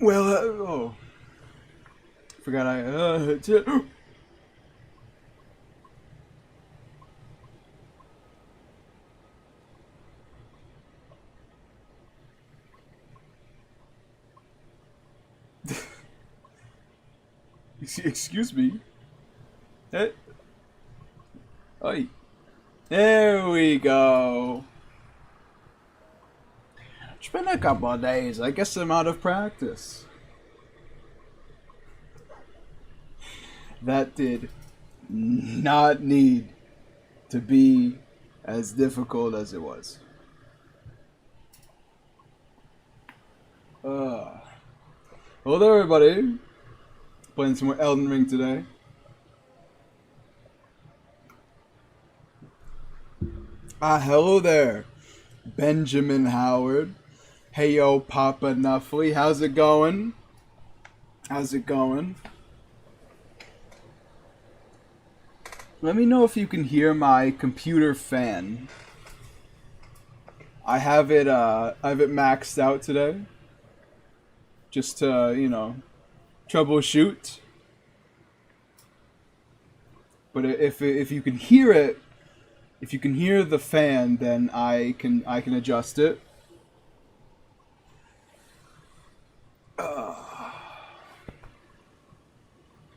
Well, oh, forgot I. Excuse me. Eh, oi. There we go. It's been a couple of days. I guess I'm out of practice. That did not need to be as difficult as it was. Uh, Hello there, everybody. Playing some more Elden Ring today. Hello there, Benjamin Howard. Hey yo, Papa Nuffly. How's it going? How's it going? Let me know if you can hear my computer fan. I have it maxed out today. Just to, troubleshoot. But if you can hear it, if you can hear the fan, then I can adjust it.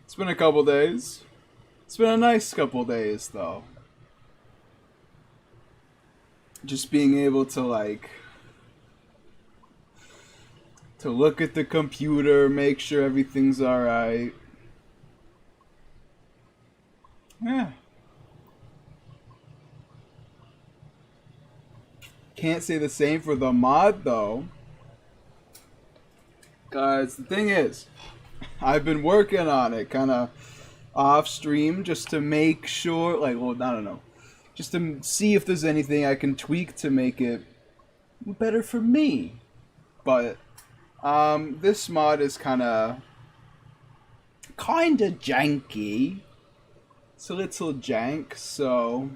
It's been a couple days. It's been a nice couple days though. Just being able to to look at the computer, make sure everything's alright. Yeah. Can't say the same for the mod though. Guys, the thing is, I've been working on it kind of off stream just to make sure, I don't know. Just to see if there's anything I can tweak to make it better for me. But this mod is kinda janky. It's a little jank, so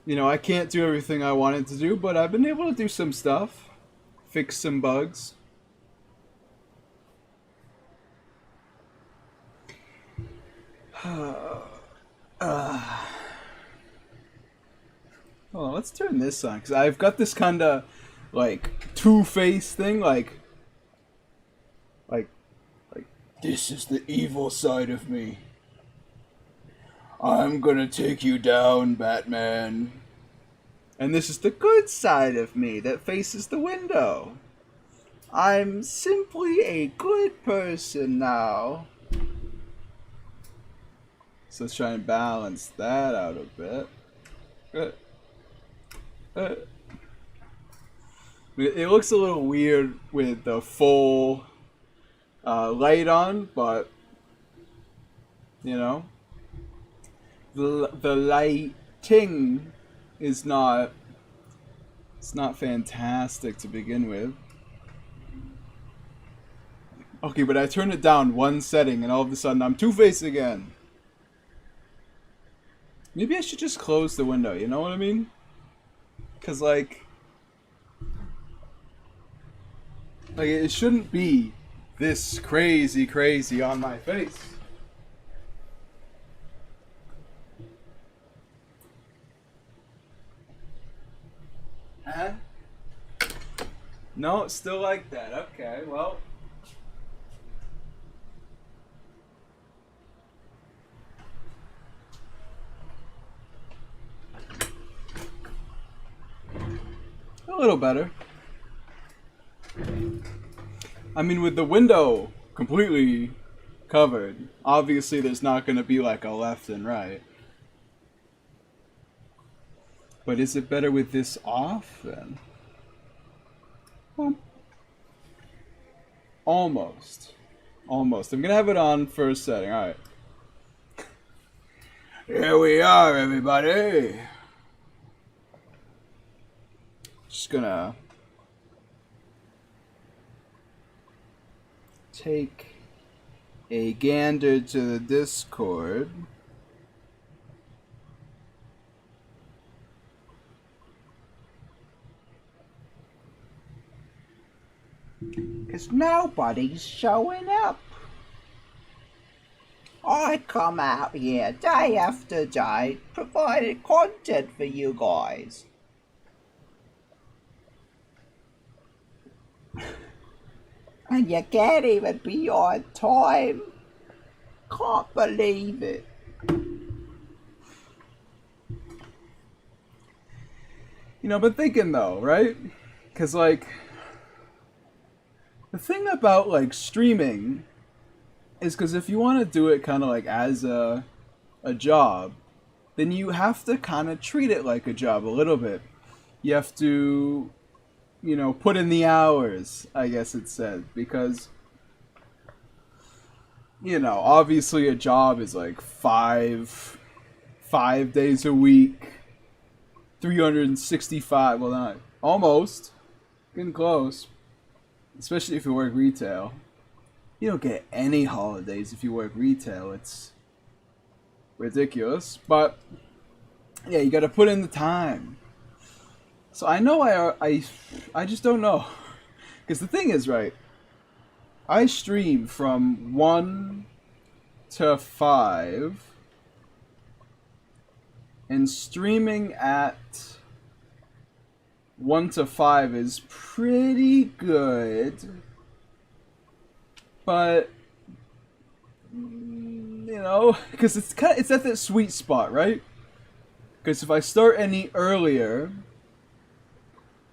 I can't do everything I wanted to do, but I've been able to do some stuff. Fix some bugs. Hold on, let's turn this on, because I've got this kind of, two-face thing, like, this is the evil side of me. I'm gonna take you down, Batman. And this is the good side of me that faces the window. I'm simply a good person now. So let's try and balance that out a bit. It looks a little weird with the full light on, but the lighting is not fantastic to begin with. Okay, but I turned it down one setting and all of a sudden I'm Two-Face again. Maybe I should just close the window, you know what I mean? Cause it shouldn't be this crazy on my face. Huh? No, it's still like that. Okay, well. A little better. I mean, with the window completely covered, obviously there's not going to be like a left and right. But is it better with this off then? Well, almost. Almost. I'm going to have it on first setting. Alright. Here we are, everybody. Just gonna take a gander to the Discord. 'cause nobody's showing up. I come out here day after day, providing content for you guys. And you can't even be on time. Can't believe it. You know, but thinking though, right? Because, like, the thing about, like, streaming is because if you want to do it kind of like as a job, then you have to kind of treat it like a job a little bit. You have to, you know, put in the hours, I guess it said, because, you know, obviously a job is like five days a week, 365, well, not almost, getting close, especially if you work retail. You don't get any holidays if you work retail. It's ridiculous, but yeah, you got to put in the time. So I know I just don't know, because the thing is, right, I stream from 1 to 5, and streaming at 1 to 5 is pretty good, but you know, because it's at that sweet spot, right? Because if I start any earlier,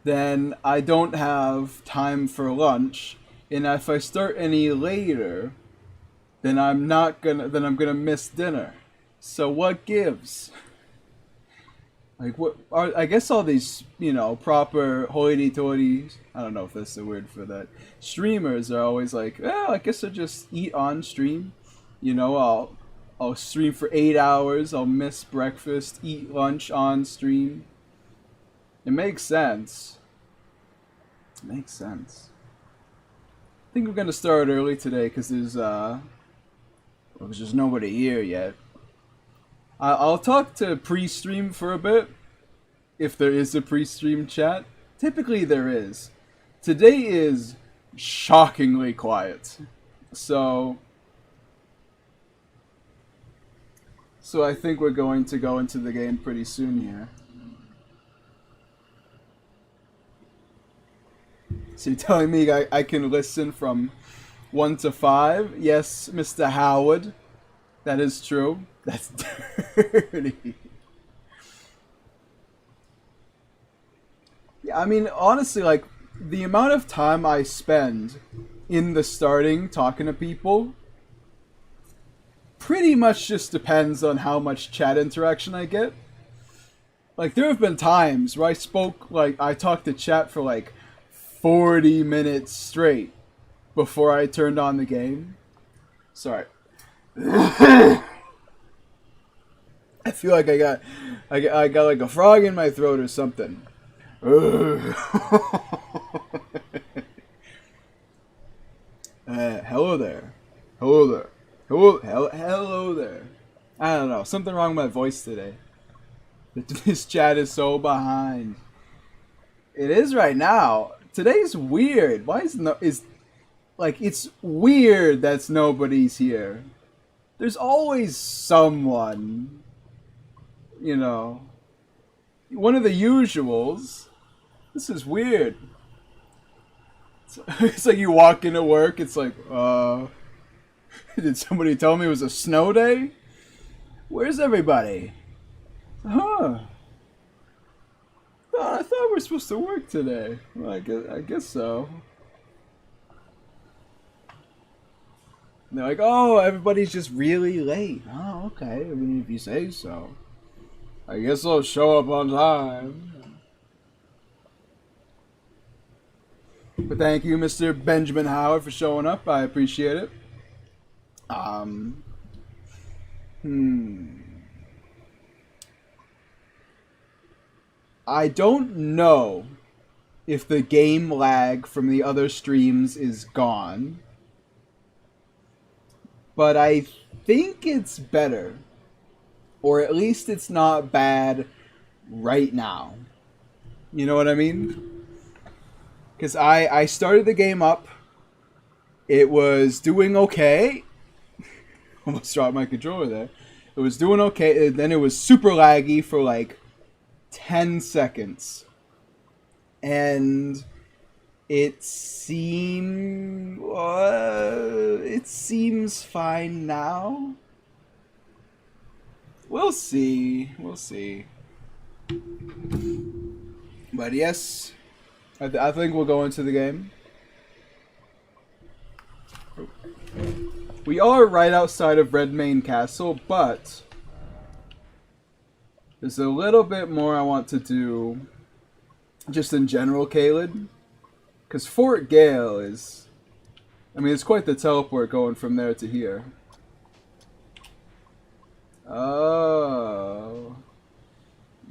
then I don't have time for lunch, and if I start any later, then I'm gonna miss dinner. So what gives? Like, what are, I guess all these, you know, proper hoity-toity, I don't know if that's the word for that, streamers are always like, well, I guess I'll just eat on stream. You know, I'll stream for 8 hours, I'll miss breakfast, eat lunch on stream. It makes sense. It makes sense. I think we're gonna start early today because there's nobody here yet. I'll talk to pre-stream for a bit, if there is a pre-stream chat. Typically there is. Today is shockingly quiet. So I think we're going to go into the game pretty soon here. So you're telling me I can listen from 1 to 5? Yes, Mr. Howard. That is true. That's dirty. Yeah, I mean, honestly, like, the amount of time I spend in the starting talking to people pretty much just depends on how much chat interaction I get. Like, there have been times where I talked to chat for like 40 minutes straight before I turned on the game. Sorry. I feel like I got like a frog in my throat or something. Hello there. Hello there. Hello there. I don't know. Something wrong with my voice today. This chat is so behind. It is right now. Today's weird. Why is it's weird that nobody's here. There's always someone. You know. One of the usuals. This is weird. It's like you walk into work, it's like, did somebody tell me it was a snow day? Where's everybody? Huh. Oh, I thought we were supposed to work today. Well, I guess so. And they're like, oh, everybody's just really late. Oh, okay. I mean, if you say so. I guess I'll show up on time. But thank you, Mr. Benjamin Howard, for showing up. I appreciate it. I don't know if the game lag from the other streams is gone, but I think it's better, or at least it's not bad right now. You know what I mean? Because I started the game up, It was doing okay. Almost dropped my controller there. It was doing okay. Then it was super laggy for like 10 seconds. And it seems fine now. We'll see. We'll see. But yes, I think we'll go into the game. We are right outside of Redmane Castle, but there's a little bit more I want to do just in general, Caelid. Because Fort Gale is... I mean, it's quite the teleport going from there to here. Oh...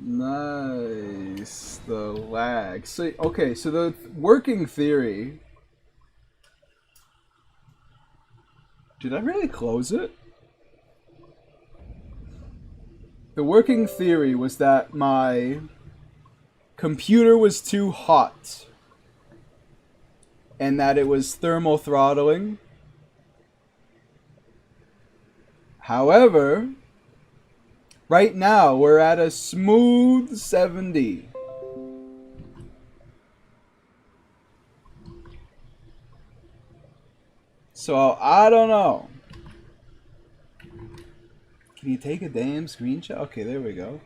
Nice. The lag. So, okay, so the working theory... Did I really close it? The working theory was that my computer was too hot. And that it was thermal throttling. However, right now we're at a smooth 70. So, I don't know. Can you take a damn screenshot? Okay, there we go.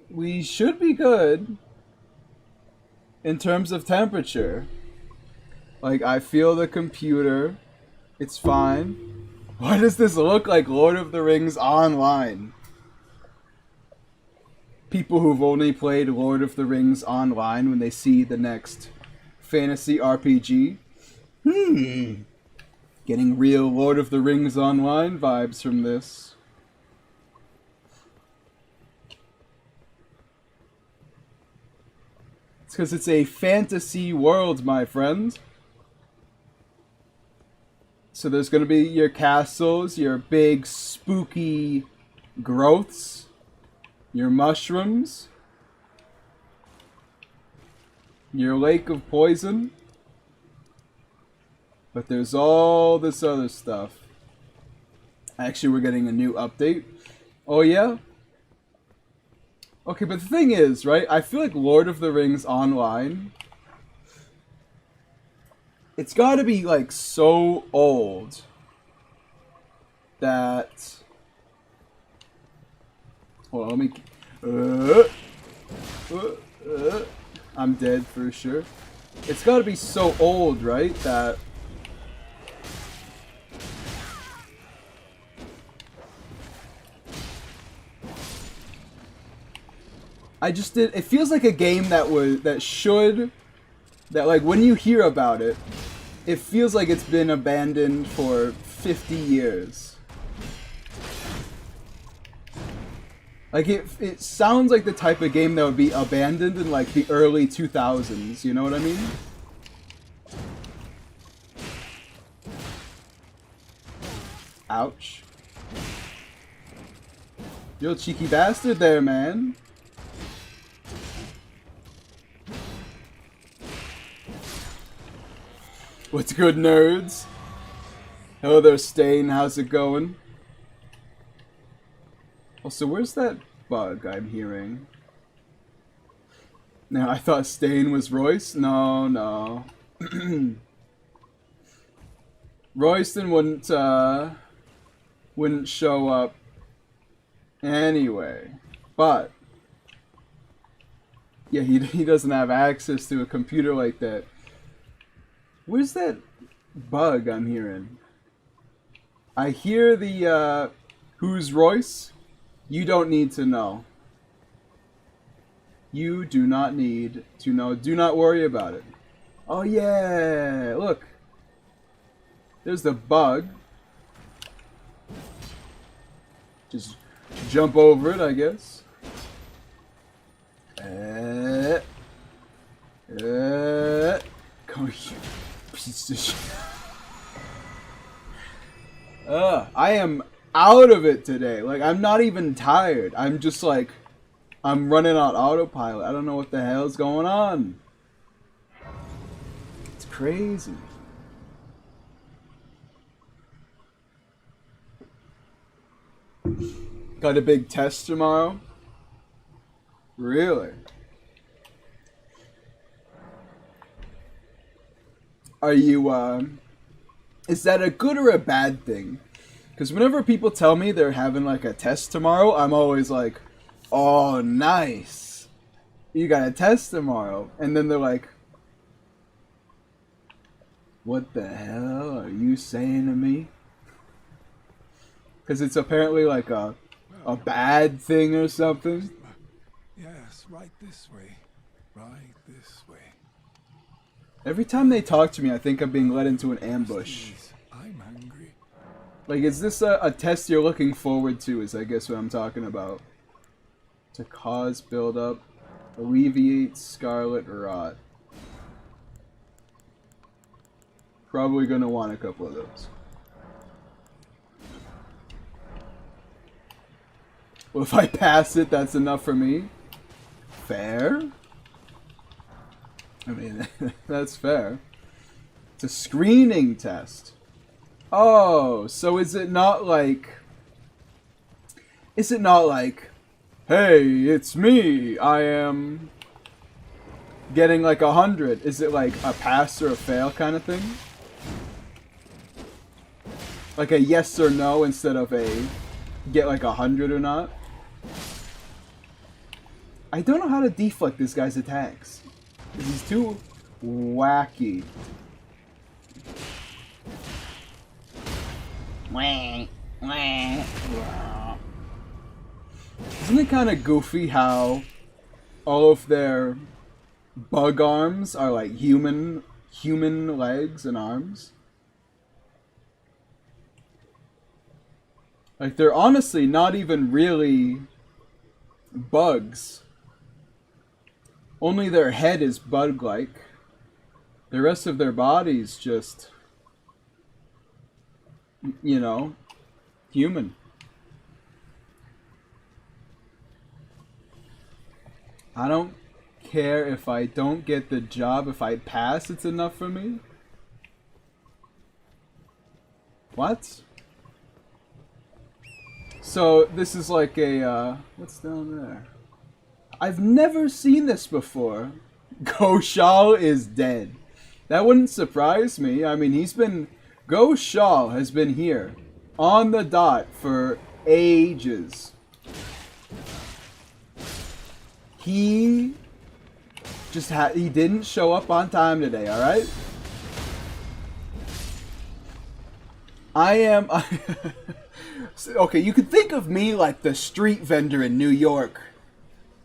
We should be good in terms of temperature. Like, I feel the computer. It's fine. Why does this look like Lord of the Rings Online? People who've only played Lord of the Rings Online when they see the next fantasy RPG. Getting real Lord of the Rings Online vibes from this. It's because it's a fantasy world, my friend. So there's going to be your castles, your big spooky growths. Your mushrooms. Your lake of poison. But there's all this other stuff. Actually, we're getting a new update. Oh, yeah? Okay, but the thing is, right? I feel like Lord of the Rings Online... It's gotta be, like, so old... that... Hold on, let me... I'm dead for sure. It's gotta be so old, right? That... I just did... It feels like a game that was... That, like, when you hear about it, it feels like it's been abandoned for 50 years. Like, it sounds like the type of game that would be abandoned in, like, the early 2000s. You know what I mean? Ouch. You little cheeky bastard there, man. What's good, nerds? Hello there, Stain. How's it going? Also, where's that bug I'm hearing? Now, I thought Stain was Royce. No, no. Royston wouldn't show up anyway. But yeah, he doesn't have access to a computer like that. Where's that bug I'm hearing? I hear the who's Royce? You don't need to know. You do not need to know. Do not worry about it. Oh yeah, look. There's the bug. Just jump over it, I guess. Come here, piece of shit. I am out of it today. Like, I'm not even tired. I'm just like, I'm running on autopilot. I don't know what the hell's going on. It's crazy. Got a big test tomorrow? Really? Are you, is that a good or a bad thing? Because whenever people tell me they're having like a test tomorrow, I'm always like, oh, nice. You got a test tomorrow. And then they're like, what the hell are you saying to me? Because it's apparently like a bad thing or something. Yes, right this way. Right this way. Every time they talk to me, I think I'm being led into an ambush. I'm hungry. Like, is this a test you're looking forward to, is I guess what I'm talking about. To cause buildup, alleviate scarlet rot. Probably gonna want a couple of those. Well, if I pass it, that's enough for me. Fair. I mean, that's fair. It's a screening test. Oh, so is it not like... Is it not like... Hey, it's me. I am... getting like 100. Is it like a pass or a fail kind of thing? Like a yes or no instead of a... get like 100 or not? I don't know how to deflect this guy's attacks. He's too wacky. Isn't it kind of goofy how all of their bug arms are like human legs and arms? Like, they're honestly not even really bugs. Only their head is bug-like. The rest of their body's just, you know, human. I don't care if I don't get the job. If I pass, it's enough for me? What? So, this is like a, what's down there? I've never seen this before. Goshal is dead. That wouldn't surprise me. I mean, Goshal has been here on the dot for ages. He didn't show up on time today, alright? Okay, you could think of me like the street vendor in New York.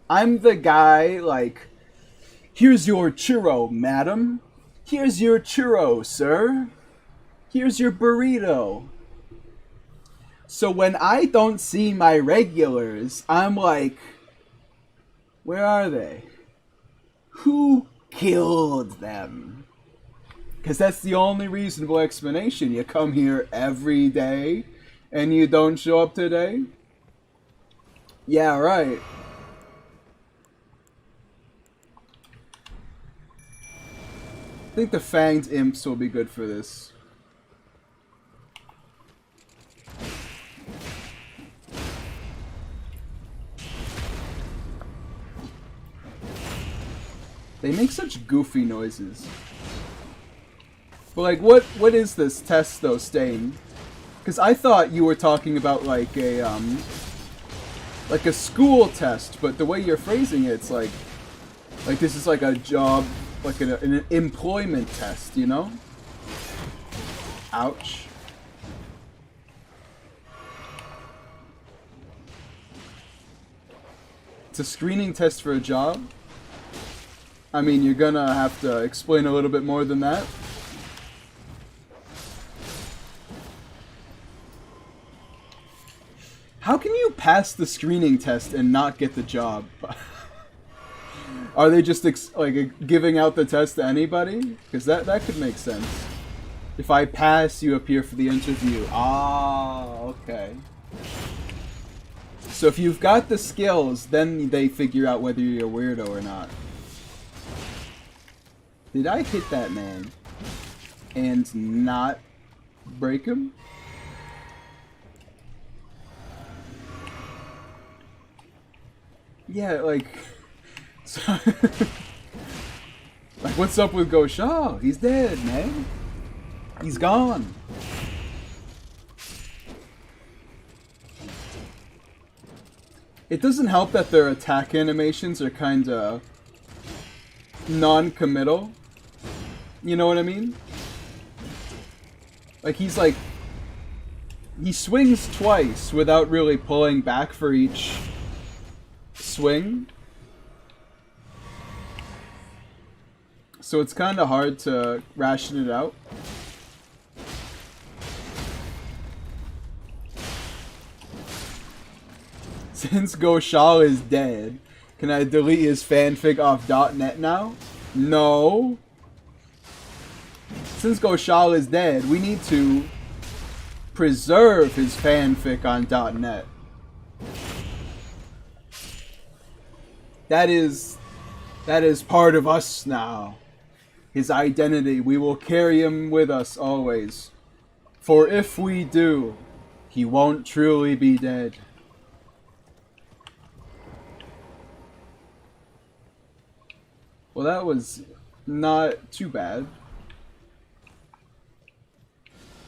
I'm the guy, like, here's your churro, madam. Here's your churro, sir. Here's your burrito. So when I don't see my regulars, I'm like, where are they? Who killed them? Because that's the only reasonable explanation. You come here every day and you don't show up today? Yeah, right. I think the Fanged Imps will be good for this. They make such goofy noises. But like, what is this test though, Stain? Because I thought you were talking about like a school test, but the way you're phrasing it, it's like this is like a job, like an employment test, you know? Ouch. It's a screening test for a job? I mean, you're gonna have to explain a little bit more than that. How can you pass the screening test and not get the job? Are they just giving out the test to anybody? Because that could make sense. If I pass, you appear for the interview. Ah, okay. So if you've got the skills, then they figure out whether you're a weirdo or not. Did I hit that man and not break him? Yeah, like... like, what's up with Goshal? He's dead, man. He's gone. It doesn't help that their attack animations are kinda non-committal. You know what I mean? Like, he swings twice without really pulling back for each swing. So it's kinda hard to ration it out. Since Goshal is dead, can I delete his fanfic off .net now? No. Since Goshal is dead, we need to preserve his fanfic on .net. That is part of us now. His identity. We will carry him with us always. For if we do, he won't truly be dead. Well, that was not too bad.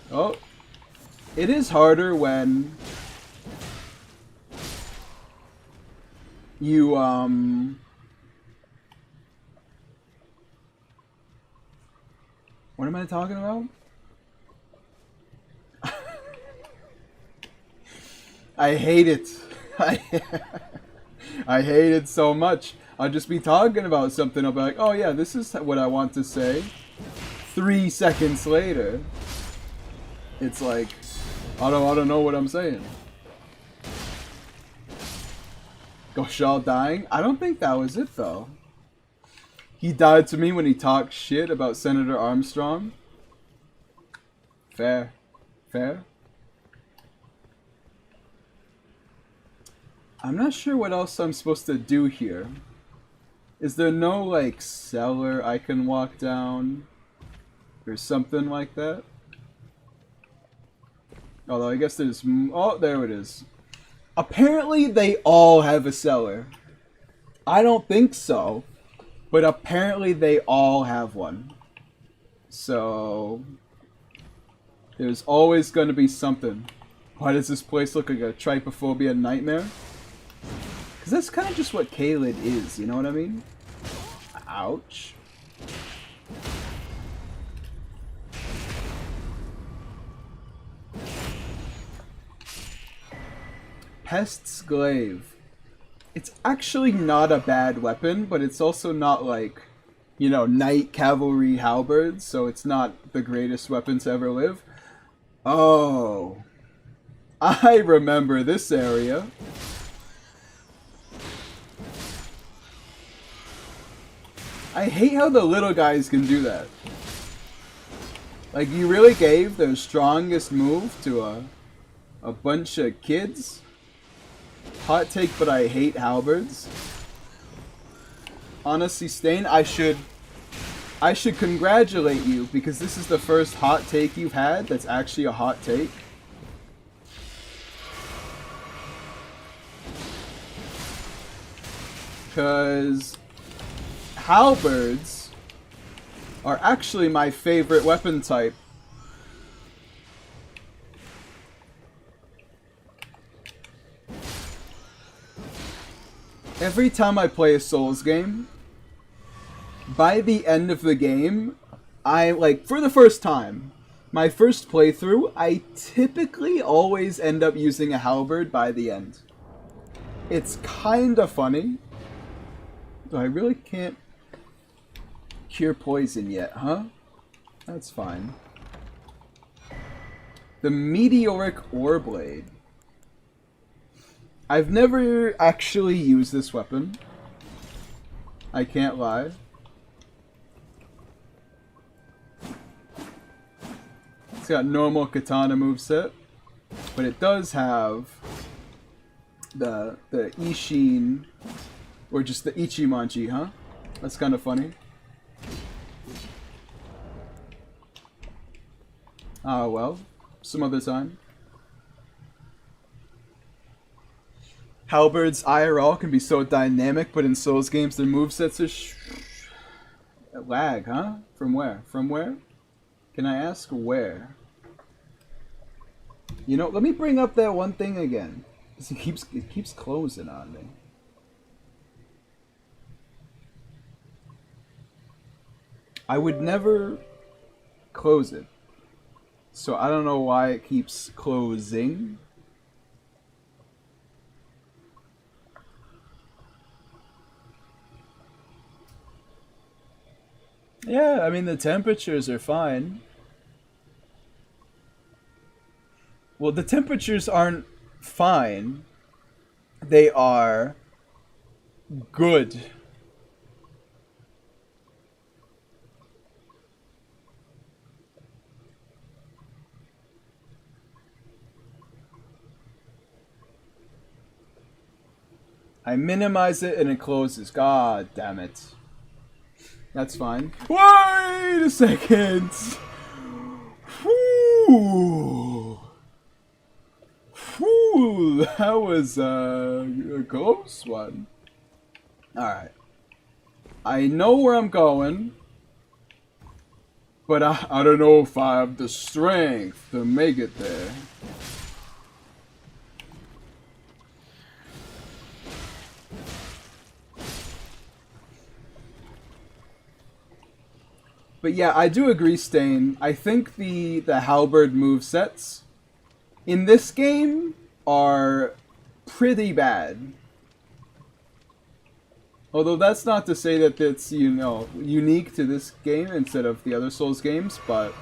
Oh. It is harder when you, what am I talking about? I hate it. I hate it so much. I'll just be talking about something. I'll be like, oh yeah, this is what I want to say. 3 seconds later, it's like, I don't know what I'm saying. Goshal dying? I don't think that was it though. He died to me when he talked shit about Senator Armstrong. Fair. Fair. I'm not sure what else I'm supposed to do here. Is there no, like, cellar I can walk down? Or something like that? Although, I guess there's... Oh, there it is. Apparently, they all have a cellar. I don't think so. But apparently, they all have one. So... there's always going to be something. Why does this place look like a trypophobia nightmare? Because that's kind of just what Caelid is, you know what I mean? Ouch. Pest's Glaive. It's actually not a bad weapon, but it's also not like, you know, Knight Cavalry Halberds, so it's not the greatest weapon to ever live. Oh. I remember this area. I hate how the little guys can do that. Like, you really gave their strongest move to a bunch of kids? Hot take, but I hate halberds. Honestly, Stain, I should congratulate you, because this is the first hot take you've had that's actually a hot take. Because halberds are actually my favorite weapon type. Every time I play a Souls game, by the end of the game, for the first time, my first playthrough, I typically always end up using a halberd by the end. It's kinda funny. Though I really can't cure poison yet, huh? That's fine. The Meteoric Ore Blade. I've never actually used this weapon. I can't lie. It's got normal katana moveset, but it does have the Ishin, or just the Ichimonji, huh? That's kind of funny. Ah, well, some other time. Halberds IRL can be so dynamic, but in Souls games their movesets are lag, huh? From where? From where? Can I ask where? You know, let me bring up that one thing again. It keeps closing on me. I would never close it. So I don't know why it keeps closing. Yeah, I mean the temperatures are fine. Well, the temperatures aren't fine. They are good. I minimize it and it closes. God damn it. That's fine. Wait a second. Whew. Whew, that was a close one. Alright. I know where I'm going, but I don't know if I have the strength to make it there. But yeah, I do agree, Stain. I think the halberd movesets in this game are pretty bad. Although that's not to say that it's, you know, unique to this game instead of the other Souls games, but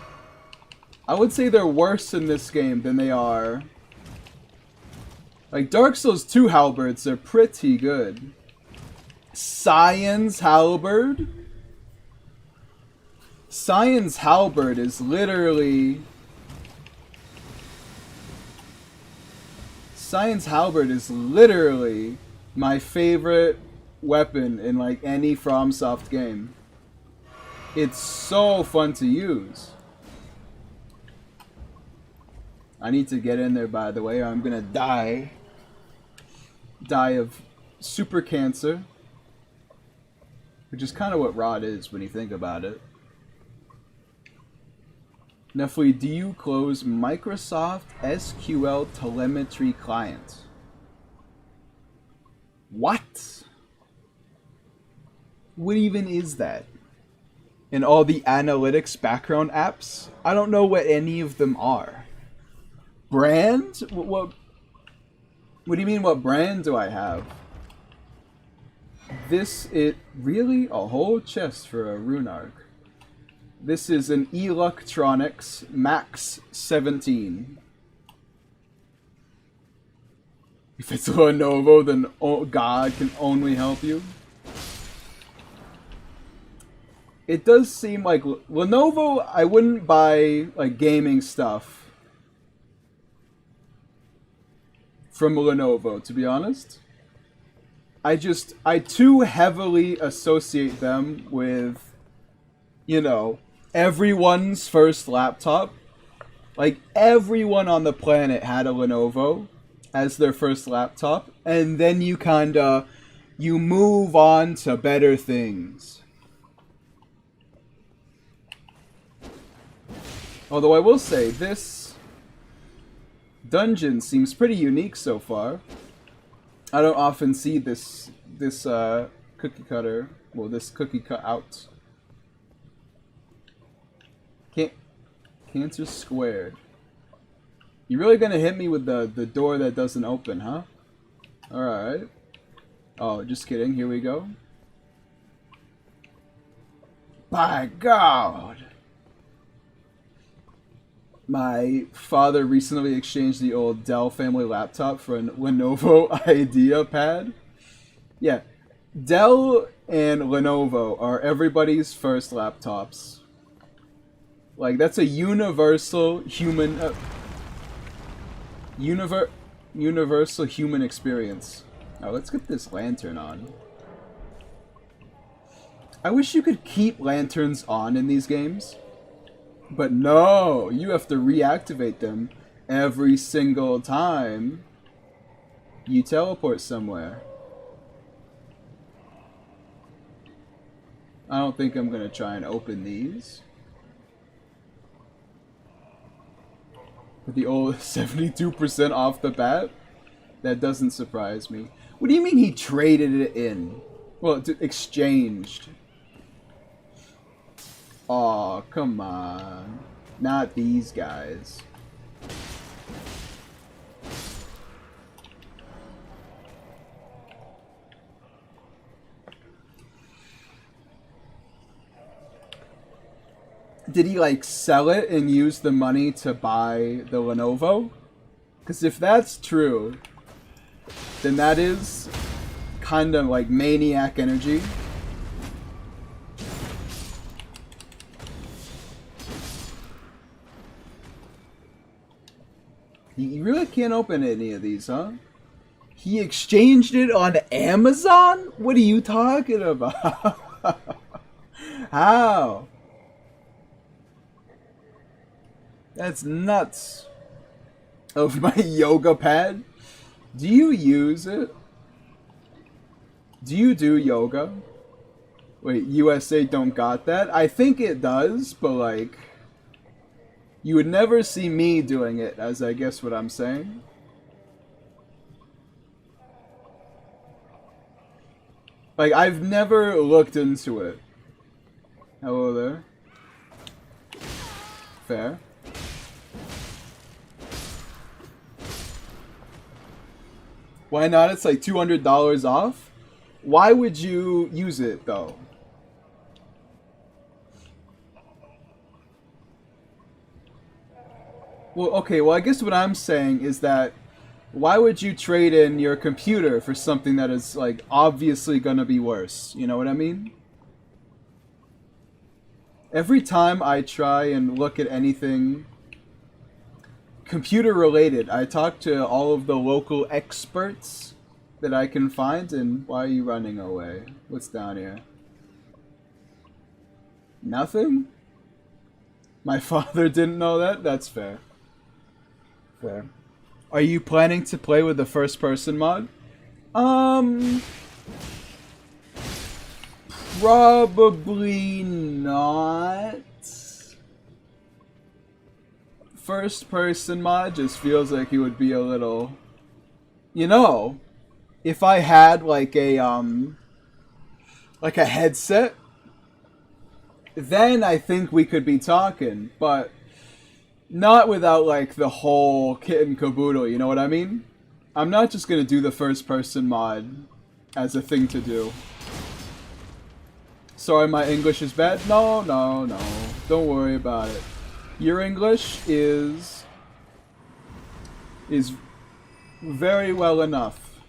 I would say they're worse in this game than they are. Like, Dark Souls 2 halberds are pretty good. Cyan's halberd? Cyan's halberd is literally... Cyan's halberd is literally my favorite weapon in like any FromSoft game. It's so fun to use. I need to get in there, by the way, or I'm gonna die. Die of super cancer. Which is kind of what rot is when you think about it. Nefli, do you close Microsoft SQL telemetry client? What? What even is that? And all the analytics background apps? I don't know what any of them are. Brand? What do you mean, what brand do I have? Really? A whole chest for a rune arc. This is an Electronics Max 17. If it's Lenovo, then God can only help you. It does seem like Lenovo, I wouldn't buy like gaming stuff from Lenovo, to be honest. I too heavily associate them with, you know, everyone's first laptop. Like, everyone on the planet had a Lenovo as their first laptop, and then you you move on to better things. Although I will say, this dungeon seems pretty unique so far. I don't often see this cookie cutter, well, this cookie cut out. Cancer squared. You really gonna hit me with the door that doesn't open, huh? Alright. Oh, just kidding. Here we go. By God! My father recently exchanged the old Dell family laptop for a Lenovo IdeaPad. Yeah. Dell and Lenovo are everybody's first laptops. Like, that's a universal human... Universal human experience. Now let's get this lantern on. I wish you could keep lanterns on in these games. But no, you have to reactivate them every single time you teleport somewhere. I don't think I'm going to try and open these. With the old 72% off the bat? That doesn't surprise me. What do you mean he traded it in? Well, exchanged. Aw, come on. Not these guys. Did he, like, sell it and use the money to buy the Lenovo? Because if that's true, then that is kind of like maniac energy. You really can't open any of these, huh? He exchanged it on Amazon? What are you talking about? How? That's nuts. Oh, my yoga pad? Do you use it? Do you do yoga? Wait, USA don't got that? I think it does, but like... You would never see me doing it, as I guess what I'm saying. Like, I've never looked into it. Hello there. Fair. Why not? It's like $200 off. Why would you use it, though? Well, okay, well, I guess what I'm saying is that why would you trade in your computer for something that is, like, obviously gonna be worse? You know what I mean? Every time I try and look at anything computer related, I talk to all of the local experts that I can find, and why are you running away? What's down here? Nothing? My father didn't know that? That's fair. Fair. Are you planning to play with the first person mod? Probably not. First person mod just feels like it would be a little... You know, if I had like a headset, then I think we could be talking, but not without like the whole kit and caboodle, you know what I mean? I'm not just gonna do the first person mod as a thing to do. Sorry, my English is bad? No. Don't worry about it. Your English is very well enough.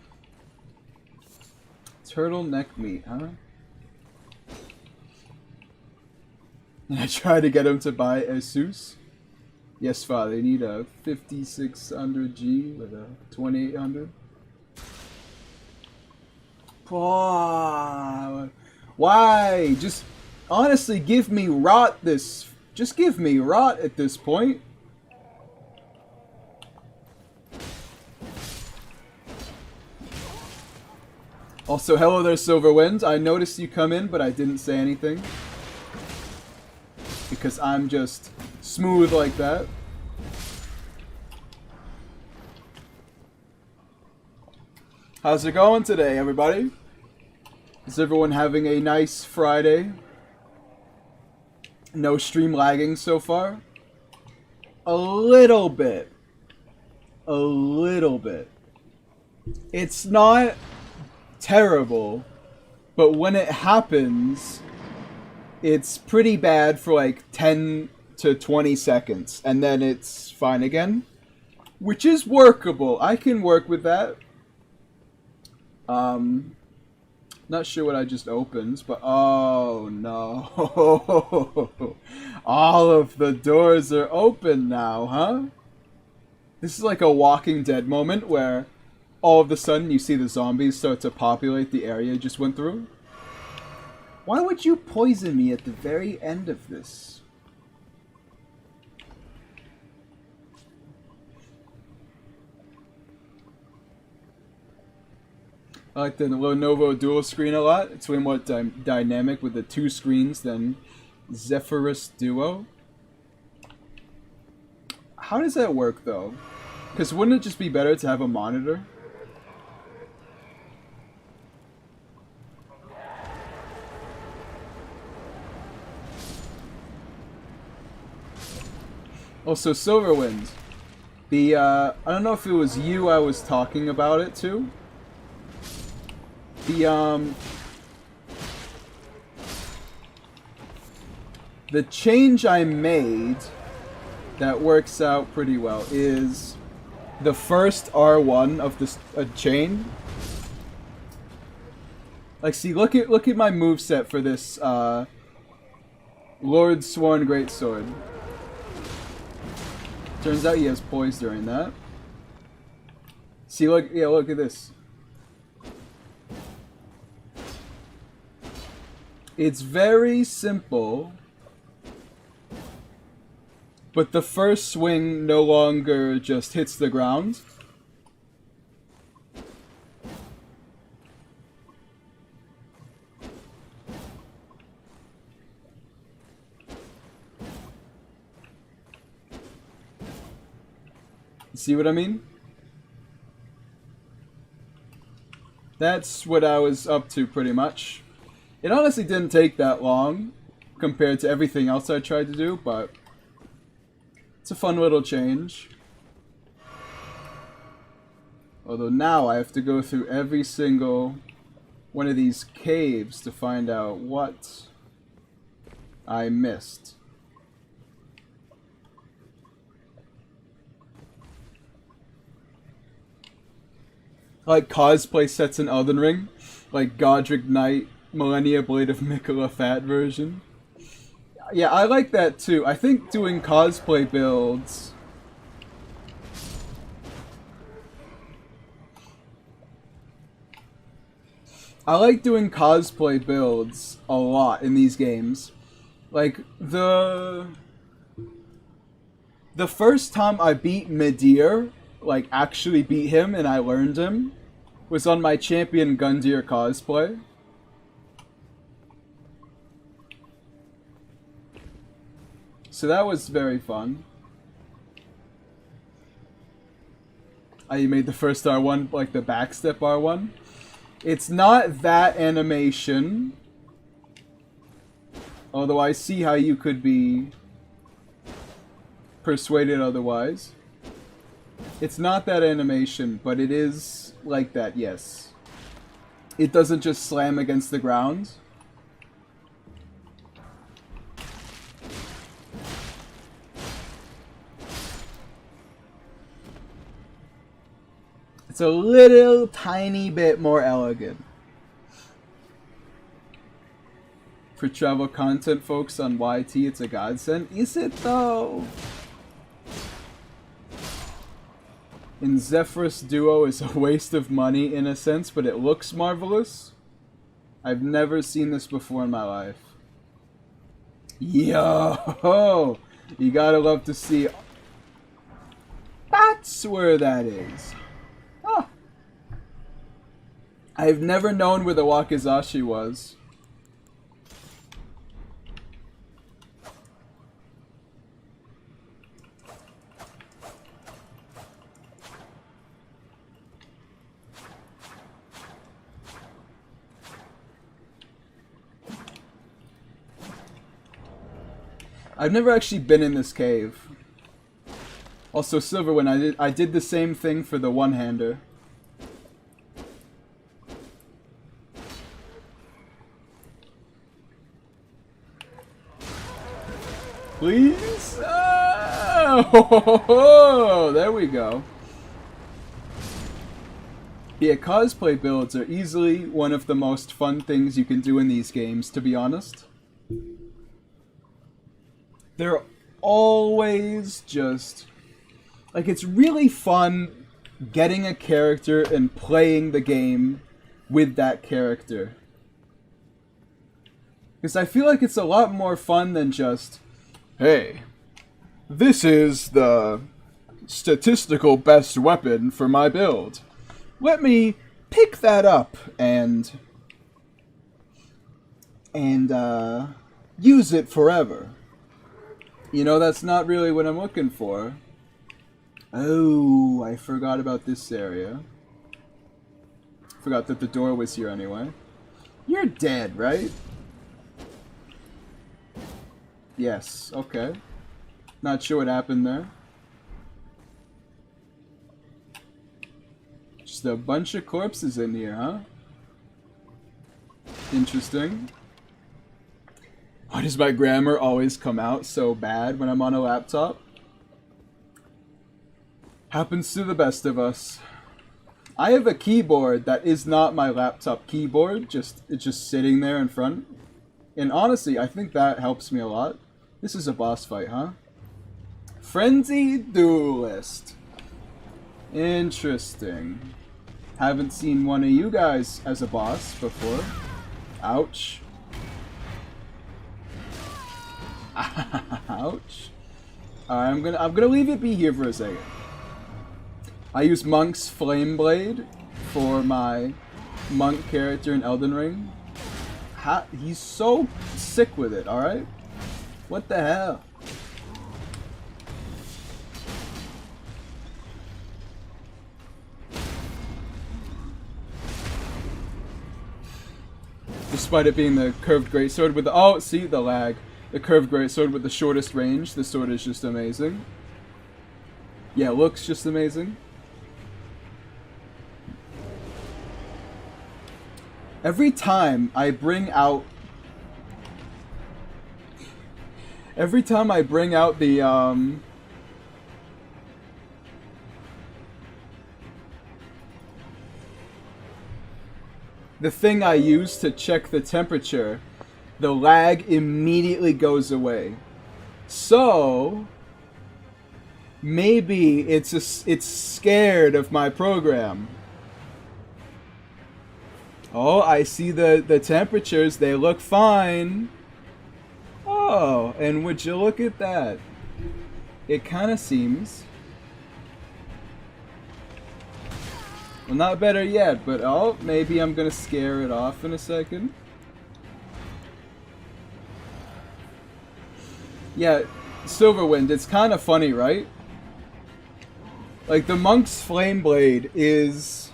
Turtleneck meat, huh? And I tried to get him to buy Asus. Yes, father, they need a 5600G with a 2800. Why? Just honestly give me rot this. Just give me rot at this point. Also, hello there, Silverwind. I noticed you come in, but I didn't say anything. Because I'm just smooth like that. How's it going today, everybody? Is everyone having a nice Friday? No stream lagging so far? A little bit. A little bit. It's not terrible, but when it happens, it's pretty bad for like 10 to 20 seconds, and then it's fine again, which is workable. I can work with that. Not sure what I just opened, but oh no. All of the doors are open now, huh? This is like a Walking Dead moment where all of a sudden you see the zombies start to populate the area you just went through. Why would you poison me at the very end of this? I like the Lenovo dual screen a lot. It's way more dynamic with the 2 screens than Zephyrus Duo. How does that work though? Because wouldn't it just be better to have a monitor? Also, Silverwind. I don't know if it was you I was talking about it to. The change I made that works out pretty well is the first R1 of this chain. Like, see, look at my moveset for this Lord Sworn Greatsword. Turns out he has poise during that. See, look at this. It's very simple, but the first swing no longer just hits the ground. See what I mean? That's what I was up to pretty much. It honestly didn't take that long compared to everything else I tried to do, but it's a fun little change. Although now I have to go through every single one of these caves to find out what I missed. Like cosplay sets in Elden Ring, like Godric Knight, Millennia Blade of Mikola Fat version. Yeah, I like that too. I think doing cosplay builds... I like doing cosplay builds a lot in these games. Like, the first time I beat Midir, like actually beat him and I learned him, was on my Champion Gundyr cosplay. So that was very fun. You made the first R1, like the backstep R1. It's not that animation. Although I see how you could be persuaded otherwise. It's not that animation, but it is like that, yes. It doesn't just slam against the ground. It's a little tiny bit more elegant. For travel content folks on YT, it's a godsend. Is it though? In Zephyrus Duo is a waste of money in a sense, but it looks marvelous. I've never seen this before in my life. Yo! You gotta love to see. That's where that is. Oh. I've never known where the Wakizashi was. I've never actually been in this cave. Also, Silverwind, I did the same thing for the one-hander. Please? Oh, there we go. Yeah, cosplay builds are easily one of the most fun things you can do in these games, to be honest. They're always just Like, it's really fun getting a character and playing the game with that character. Because I feel like it's a lot more fun than just, hey, this is the statistical best weapon for my build. Let me pick that up and use it forever. You know, that's not really what I'm looking for. Oh, I forgot about this area. Forgot that the door was here anyway. You're dead, right? Yes, okay. Not sure what happened there. Just a bunch of corpses in here, huh? Interesting. Why does my grammar always come out so bad when I'm on a laptop? Happens to the best of us. I have a keyboard that is not my laptop keyboard. It's just sitting there in front. And honestly, I think that helps me a lot. This is a boss fight, huh? Frenzied Duelist. Interesting. Haven't seen one of you guys as a boss before. Ouch. Ouch. I'm gonna leave it be here for a second. I use Monk's Flame Blade for my monk character in Elden Ring. He's so sick with it, alright? What the hell? Despite it being the curved greatsword with the... Oh, see, the lag. The curved greatsword with the shortest range. The sword is just amazing. Yeah, it looks just amazing. Every time I bring out the thing I use to check the temperature, the lag immediately goes away. So maybe it's scared of my program. Oh, I see the temperatures. They look fine. Oh, and would you look at that? It kind of seems... Well, not better yet, but oh, maybe I'm going to scare it off in a second. Yeah, Silverwind, it's kind of funny, right? Like, the Monk's Flame Blade is...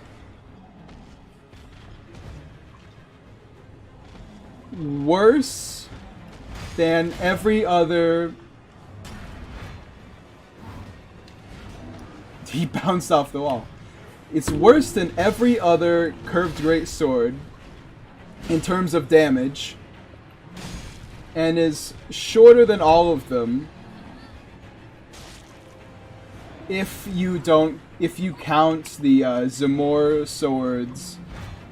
worse than every other... He bounced off the wall. It's worse than every other curved greatsword in terms of damage, and is shorter than all of them if you count the Zamor sword's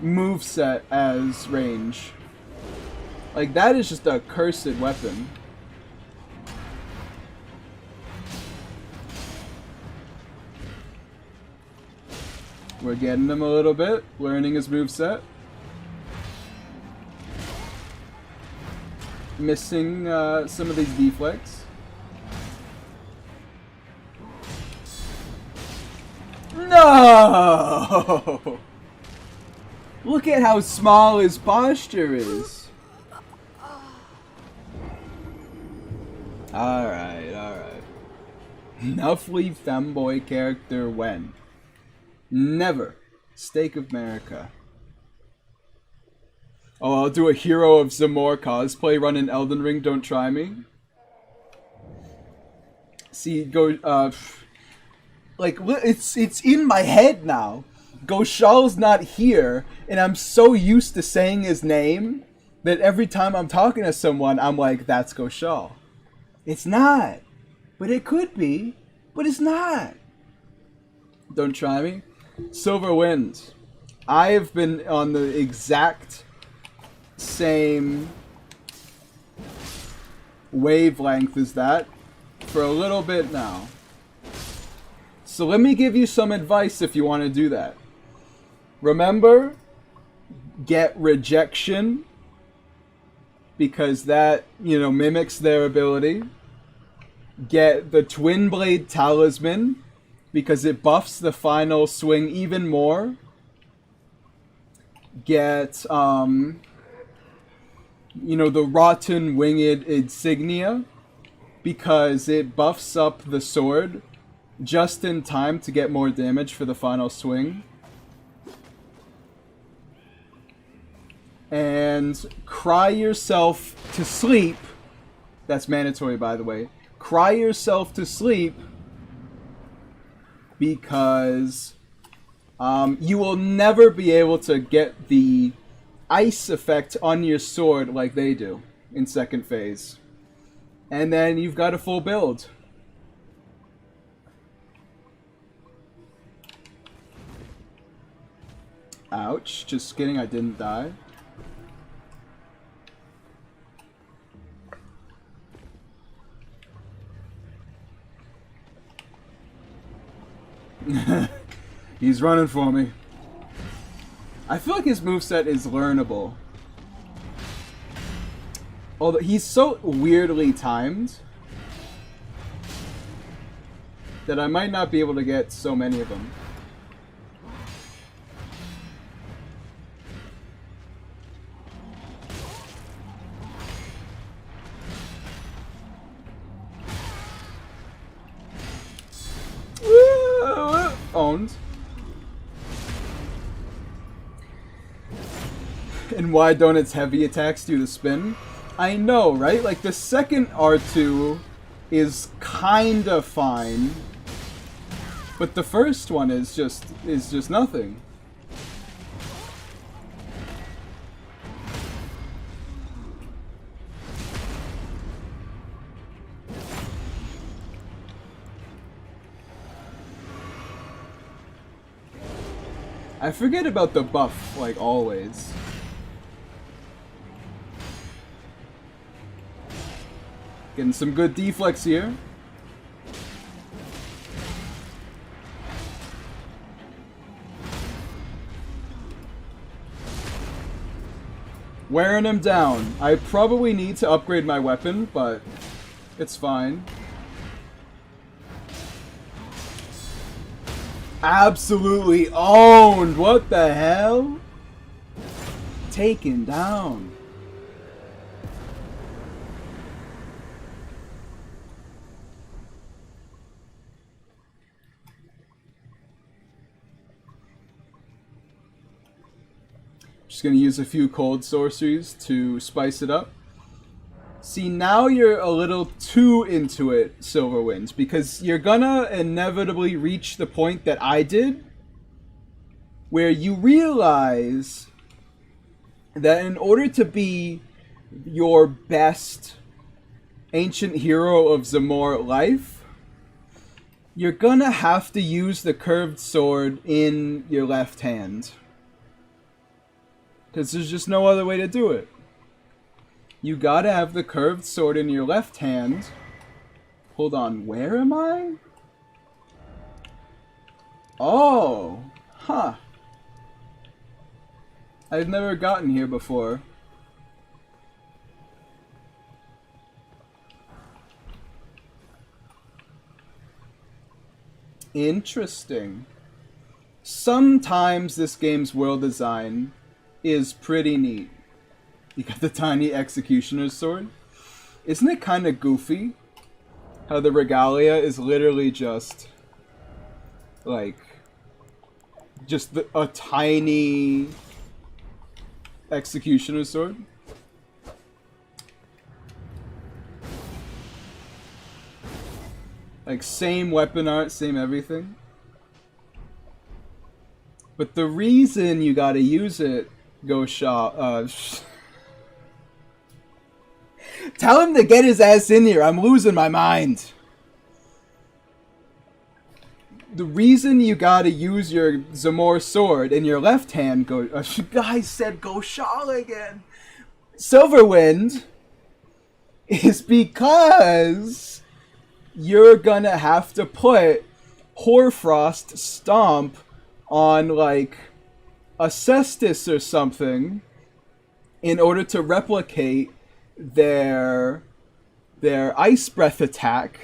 moveset as range. Like, that is just a cursed weapon. We're getting him a little bit, learning his moveset. Missing some of these deflects. No! Look at how small his posture is. Alright, alright. Nuffly femboy character when? Never. Stake of America. Oh, I'll do a Hero of Zamor cosplay run in Elden Ring, don't try me. See, go, like, it's in my head now. Goshal's not here, and I'm so used to saying his name that every time I'm talking to someone, I'm like, that's Goshal. It's not. But it could be. But it's not. Don't try me. Silverwind. I have been on the exact same wavelength as that for a little bit now. So let me give you some advice if you want to do that. Remember, get rejection, because that, mimics their ability. Get the Twin Blade Talisman, because it buffs the final swing even more. Get, the Rotten Winged Insignia, because it buffs up the sword just in time to get more damage for the final swing. And cry yourself to sleep. That's mandatory, by the way. Cry yourself to sleep, because you will never be able to get the ice effect on your sword like they do in second phase. And then you've got a full build. Ouch. Just kidding, I didn't die. He's running for me. I feel like his moveset is learnable. Although he's so weirdly timed that I might not be able to get so many of them. Owned. And why don't its heavy attacks do the spin? I know, right? Like, the second R2 is kinda fine, but the first one is just nothing. I forget about the buff, like always. Getting some good deflects here. Wearing him down. I probably need to upgrade my weapon, but it's fine. Absolutely owned! What the hell? Taken down. Just gonna use a few cold sorceries to spice it up. See, now you're a little too into it, Silverwind, because you're gonna inevitably reach the point that I did, where you realize that in order to be your best ancient hero of Zamor life, you're gonna have to use the curved sword in your left hand. Because there's just no other way to do it. You gotta have the curved sword in your left hand. Hold on, where am I? Oh, huh. I've never gotten here before. Interesting. Sometimes this game's world design is pretty neat. You got the tiny executioner's sword. Isn't it kind of goofy how the regalia is literally just like a tiny executioner's sword? Like, same weapon art, same everything. But the reason you gotta use it, tell him to get his ass in here. I'm losing my mind. The reason you gotta use your Zamor sword in your left hand, I said Goshala again. Silverwind, is because you're gonna have to put Hoarfrost stomp on like a cestus or something in order to replicate their ice breath attack.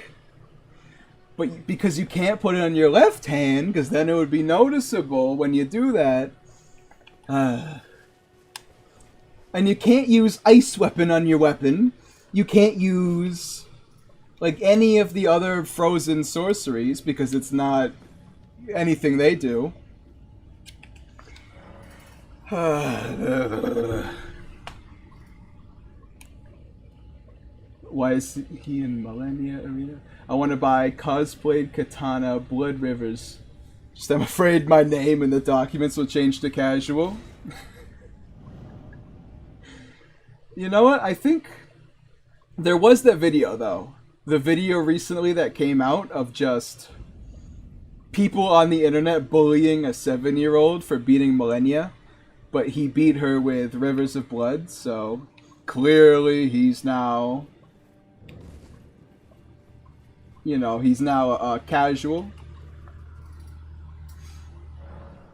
But because you can't put it on your left hand, because then it would be noticeable when you do that. And you can't use ice weapon on your weapon. You can't use like any of the other frozen sorceries because it's not anything they do. Why is he in Millennia Arena? I want to buy Cosplayed Katana Blood Rivers. Just I'm afraid my name in the documents will change to casual. You know what? I think there was that video though. The video recently that came out of just people on the internet bullying a 7-year-old for beating Millennia, but he beat her with Rivers of Blood, so clearly he's now, you know, he's now a casual.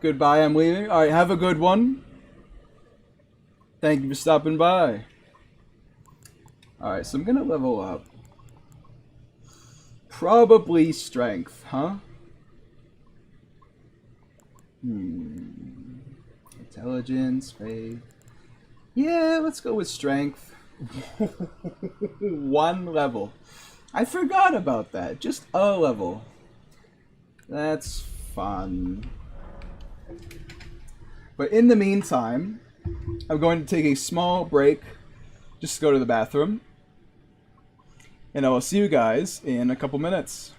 Goodbye, I'm leaving. Alright, have a good one. Thank you for stopping by. Alright, so I'm gonna level up. Probably strength, huh? Intelligence, faith. Yeah, let's go with strength. 1 level. I forgot about that. Just a level. That's fun. But in the meantime, I'm going to take a small break. Just to go to the bathroom. And I will see you guys in a couple minutes.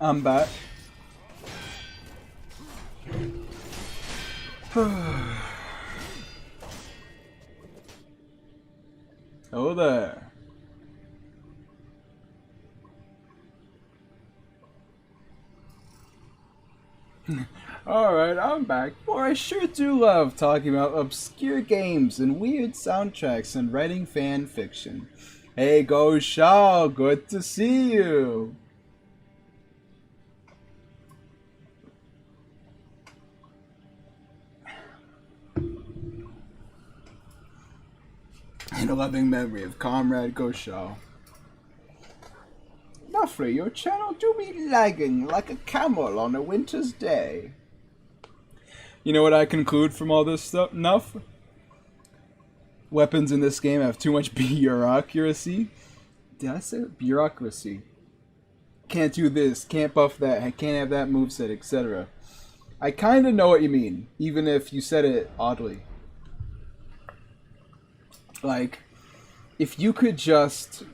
I'm back. Oh there. Alright, I'm back. Boy, I sure do love talking about obscure games and weird soundtracks and writing fan fiction. Hey, Go Shaw, good to see you. In a loving memory of Comrade Goshaw. Nuffrey, your channel do be lagging like a camel on a winter's day. You know what I conclude from all this stuff, Nuff? Weapons in this game have too much bureaucracy. Did I say bureaucracy? Can't do this, can't buff that, can't have that moveset, etc. I kinda know what you mean, even if you said it oddly. Like, if you could just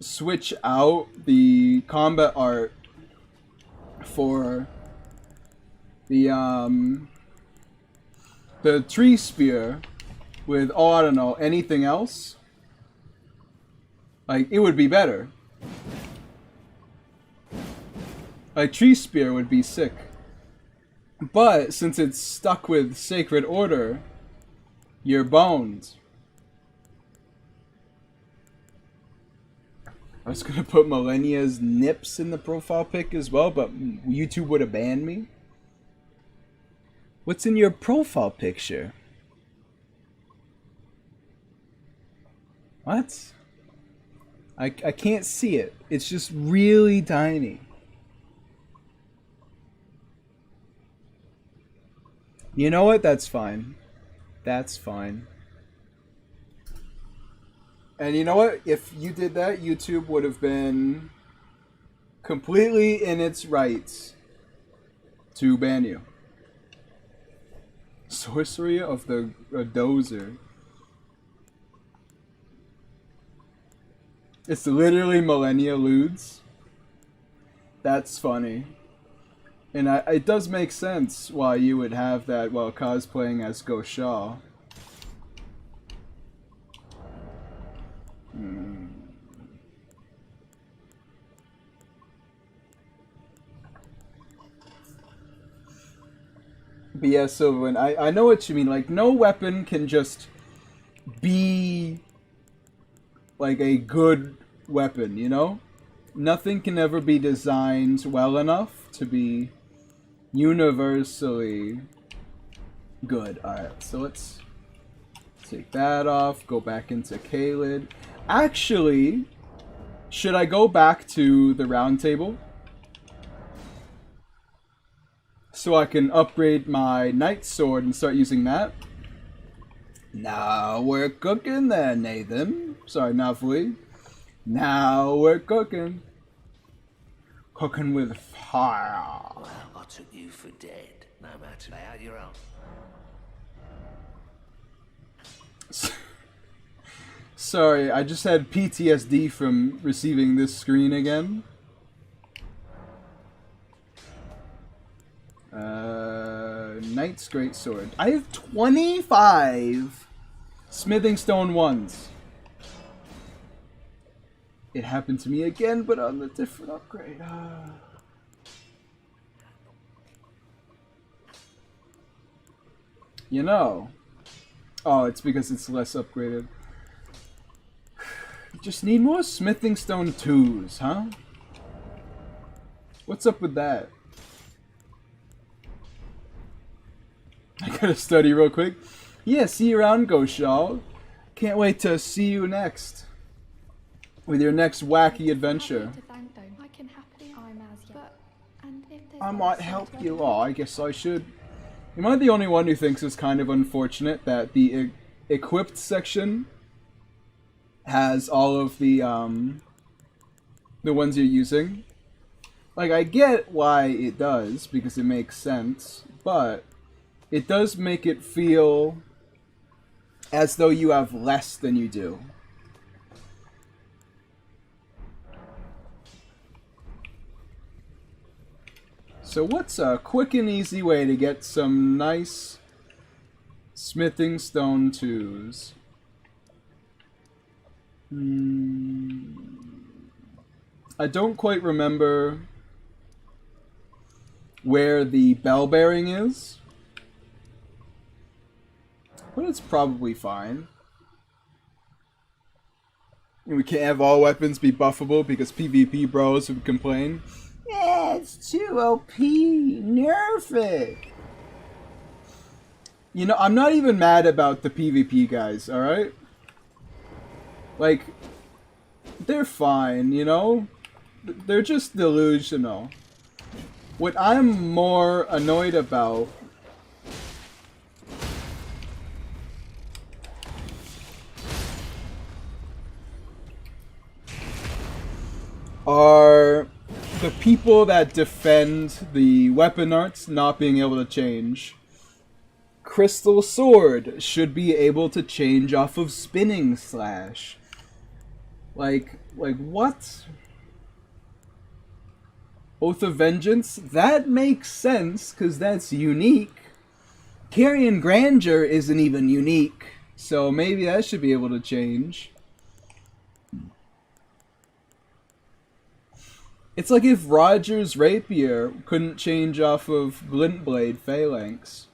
switch out the combat art for the tree spear with, oh, I don't know, anything else, like, it would be better. Like, tree spear would be sick. But since it's stuck with Sacred Order, you're boned. I was gonna put Millennia's nips in the profile pic as well, but YouTube would have banned me. What's in your profile picture? What? I can't see it. It's just really tiny. You know what? That's fine. That's fine. And you know what? If you did that, YouTube would have been completely in its rights to ban you. Sorcery of the Dozer. It's literally Millennia Ludes. That's funny. And it does make sense why you would have that while cosplaying as Goshaw. But yeah, so when I know what you mean. Like, no weapon can just be like a good weapon, you know? Nothing can ever be designed well enough to be universally good. Alright, so let's take that off, go back into Caelid. Actually, should I go back to the round table so I can upgrade my Knight Sword and start using that? Now we're cooking there, Nathan. Sorry, Navli. Now we're cooking. Cooking with fire. Well, I took you for dead. No matter. Lay out your own. Sorry, I just had PTSD from receiving this screen again. Knight's Greatsword. I have 25 Smithing Stone 1s. It happened to me again, but on the different upgrade. You know. Oh, it's because it's less upgraded. You just need more Smithing Stone 2s, huh? What's up with that? I gotta study real quick. Yeah, see you around, Goshaw. Can't wait to see you next. With your next wacky adventure. I might help you. Oh, I guess I should. Am I the only one who thinks it's kind of unfortunate that the equipped section has all of the ones you're using? Like, I get why it does, because it makes sense, but it does make it feel as though you have less than you do. So what's a quick and easy way to get some nice smithing stone 2s? I don't quite remember where the bell bearing is, but it's probably fine. And we can't have all weapons be buffable because PvP bros would complain. Yeah, it's too OP. Nerf it. You know, I'm not even mad about the PvP guys, alright? Like, they're fine, you know? They're just delusional. What I'm more annoyed about are the people that defend the weapon arts not being able to change. Crystal Sword should be able to change off of Spinning Slash. Like what? Oath of Vengeance? That makes sense, because that's unique. Carrion Grandeur isn't even unique, so maybe that should be able to change. It's like if Roger's Rapier couldn't change off of Glintblade Phalanx.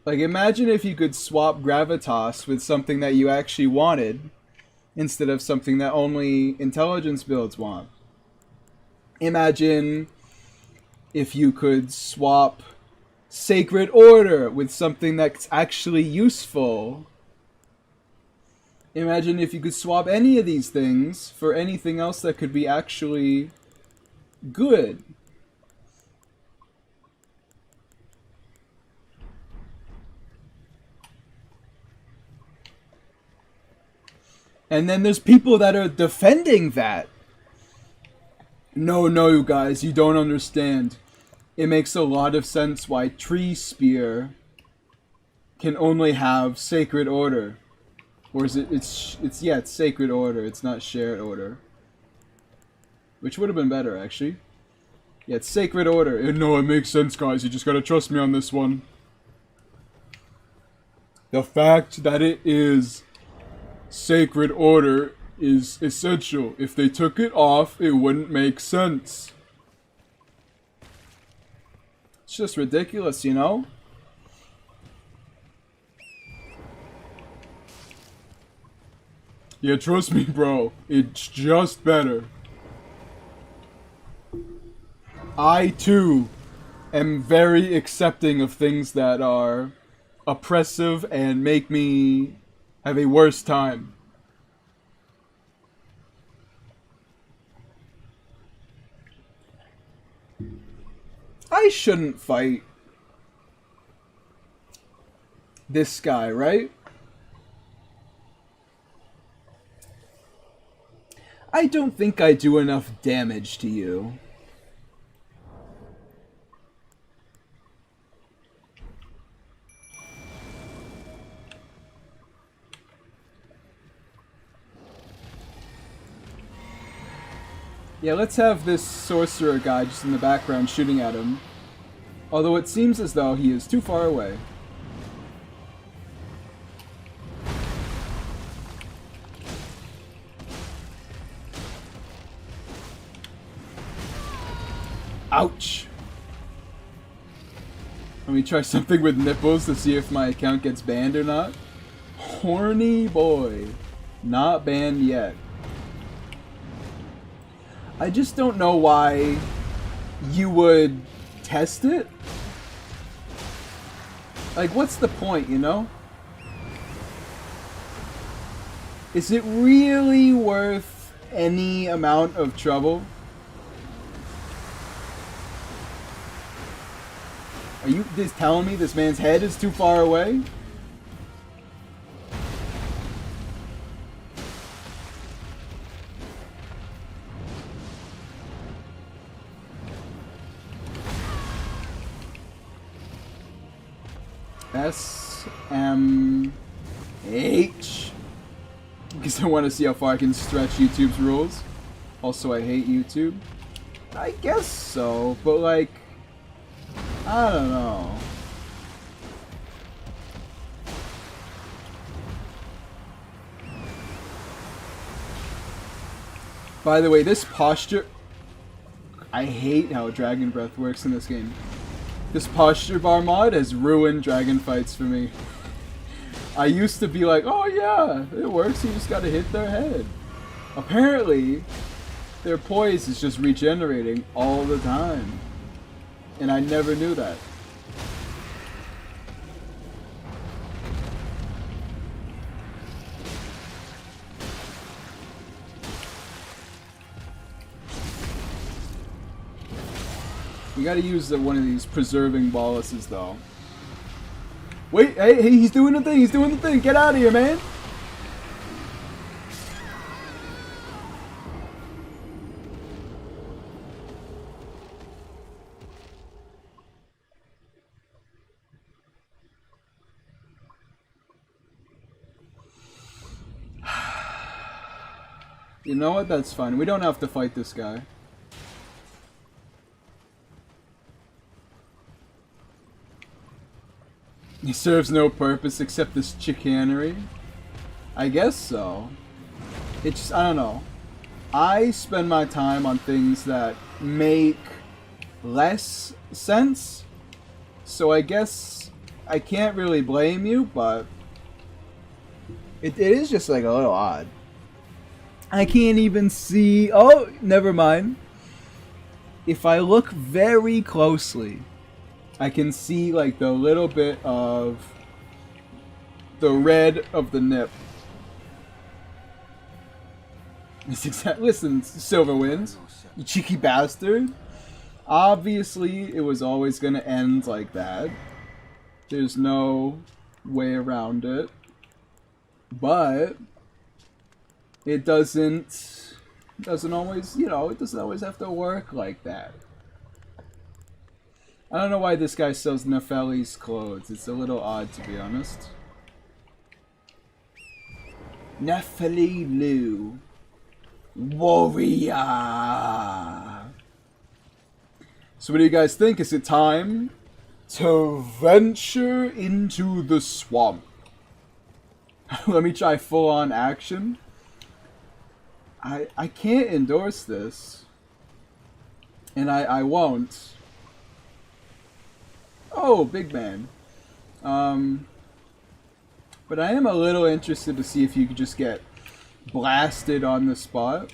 Like, imagine if you could swap Gravitas with something that you actually wanted, instead of something that only intelligence builds want. Imagine if you could swap Sacred Order with something that's actually useful. Imagine if you could swap any of these things for anything else that could be actually good. And then there's people that are defending that. No, you guys, you don't understand. It makes a lot of sense why Tree Spear can only have Sacred Order. Or is it, it's Sacred Order, it's not Shared Order. Which would have been better, actually. Yeah, it's Sacred Order. No, it makes sense, guys, you just gotta trust me on this one. The fact that it is Sacred Order is essential. If they took it off, it wouldn't make sense. It's just ridiculous, you know? Yeah, trust me, bro. It's just better. I, too, am very accepting of things that are oppressive and make me have a worse time. I shouldn't fight this guy, right? I don't think I do enough damage to you. Yeah, let's have this sorcerer guy just in the background shooting at him. Although it seems as though he is too far away. Ouch! Let me try something with nipples to see if my account gets banned or not. Horny boy. Not banned yet. I just don't know why you would test it. Like, what's the point, you know? Is it really worth any amount of trouble? Are you just telling me this man's head is too far away? SMH. Because I want to see how far I can stretch YouTube's rules. Also, I hate YouTube. I guess so, but like, I don't know. By the way, this posture... I hate how Dragon Breath works in this game. This posture bar mod has ruined dragon fights for me. I used to be like, oh yeah, it works, you just gotta hit their head. Apparently, their poise is just regenerating all the time. And I never knew that. We gotta use one of these preserving boluses though. Wait, hey, he's doing the thing, he's doing the thing! Get out of here, man! You know what? That's fine. We don't have to fight this guy. He serves no purpose except this chicanery. I guess so. It's, I don't know. I spend my time on things that make less sense. So I guess I can't really blame you, but it is just like a little odd. I can't even see... Oh, never mind. If I look very closely, I can see like the little bit of the red of the nip. Listen, Silverwind, you cheeky bastard. Obviously, it was always gonna end like that. There's no way around it. But it doesn't always, you know, it doesn't always have to work like that. I don't know why this guy sells Nefeli's clothes. It's a little odd, to be honest. Nefeli Lu. Warrior. So what do you guys think? Is it time to venture into the swamp? Let me try full-on action. I can't endorse this. And I won't. Oh, big man. But I am a little interested to see if you could just get blasted on the spot.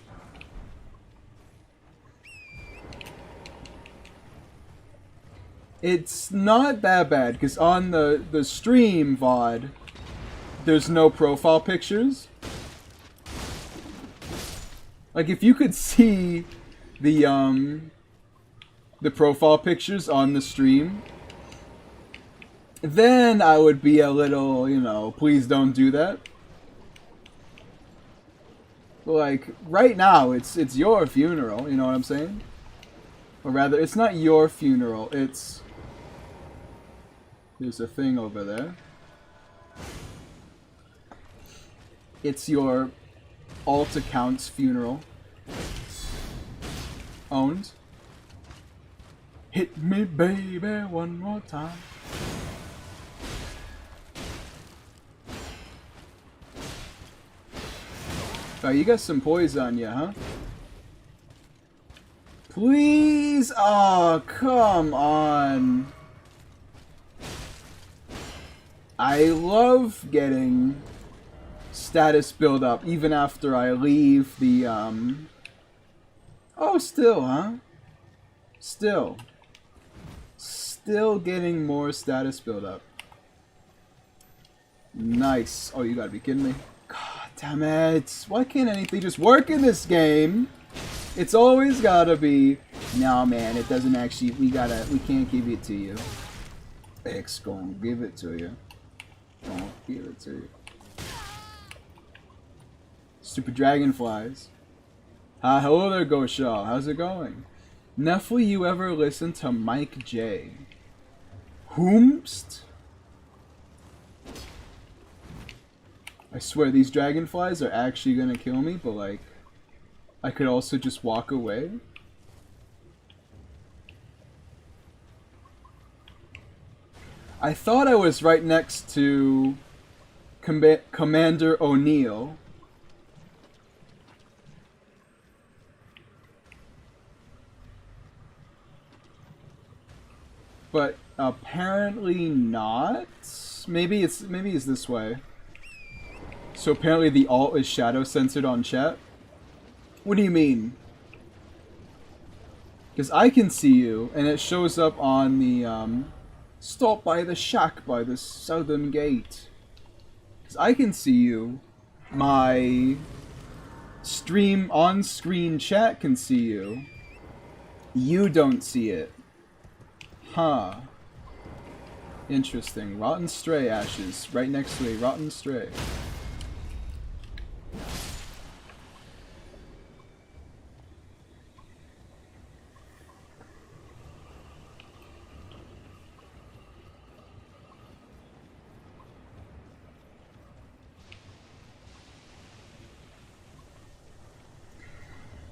It's not that bad, because on the stream VOD, there's no profile pictures. Like, if you could see the profile pictures on the stream, then I would be a little, you know, please don't do that. Like, right now, it's your funeral, you know what I'm saying? Or rather, it's not your funeral, it's... There's a thing over there. It's your alt account's funeral. Owned. Hit me, baby, one more time. Oh, you got some poise on you, huh? Please? Oh, come on. I love getting status build up even after I leave the, Oh, still, huh? Still getting more status build up. Nice. Oh, you gotta be kidding me. God damn it. Why can't anything just work in this game? It's always gotta be, no man, it doesn't actually, we can't give it to you. X gonna give it to you. Gonna give it to you. Stupid dragonflies. Hello there, Ghost Shaw. How's it going? Neffel, you ever listen to Mike J? Whomst? I swear these dragonflies are actually gonna kill me, but like, I could also just walk away. I thought I was right next to Commander O'Neill. But apparently not. Maybe it's this way. So apparently the alt is shadow censored on chat. What do you mean? Because I can see you, and it shows up on the stop by the shack by the southern gate. Because I can see you. My stream on-screen chat can see you. You don't see it. Huh. Interesting. Rotten stray ashes. Right next to a rotten stray.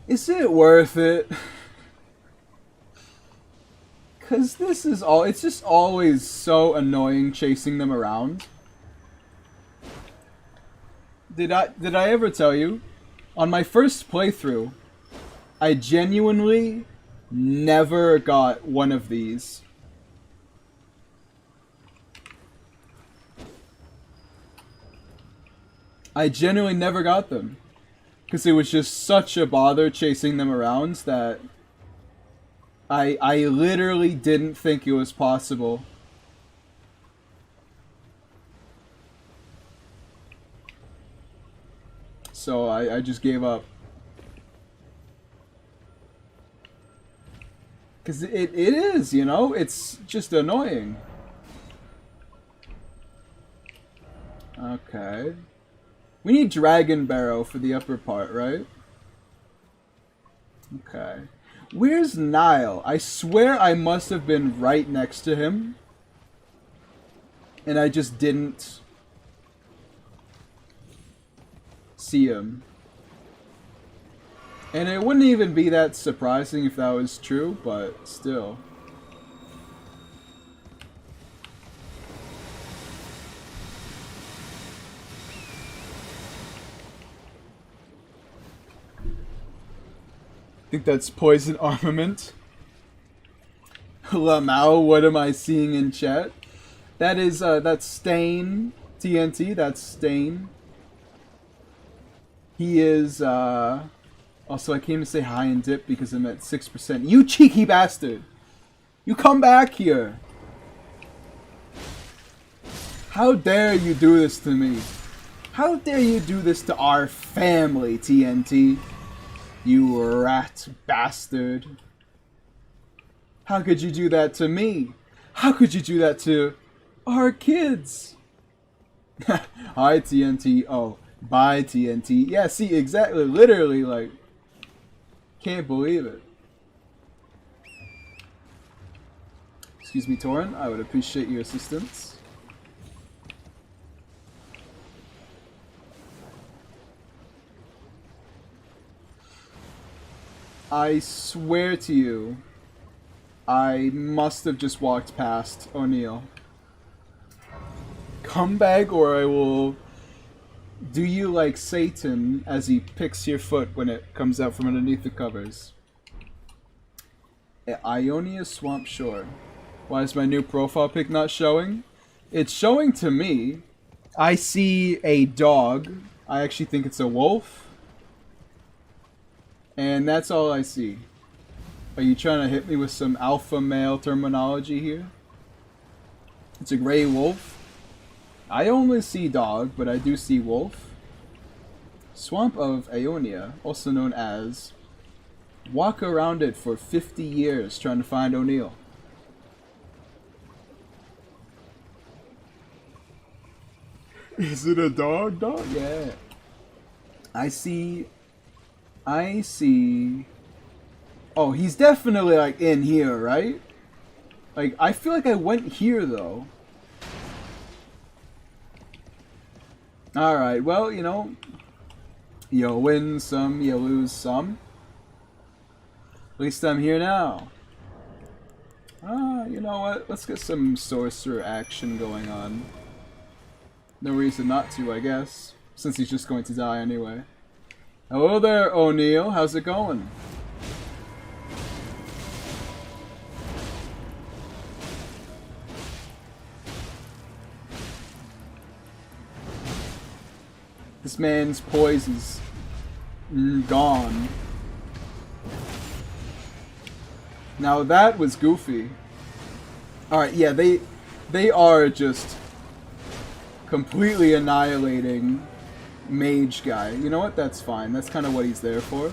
Is it worth it? Cause this is all, it's just always so annoying chasing them around. Did I ever tell you? On my first playthrough, I genuinely never got one of these. I genuinely never got them. Because it was just such a bother chasing them around that I literally didn't think it was possible. So I just gave up. Because it is, you know? It's just annoying. Okay. We need Dragon Barrow for the upper part, right? Okay. Where's Niall? I swear I must have been right next to him. And I just didn't see him. And it wouldn't even be that surprising if that was true, but still. I think that's poison armament. Lamau, what am I seeing in chat? That is, that's Stain. TNT, that's Stain. He is, also I came to say hi and dip because I'm at 6%. You cheeky bastard! You come back here! How dare you do this to me? How dare you do this to our family, TNT? You rat bastard. How could you do that to me? How could you do that to our kids? Hi, TNT. Oh, bye, TNT. Yeah, see, exactly. Literally, like, can't believe it. Excuse me, Torin. I would appreciate your assistance. I swear to you, I must have just walked past O'Neill. Come back or I will do you like Satan as he picks your foot when it comes out from underneath the covers. Ionia Swamp Shore. Why is my new profile pic not showing? It's showing to me. I see a dog. I actually think it's a wolf. And that's all I see. Are you trying to hit me with some alpha male terminology here? It's a gray wolf. I only see dog, but I do see wolf. Swamp of Ionia, also known as. Walk around it for 50 years trying to find O'Neill. Is it a dog? Dog? Yeah. I see. Oh, he's definitely like in here, right? Like, I feel like I went here though. Alright, well, you know, You win some, you lose some. At least I'm here now. Ah, you know what? Let's get some sorcerer action going on. No reason not to, I guess. Since he's just going to die anyway. Hello there, O'Neill. How's it going? This man's poise is gone. Now that was goofy. Alright, yeah, they are just completely annihilating Mage Guy. You know what? That's fine. That's kind of what he's there for.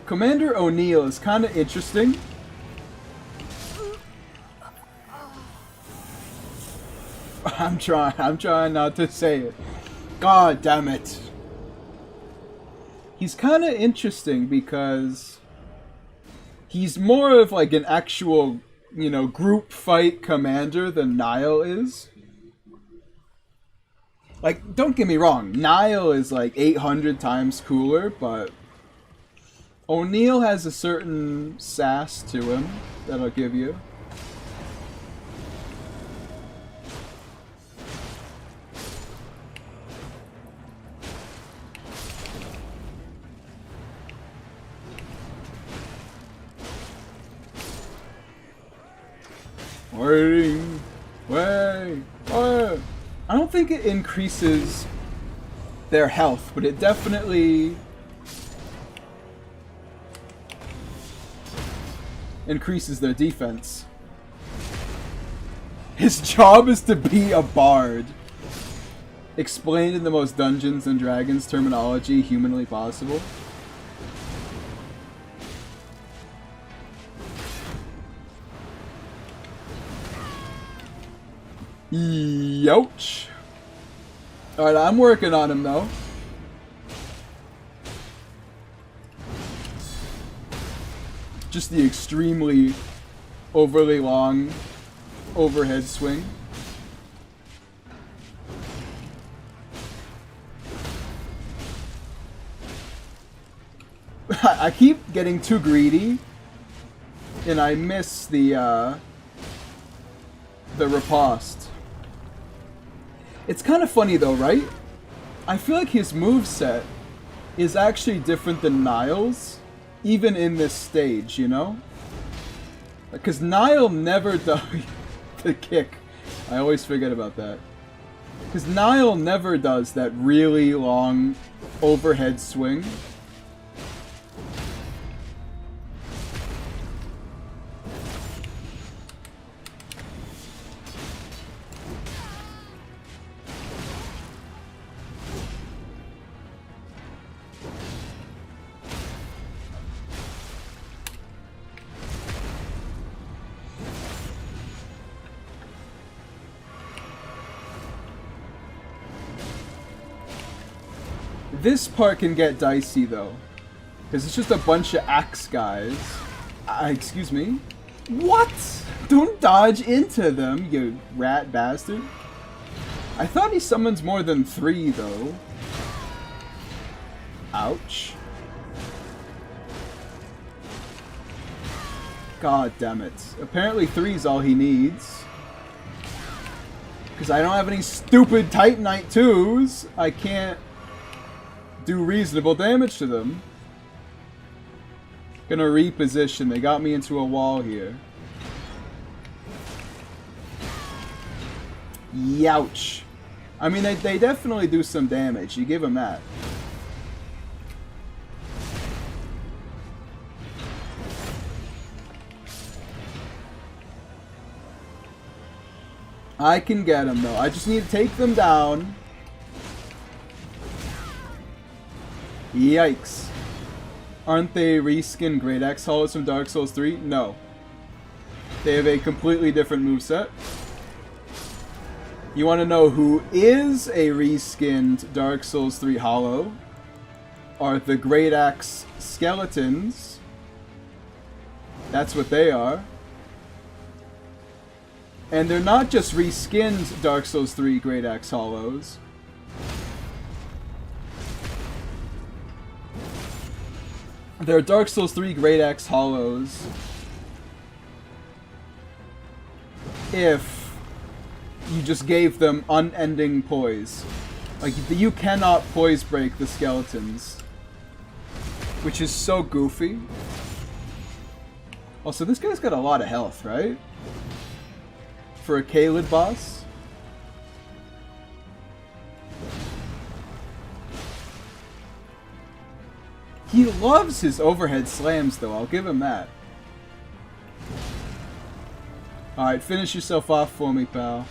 Commander O'Neill is kind of interesting. I'm trying not to say it. God damn it. He's kind of interesting because he's more of like an actual, you know, group fight commander than Niall is. Like, don't get me wrong, Niall is like 800 times cooler, but O'Neill has a certain sass to him that I'll give you. Waiting, wait. I don't think it increases their health, but it definitely increases their defense. His job is to be a bard. Explained in the most Dungeons and Dragons terminology humanly possible. Youch. Alright, I'm working on him though. Just the extremely overly long overhead swing. I keep getting too greedy and I miss the riposte. It's kind of funny though, right? I feel like his moveset is actually different than Niall's, even in this stage, you know? Because Niall never does the kick. I always forget about that. Because Niall never does that really long overhead swing. This part can get dicey though, because it's just a bunch of axe guys. Excuse me? What? Don't dodge into them, you rat bastard. I thought he summons more than 3 though. Ouch. God damn it. Apparently 3 is all he needs. Because I don't have any stupid Titanite 2s. I can't do reasonable damage to them. Gonna reposition. They got me into a wall here. Youch. I mean, they definitely do some damage. You give them that. I can get them though. I just need to take them down. Yikes. Aren't they reskinned Great Axe Hollows from Dark Souls 3? No. They have a completely different moveset. You want to know who is a reskinned Dark Souls 3 Hollow? Are the Great Axe Skeletons. That's what they are. And they're not just reskinned Dark Souls 3 Great Axe Hollows. They're Dark Souls 3 Great Axe Hollows if you just gave them unending poise. Like, you cannot poise break the skeletons. Which is so goofy. Also, this guy's got a lot of health, right? For a Caelid boss. He loves his overhead slams, though. I'll give him that. Alright, finish yourself off for me, pal.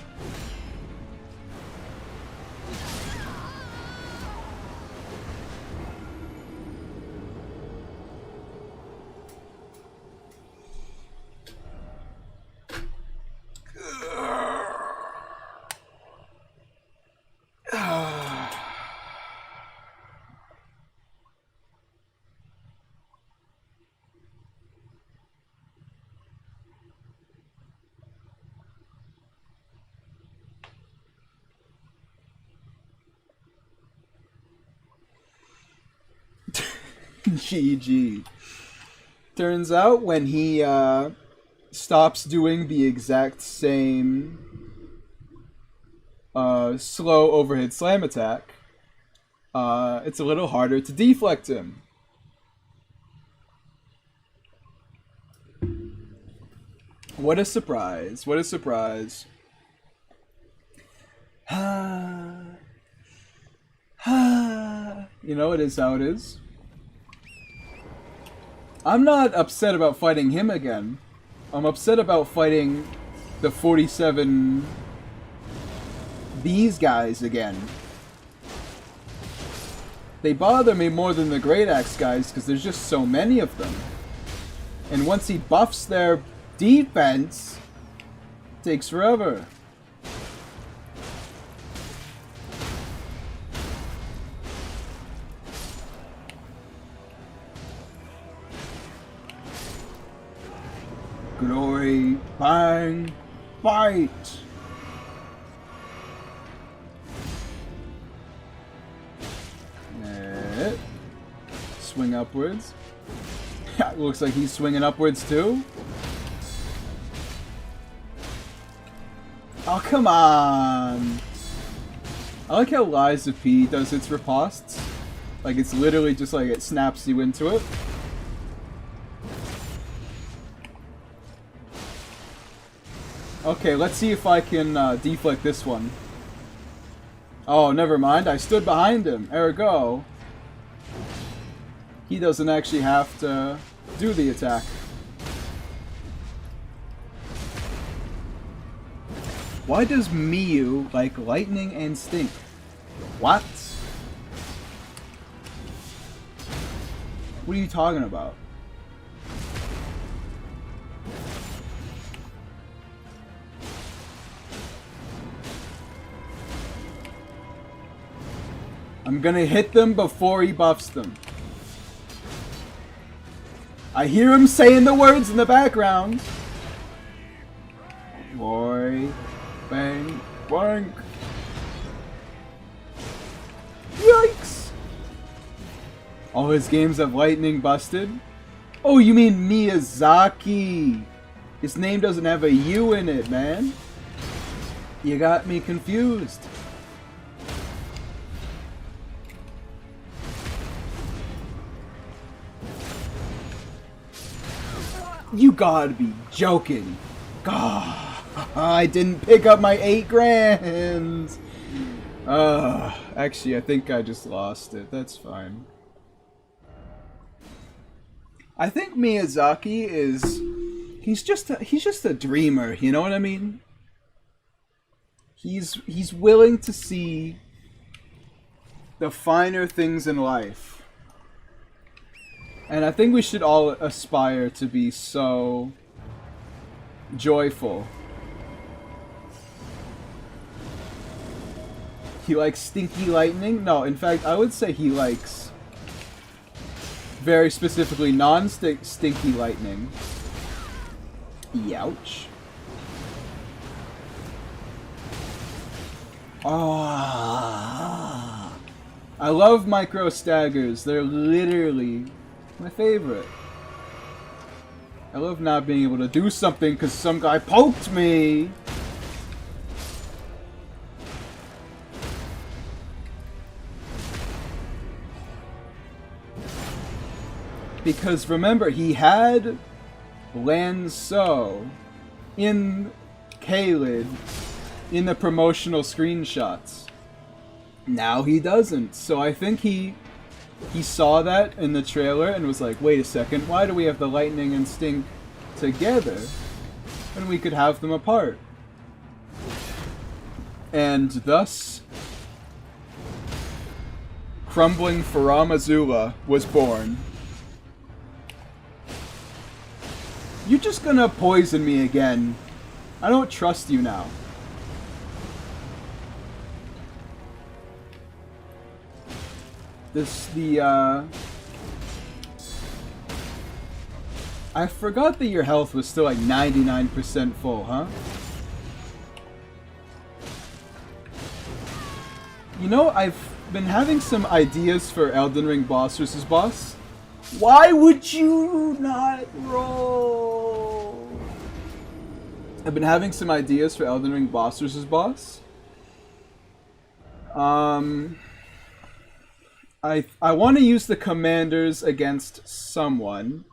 GG. Turns out when he stops doing the exact same slow overhead slam attack, it's a little harder to deflect him. What a surprise. What a surprise. You know, it is how it is. I'm not upset about fighting him again. I'm upset about fighting the 47... these guys again. They bother me more than the Great Axe guys because there's just so many of them. And once he buffs their defense, it takes forever. Glory, bang, fight! Swing upwards. Looks like he's swinging upwards too. Oh, come on! I like how Lies of P does its ripostes. Like, it's literally just like it snaps you into it. Okay, let's see if I can deflect this one. Oh, never mind. I stood behind him. Ergo, he doesn't actually have to do the attack. Why does Miyu like lightning and stink? What? What are you talking about? I'm gonna hit them before he buffs them. I hear him saying the words in the background. Boy, bang, boink. Yikes! All his games have lightning busted. Oh, you mean Miyazaki? His name doesn't have a U in it, man. You got me confused. You gotta be joking. God, I didn't pick up my 8 grand. Actually, I think I just lost it. That's fine. I think Miyazaki is... He's just a dreamer, you know what I mean? He's willing to see the finer things in life. And I think we should all aspire to be so joyful. He likes stinky lightning? No, in fact, I would say he likes very specifically non-stinky lightning. Youch. Ah, I love micro staggers. They're literally my favorite. I love not being able to do something because some guy poked me. Because remember, he had Lanso in Caelid in the promotional screenshots. Now he doesn't. So I think he saw that in the trailer and was like, wait a second, why do we have the Lightning and Stink together when we could have them apart? And thus, Crumbling Faram Azula was born. You're just gonna poison me again. I don't trust you now. I forgot that your health was still like 99% full, huh? You know, I've been having some ideas for Elden Ring boss versus boss. Why would you not roll? I've been having some ideas for Elden Ring boss versus boss. I want to use the commanders against someone.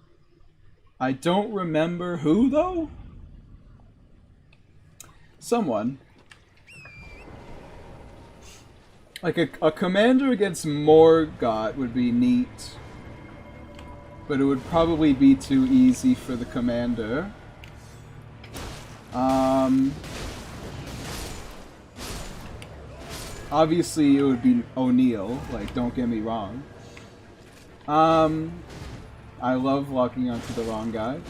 I don't remember who, though? Someone. Like a commander against Morgott would be neat. But it would probably be too easy for the commander. Obviously it would be O'Neill, like, don't get me wrong. I love locking onto the wrong guy.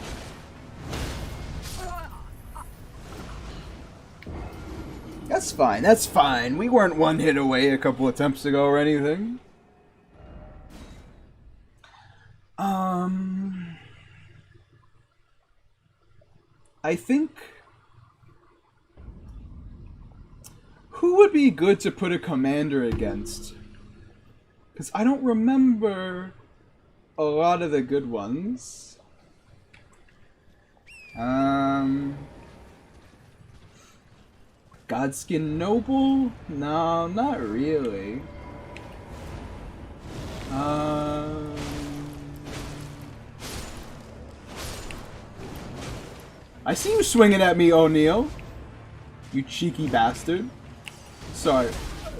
That's fine, that's fine. We weren't one hit away a couple attempts ago or anything. I think... Who would be good to put a commander against? Because I don't remember a lot of the good ones. Godskin Noble? No, not really. I see you swinging at me, O'Neill. You cheeky bastard. Sorry,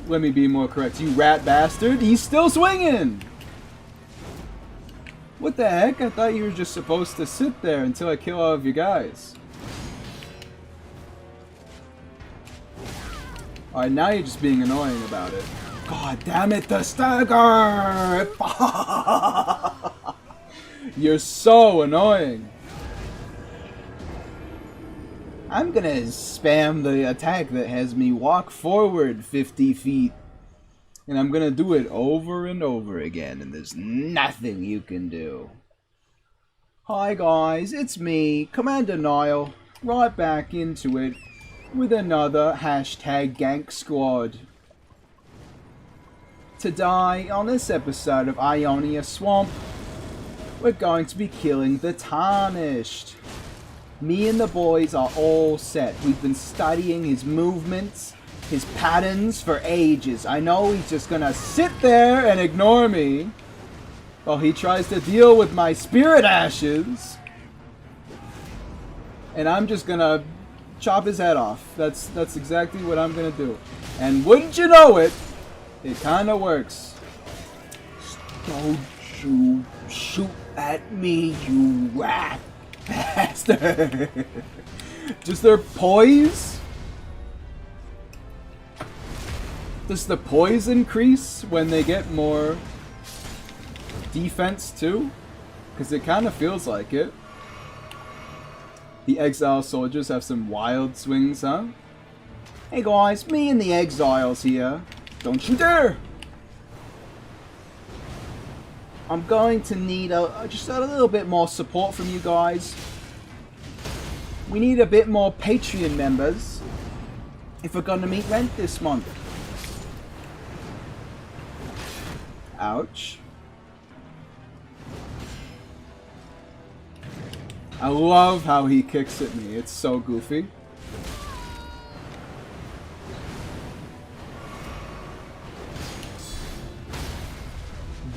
let me be more correct. You rat bastard. He's still swinging! What the heck? I thought you were just supposed to sit there until I kill all of you guys. Alright, now you're just being annoying about it. God damn it, the stagger! You're so annoying. I'm gonna spam the attack that has me walk forward 50 feet. And I'm gonna do it over and over again, and there's nothing you can do. Hi guys, it's me, Commander Niall, right back into it with another hashtag Gank Squad. Today, on this episode of Ionia Swamp, we're going to be killing the Tarnished. Me and the boys are all set. We've been studying his movements, his patterns for ages. I know he's just gonna sit there and ignore me while he tries to deal with my spirit ashes. And I'm just gonna chop his head off. That's exactly what I'm gonna do. And wouldn't you know it, it kinda works. Don't you shoot at me, you rat bastard. Just their poise? Does the poise increase when they get more defense too? Because it kind of feels like it. The exile soldiers have some wild swings, huh? Hey guys, me and the exiles here. Don't you dare! I'm going to need just a little bit more support from you guys. We need a bit more Patreon members. if we're gonna meet rent this month. Ouch. I love how he kicks at me. It's so goofy.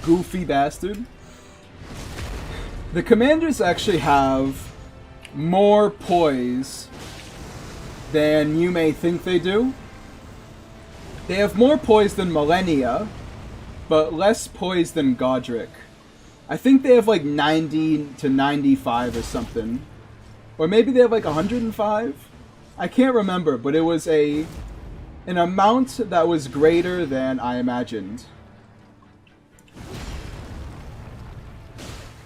Goofy bastard. The commanders actually have more poise than you may think they do. They have more poise than Millennia, but less poise than Godric. I think they have like 90 to 95 or something. Or maybe they have like 105? I can't remember, but it was an amount that was greater than I imagined.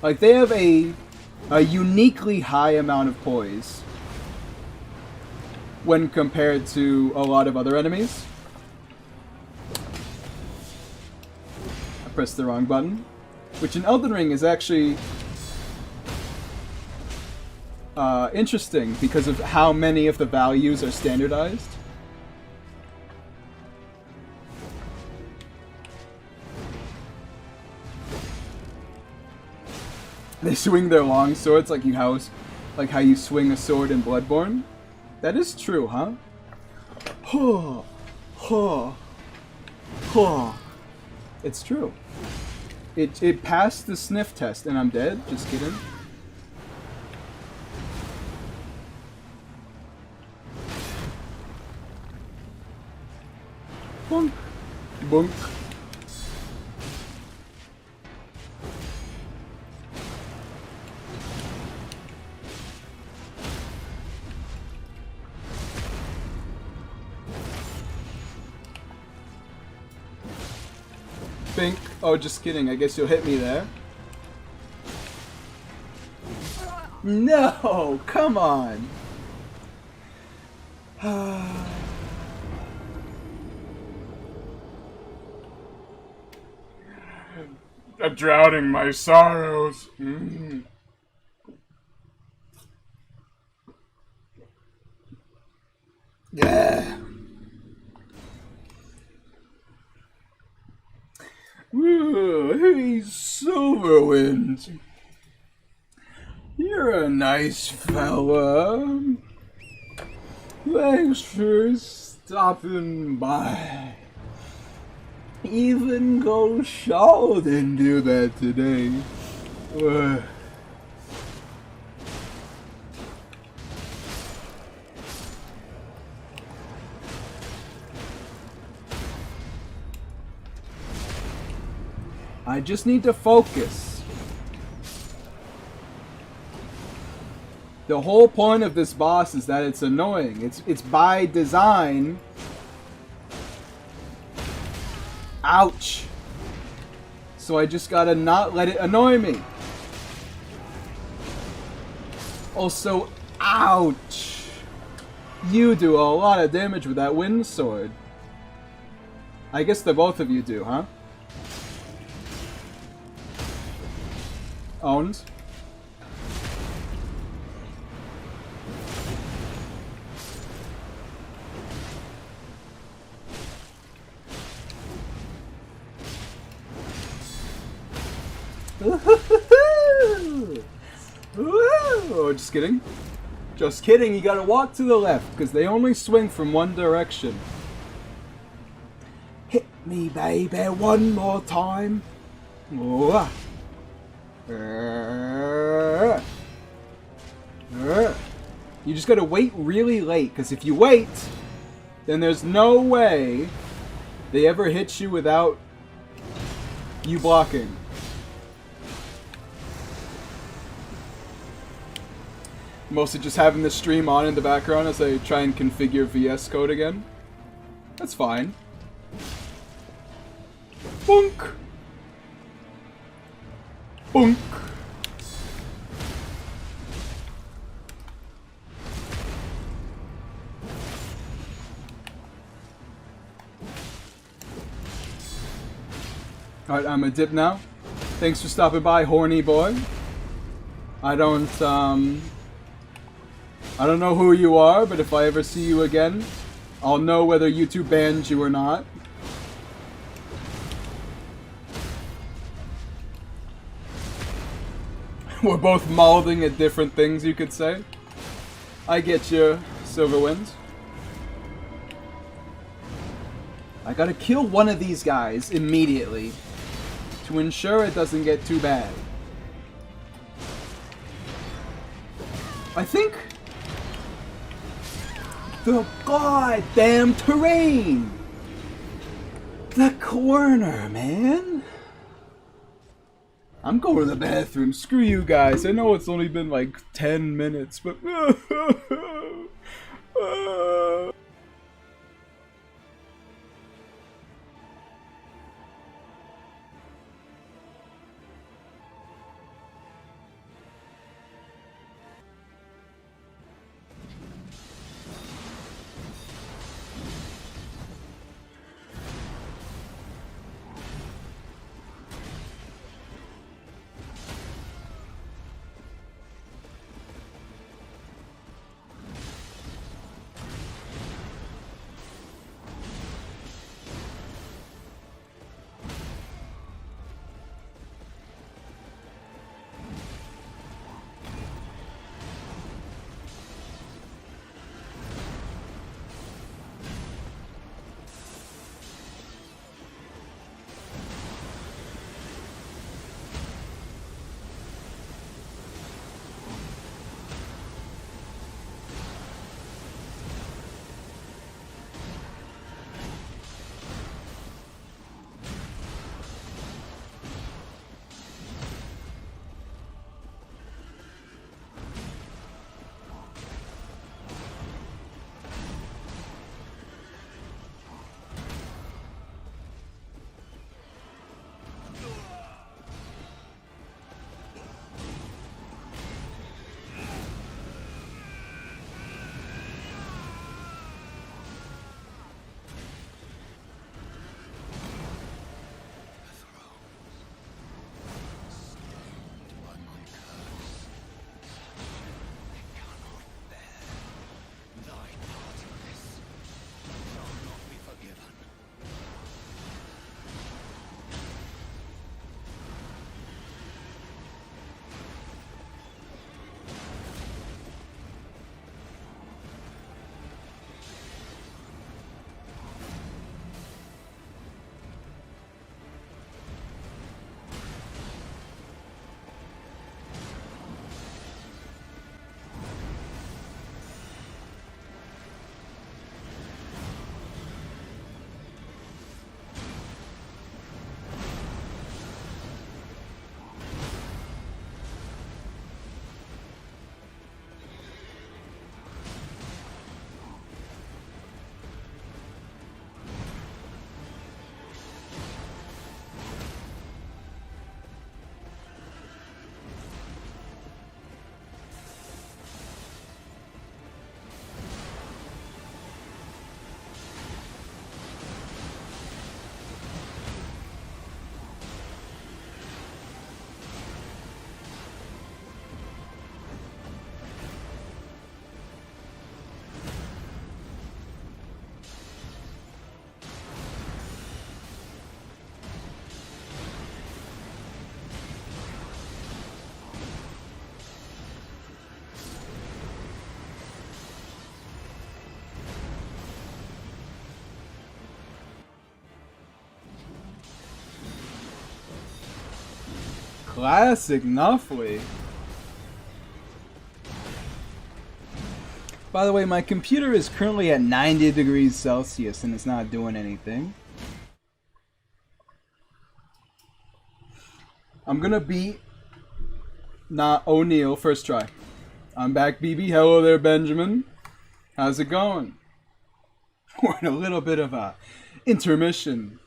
Like, they have a uniquely high amount of poise when compared to a lot of other enemies. I pressed the wrong button. Which in Elden Ring is actually interesting because of how many of the values are standardized. They swing their long swords like how you swing a sword in Bloodborne. That is true, huh? It's true. It passed the sniff test, and I'm dead. Just kidding. Bunk. Bunk. Bink. Oh, just kidding. I guess you'll hit me there. No! Come on! I'm drowning my sorrows. Yeah. Hey, Silverwind. You're a nice fella. Thanks for stopping by. Even Ghost Shaw didn't do that today. I just need to focus. The whole point of this boss is that it's annoying. It's by design. Ouch. So I just gotta not let it annoy me. Also, ouch. You do a lot of damage with that wind sword. I guess the both of you do, huh? Owned. Oh, just kidding. Just kidding, you gotta walk to the left, because they only swing from one direction. Hit me, baby, one more time. You just gotta wait really late, because if you wait, then there's no way they ever hit you without you blocking. Mostly just having the stream on in the background as I try and configure VS Code again. That's fine. Bonk! Bonk! Alright, I'm a dip now. Thanks for stopping by, horny boy. I don't know who you are, but if I ever see you again, I'll know whether YouTube banned you or not. We're both mouthing at different things, you could say. I get you, Silverwind. I gotta kill one of these guys immediately to ensure it doesn't get too bad. I think the goddamn terrain! The corner, man! I'm going to the bathroom. Screw you guys. I know it's only been like 10 minutes, but... Classic Nuffly. By the way, my computer is currently at 90 degrees Celsius and it's not doing anything. I'm gonna beat O'Neal first try. I'm back, BB. Hello there, Benjamin. How's it going? We're in a little bit of a intermission.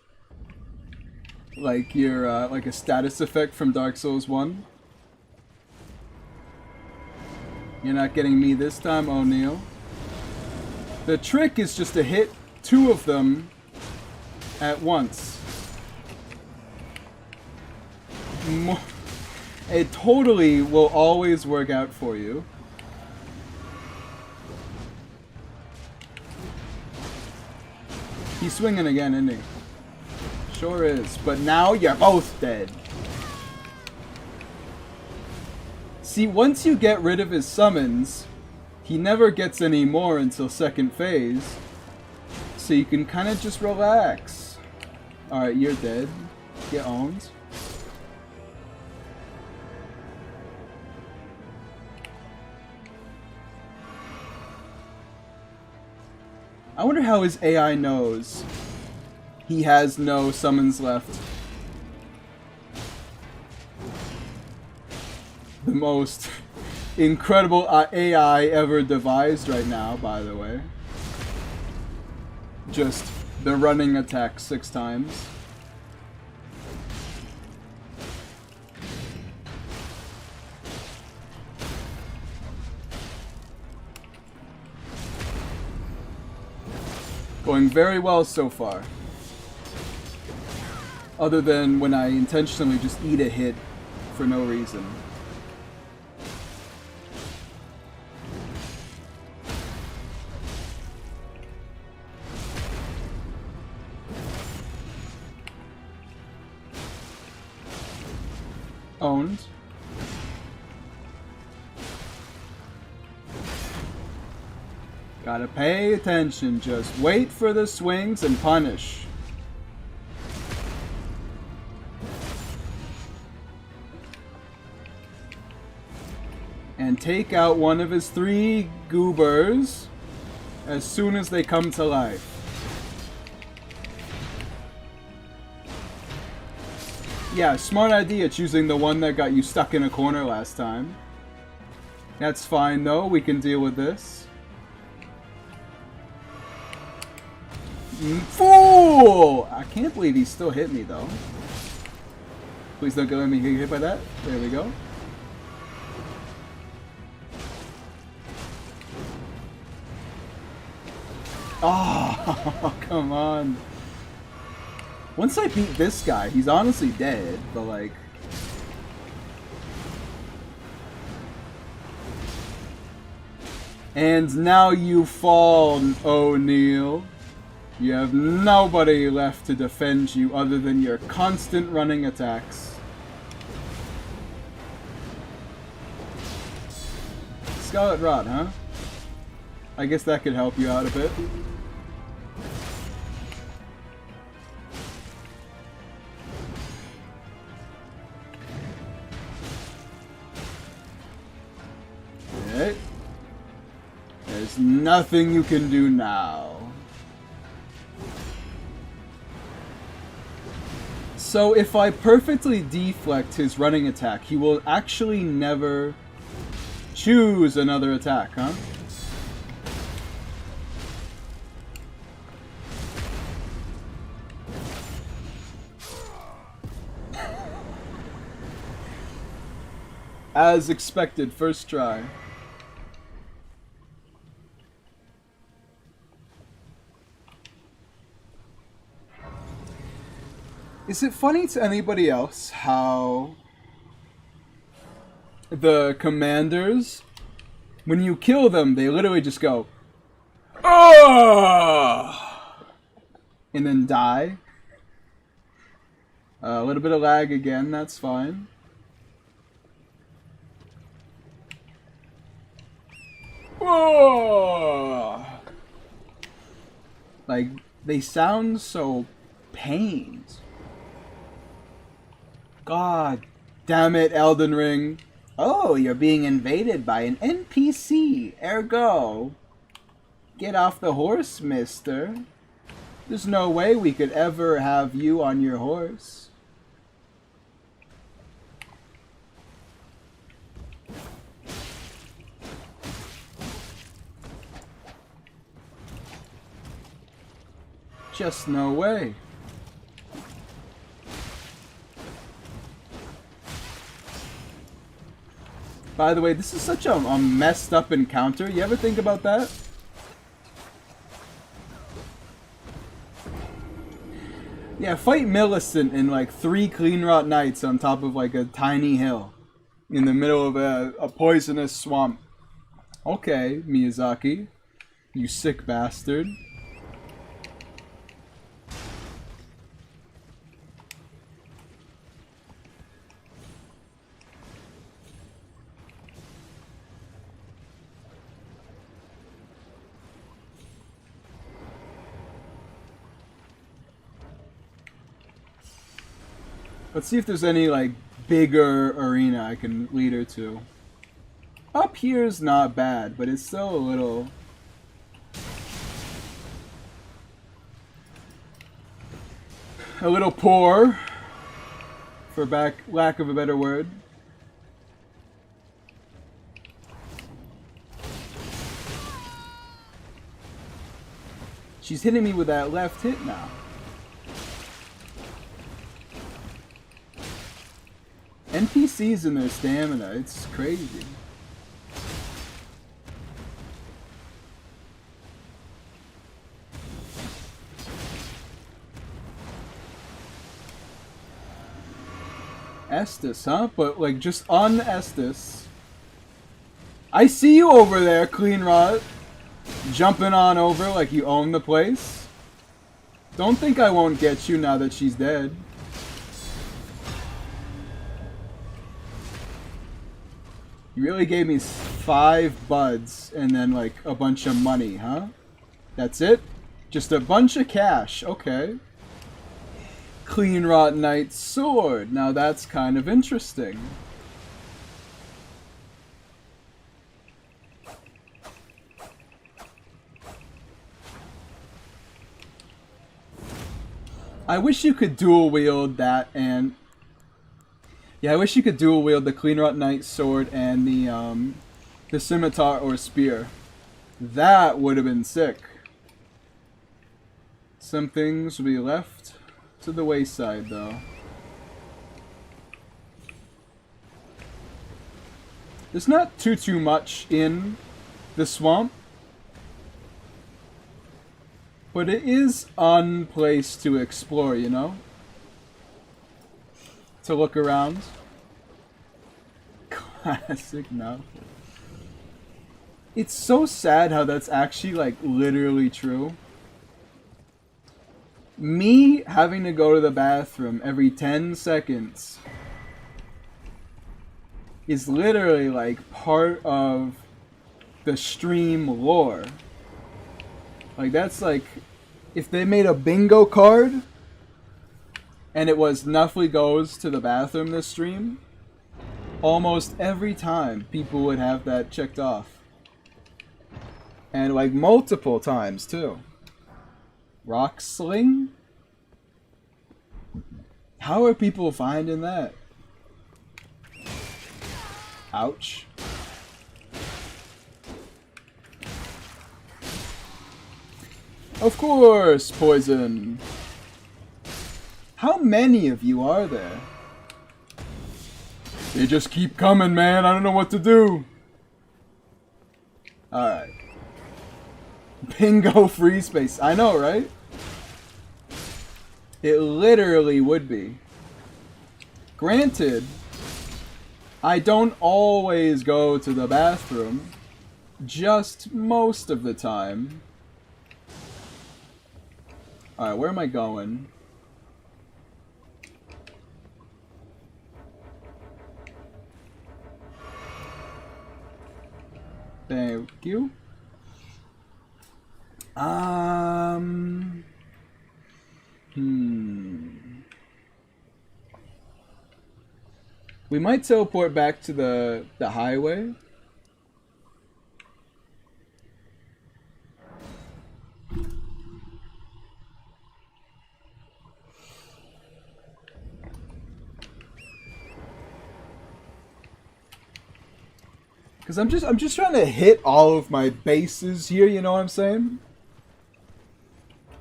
Like your like a status effect from Darksouls 1. You're not getting me this time, O'Neal. The trick is just to hit two of them at once. It totally will always work out for you. He's swinging again, isn't he? Sure is. But now you're both dead. See, once you get rid of his summons, he never gets any more until second phase. So you can kind of just relax. Alright, you're dead. Get owned. I wonder how his AI knows he has no summons left. The most incredible AI ever devised right now, by the way. Just the running attack 6 times. Going very well so far. Other than when I intentionally just eat a hit for no reason. Owned. Gotta pay attention, just wait for the swings and punish. And take out one of his 3 goobers as soon as they come to life. Yeah, smart idea choosing the one that got you stuck in a corner last time. That's fine though, we can deal with this. Fool! I can't believe he still hit me though. Please don't let me get hit by that. There we go. Oh, come on. Once I beat this guy, he's honestly dead, but like... And now you fall, O'Neil. You have nobody left to defend you other than your constant running attacks. Scarlet Rod, huh? I guess that could help you out a bit. Okay. There's nothing you can do now. So if I perfectly deflect his running attack, he will actually never choose another attack, huh? As expected, first try. Is it funny to anybody else how the commanders, when you kill them, they literally just go, "Ah!" and then die? A little bit of lag again, that's fine. Whoa! Like, they sound so pained. God damn it, Elden Ring. Oh, you're being invaded by an NPC. Ergo, get off the horse, mister. There's no way we could ever have you on your horse. Just no way. By the way, this is such a messed up encounter. You ever think about that? Yeah, fight Millicent in like 3 clean rot nights on top of like a tiny hill in the middle of a poisonous swamp. Okay, Miyazaki, you sick bastard. Let's see if there's any, like, bigger arena I can lead her to. Up here's not bad, but it's still a little... poor, for lack of a better word. She's hitting me with that left hit now. NPCs and their stamina, it's crazy. Estus, huh? But like just on Estus. I see you over there, Clean Rot. Jumping on over like you own the place. Don't think I won't get you now that she's dead. You really gave me 5 buds and then like a bunch of money, huh? That's it? Just a bunch of cash, okay. Clean Rot Knight's sword. Now that's kind of interesting. I wish you could dual wield that and... Yeah, I wish you could dual wield the Clean Rot Knight sword and the scimitar or spear. That would have been sick. Some things will be left to the wayside, though. There's not too much in the swamp. But it is on place to explore, you know? To look around. Classic novel. It's so sad how that's actually, like, literally true. Me having to go to the bathroom every 10 seconds is literally, like, part of the stream lore. Like, that's like, if they made a bingo card, and it was Nuffly goes to the bathroom this stream, almost every time people would have that checked off. And like, multiple times, too. Rock Sling? How are people finding that? Ouch. Of course, poison. How many of you are there? They just keep coming, man. I don't know what to do. Alright. Bingo free space. I know, right? It literally would be. Granted, I don't always go to the bathroom. Just most of the time. Alright, where am I going? Thank you. We might teleport back to the highway. Cause I'm just trying to hit all of my bases here, you know what I'm saying?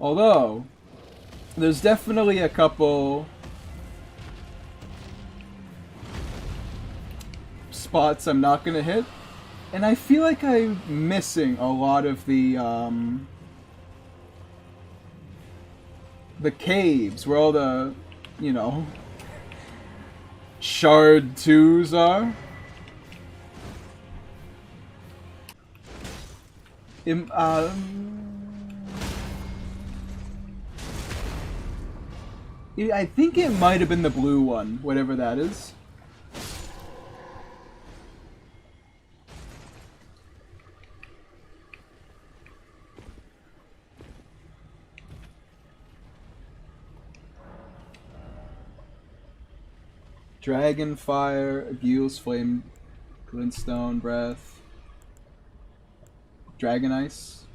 Although there's definitely a couple spots I'm not gonna hit, and I feel like I'm missing a lot of the caves where all the, you know, shard 2s are. I think it might have been the blue one, whatever that is. Dragon Fire, Aguil's Flame, Glintstone Breath, Dragon Ice,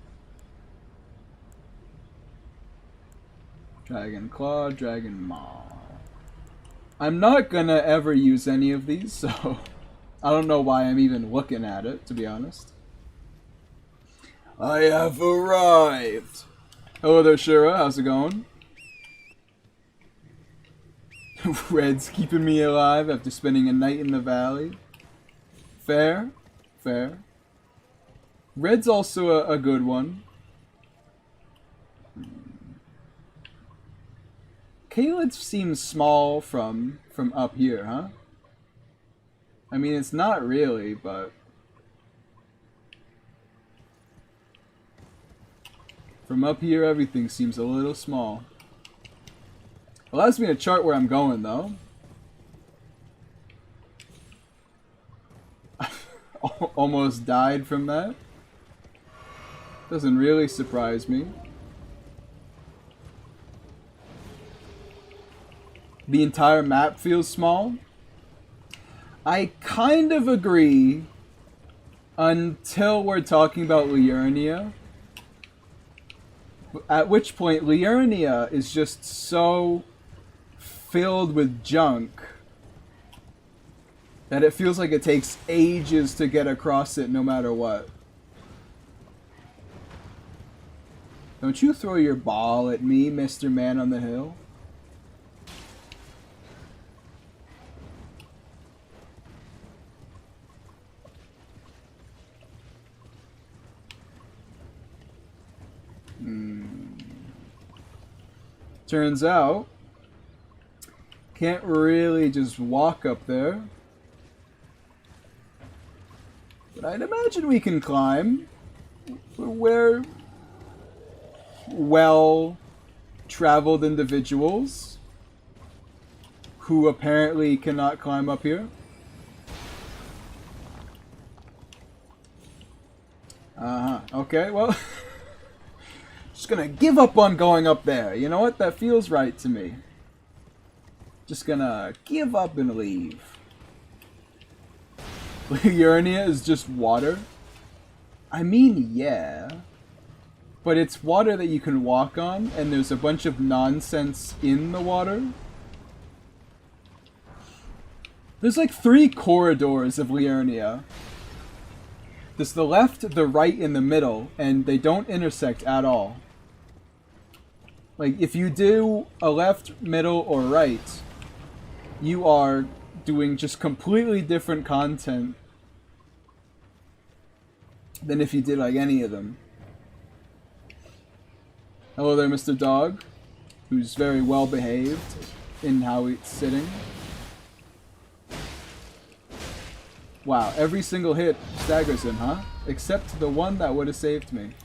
Dragon Claw, Dragon Maw. I'm not gonna ever use any of these, so I don't know why I'm even looking at it, to be honest. I have arrived! Hello there, Shira. How's it going? Red's keeping me alive after spending a night in the valley. Fair. Fair. Red's also a good one. Caleb seems small from up here, huh? I mean, it's not really, but... From up here, everything seems a little small. Allows me to chart where I'm going, though. Almost died from that. Doesn't really surprise me. The entire map feels small. I kind of agree until we're talking about Liurnia. At which point, Liurnia is just so filled with junk that it feels like it takes ages to get across it no matter what. Don't you throw your ball at me, Mr. Man on the Hill. Turns out, can't really just walk up there. But I'd imagine we can climb. We're well-traveled individuals who apparently cannot climb up here. Okay, well... Just gonna give up on going up there. You know what? That feels right to me. Just gonna give up and leave. Liurnia is just water? I mean, yeah. But it's water that you can walk on, and there's a bunch of nonsense in the water. There's like 3 corridors of Liurnia. There's the left, the right, and the middle, and they don't intersect at all. Like, if you do a left, middle, or right, you are doing just completely different content than if you did, like, any of them. Hello there, Mr. Dog, who's very well behaved in how he's sitting. Wow, every single hit staggers him, huh? Except the one that would have saved me.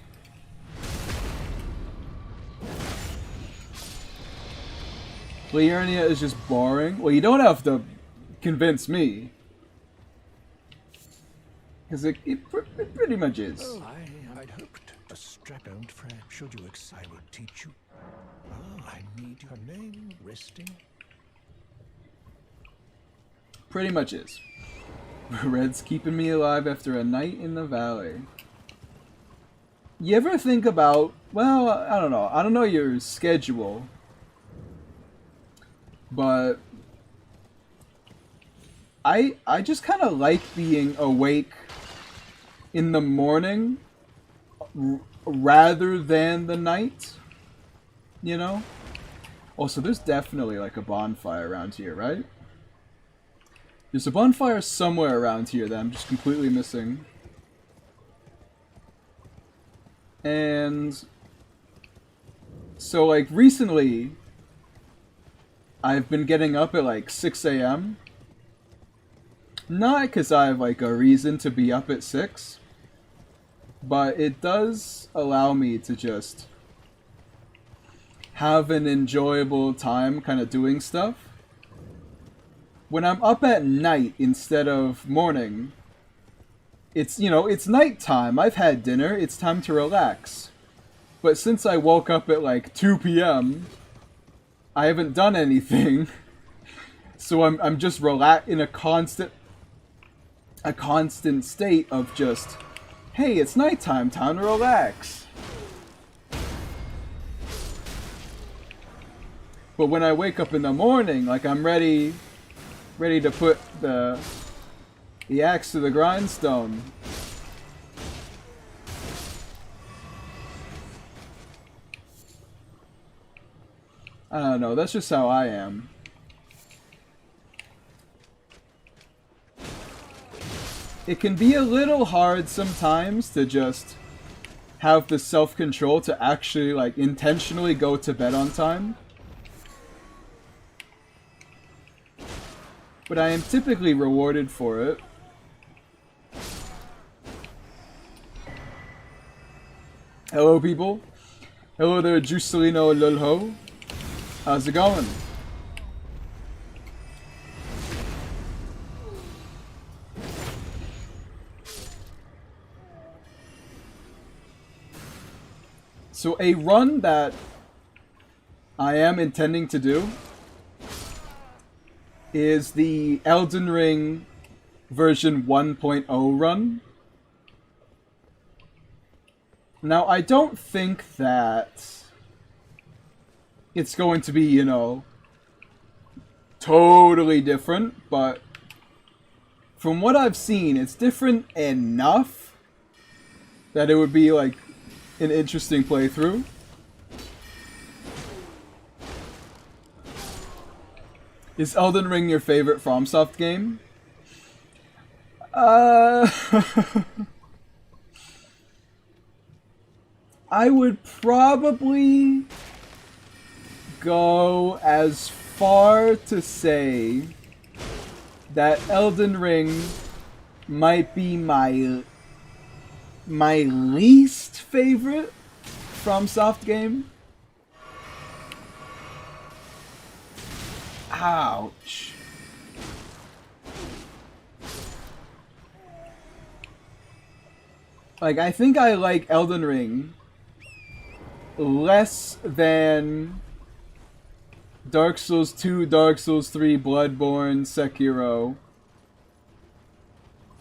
Liurnia is just boring. Well, you don't have to convince me. Because it pretty much is. Oh, I'd hoped a strap-on friend. Should you I will teach you. I need your name resting. Pretty much is. Red's keeping me alive after a night in the valley. You ever think about, well, I don't know your schedule, but I just kind of like being awake in the morning rather than the night, you know? Also, there's definitely like a bonfire around here, right? There's a bonfire somewhere around here that I'm just completely missing. And so, like, recently, I've been getting up at like 6 a.m. Not because I have like a reason to be up at 6, but it does allow me to just have an enjoyable time kind of doing stuff. When I'm up at night instead of morning, it's, you know, it's nighttime. I've had dinner. It's time to relax. But since I woke up at like 2 p.m., I haven't done anything. So I'm just in a constant state of just, hey, it's nighttime, time to relax. But when I wake up in the morning, like I'm ready to put the axe to the grindstone. I don't know, that's just how I am. It can be a little hard sometimes to just have the self-control to actually, like, intentionally go to bed on time. But I am typically rewarded for it. Hello, people. Hello there, Juicelino Lulho. How's it going? So a run that I am intending to do is the Elden Ring version 1.0 run. Now, I don't think that it's going to be, you know, totally different, but from what I've seen, it's different enough that it would be, like, an interesting playthrough. Is Elden Ring your favorite FromSoft game? I would probably go as far to say that Elden Ring might be my least favorite FromSoft game. Ouch. Like, I think I like Elden Ring less than Dark Souls 2, Dark Souls 3, Bloodborne, Sekiro,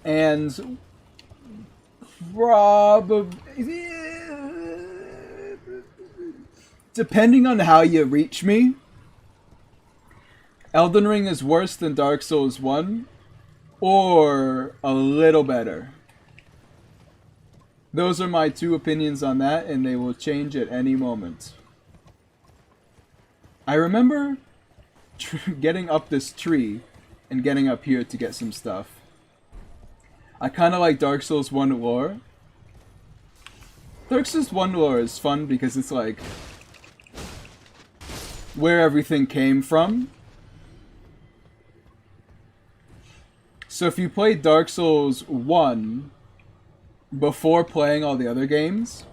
and probably, depending on how you reach me, Elden Ring is worse than Dark Souls 1, or a little better. Those are my two opinions on that, and they will change at any moment. I remember getting up this tree and getting up here to get some stuff. I kind of like Dark Souls 1 lore. Dark Souls 1 lore is fun because it's like where everything came from. So if you play Dark Souls 1 before playing all the other games,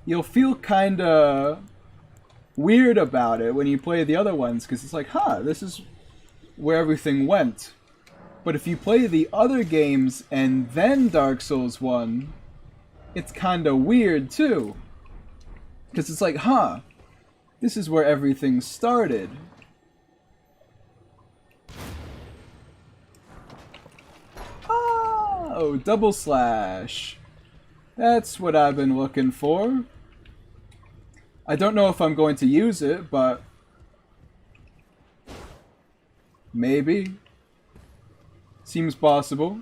you'll feel kinda weird about it when you play the other ones, because it's like, huh, this is where everything went. But if you play the other games and then Dark Souls 1, it's kinda weird too. Because it's like, huh, this is where everything started. Oh, double slash. That's what I've been looking for. I don't know if I'm going to use it, but maybe. Seems possible.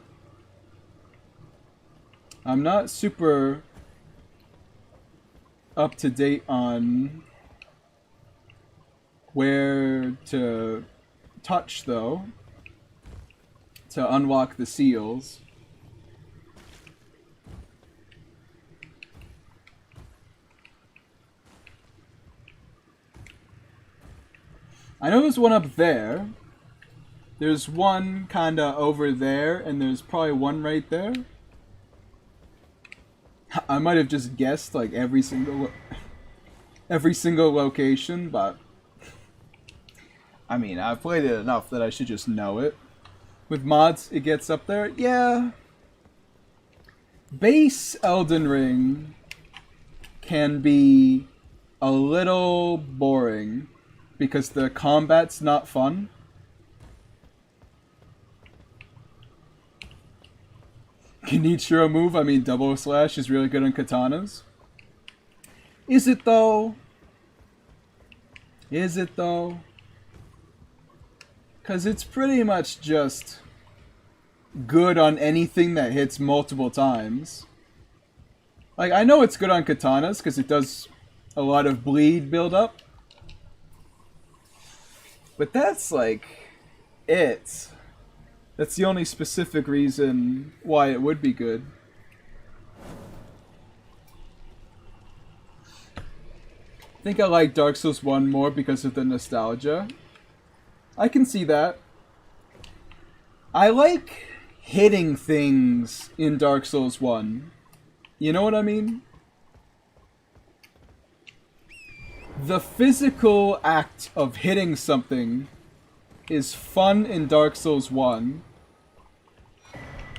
I'm not super up to date on where to touch, though, to unlock the seals. I know there's one up there. There's one kinda over there, and there's probably one right there. I might have just guessed like every single location, but I mean, I've played it enough that I should just know it. With mods, it gets up there. Yeah. Base Elden Ring can be a little boring because the combat's not fun. Genichiro move? I mean, double slash is really good on katanas. Is it though? Is it though? Because it's pretty much just good on anything that hits multiple times. Like, I know it's good on katanas because it does a lot of bleed build-up. But that's, like, it. That's the only specific reason why it would be good. I think I like Dark Souls 1 more because of the nostalgia. I can see that. I like hitting things in Dark Souls 1. You know what I mean? The physical act of hitting something is fun in Dark Souls 1.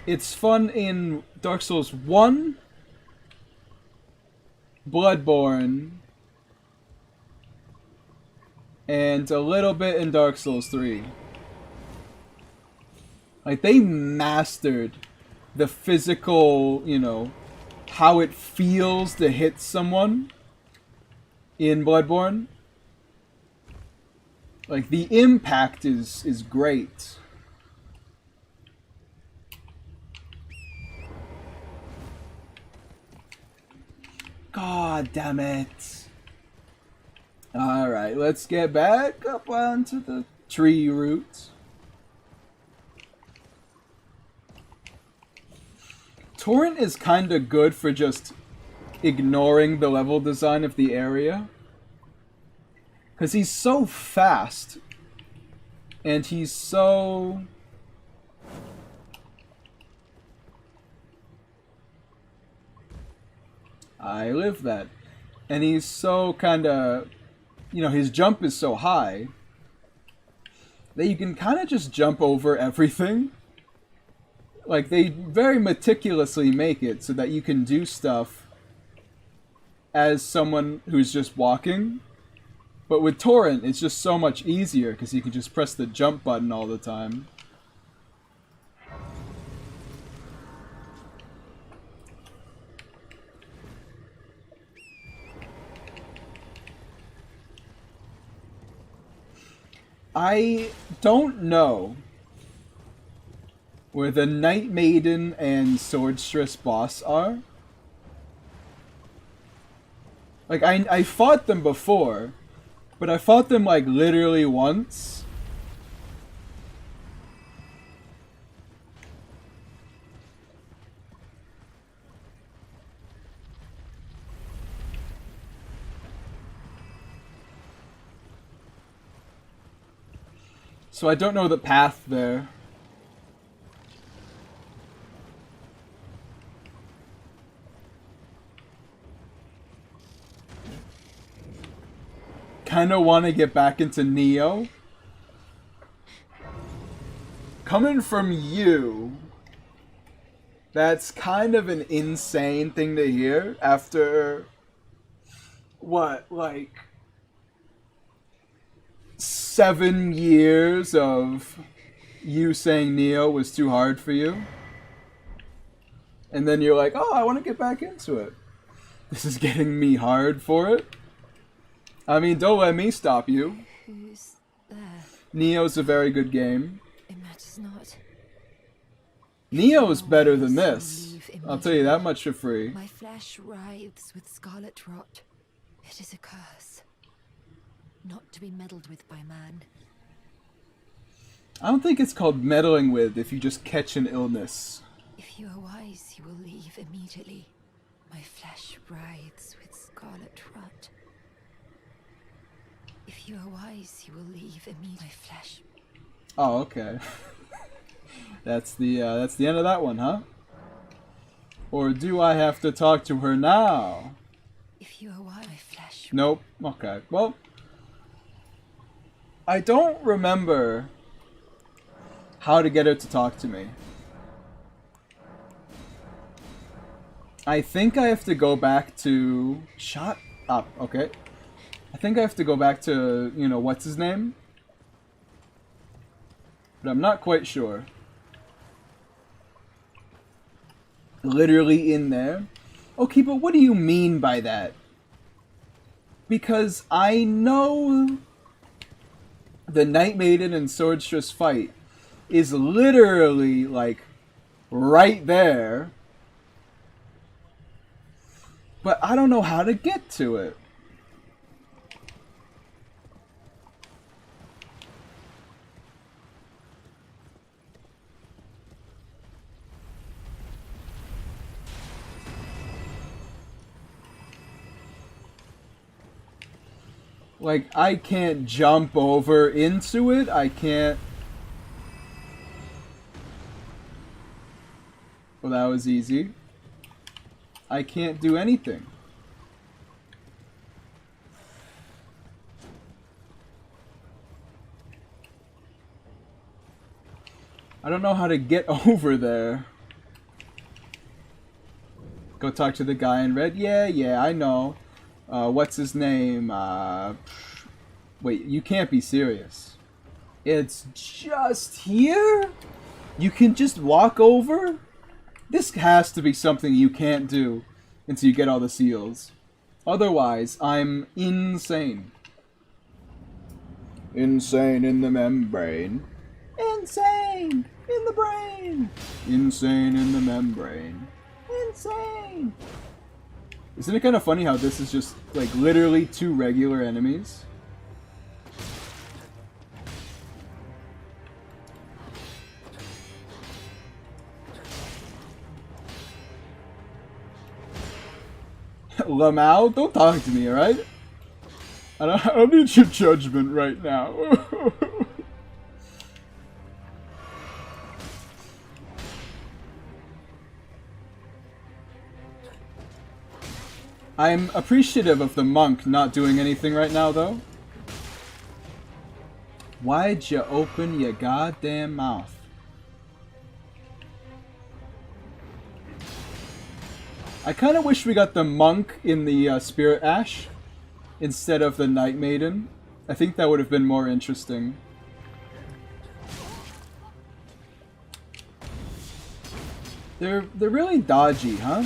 It's fun in Dark Souls 1, Bloodborne, and a little bit in Dark Souls 3. Like, they mastered the physical, you know, how it feels to hit someone in Bloodborne. Like, the impact is great. God damn it. Alright, let's get back up onto the tree roots. Torrent is kinda good for just ignoring the level design of the area. Because he's so fast. And he's so... I live that. And he's so kinda... You know, his jump is so high that you can kind of just jump over everything. Like, they very meticulously make it so that you can do stuff as someone who's just walking. But with Torrent, it's just so much easier because you can just press the jump button all the time. I don't know where the Night Maiden and Swordstress boss are. Like, I fought them before, but I fought them, like, literally once. So I don't know the path there. Kinda wanna get back into Neo. Coming from you, that's kind of an insane thing to hear after, what, like 7 years of you saying Neo was too hard for you. And then you're like, oh, I want to get back into it. This is getting me hard for it. I mean, don't let me stop you. Who's there? Neo's a very good game. It matters not. Neo's better than this. I'll tell you that much for free. My flesh writhes with scarlet rot. It is a curse. Not to be meddled with by man. I don't think it's called meddling with if you just catch an illness. If you are wise, you will leave immediately. My flesh writhes with scarlet rot. If you are wise, you will leave immediately. My flesh. Oh, okay. That's the end of that one, huh? Or do I have to talk to her now? If you are wise, my flesh. Nope. Okay. Well, I don't remember how to get her to talk to me. I think I have to go back to... Shut up. Okay. I think I have to go back to, you know, what's his name? But I'm not quite sure. literally in there. Okay, but what do you mean by that? Because I know the Night Maiden and Swordstress fight is literally, like, right there. But I don't know how to get to it. Like, I can't jump over into it. I can't... Well, that was easy. I can't do anything. I don't know how to get over there. Go talk to the guy in red. Yeah, I know. What's his name? Wait, you can't be serious. It's just here? You can just walk over? This has to be something you can't do until you get all the seals. Otherwise, I'm insane. Insane in the membrane. Insane in the brain. Insane in the membrane. Insane. Isn't it kind of funny how this is just, like, literally 2 regular enemies? Lamau, don't talk to me, alright? I don't need your judgment right now. I'm appreciative of the monk not doing anything right now, though. Why'd you open your goddamn mouth? I kind of wish we got the monk in the Spirit Ash instead of the Night Maiden. I think that would have been more interesting. They're really dodgy, huh?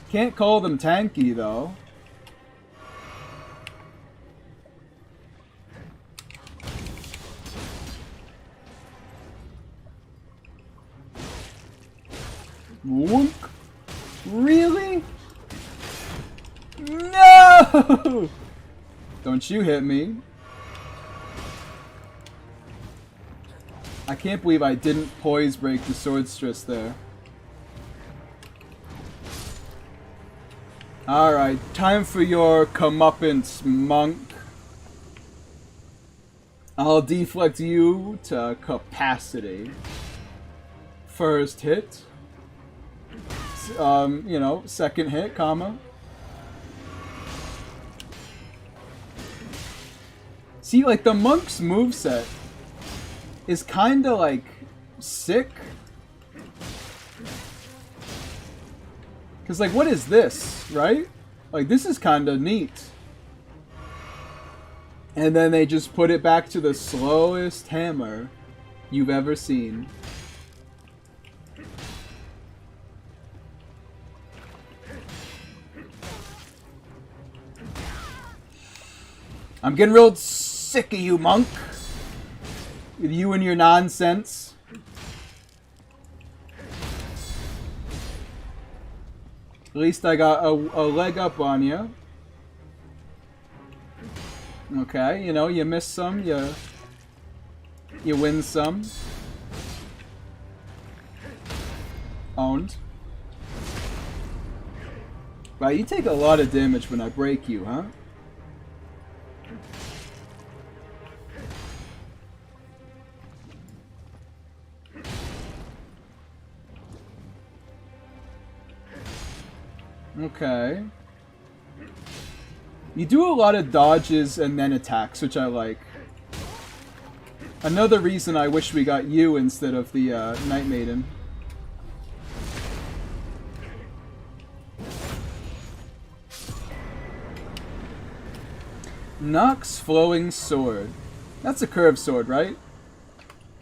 Can't call them tanky, though. Whoop. Really? No! Don't you hit me. I can't believe I didn't poise break the Swordstress there. Alright, time for your comeuppance, monk. I'll deflect you to capacity. First hit. You know, second hit, comma. See, like, the monk's moveset is kinda, like, sick. Because, like, what is this, right? Like, this is kinda neat. And then they just put it back to the slowest hammer you've ever seen. I'm getting real sick of you, monk. With you and your nonsense. At least I got a leg up on you. Okay, you know, you miss some, you win some. Owned. Wow, you take a lot of damage when I break you, huh? Okay. You do a lot of dodges and then attacks, which I like. Another reason I wish we got you instead of the Night Maiden. Nox Flowing Sword. That's a curved sword, right?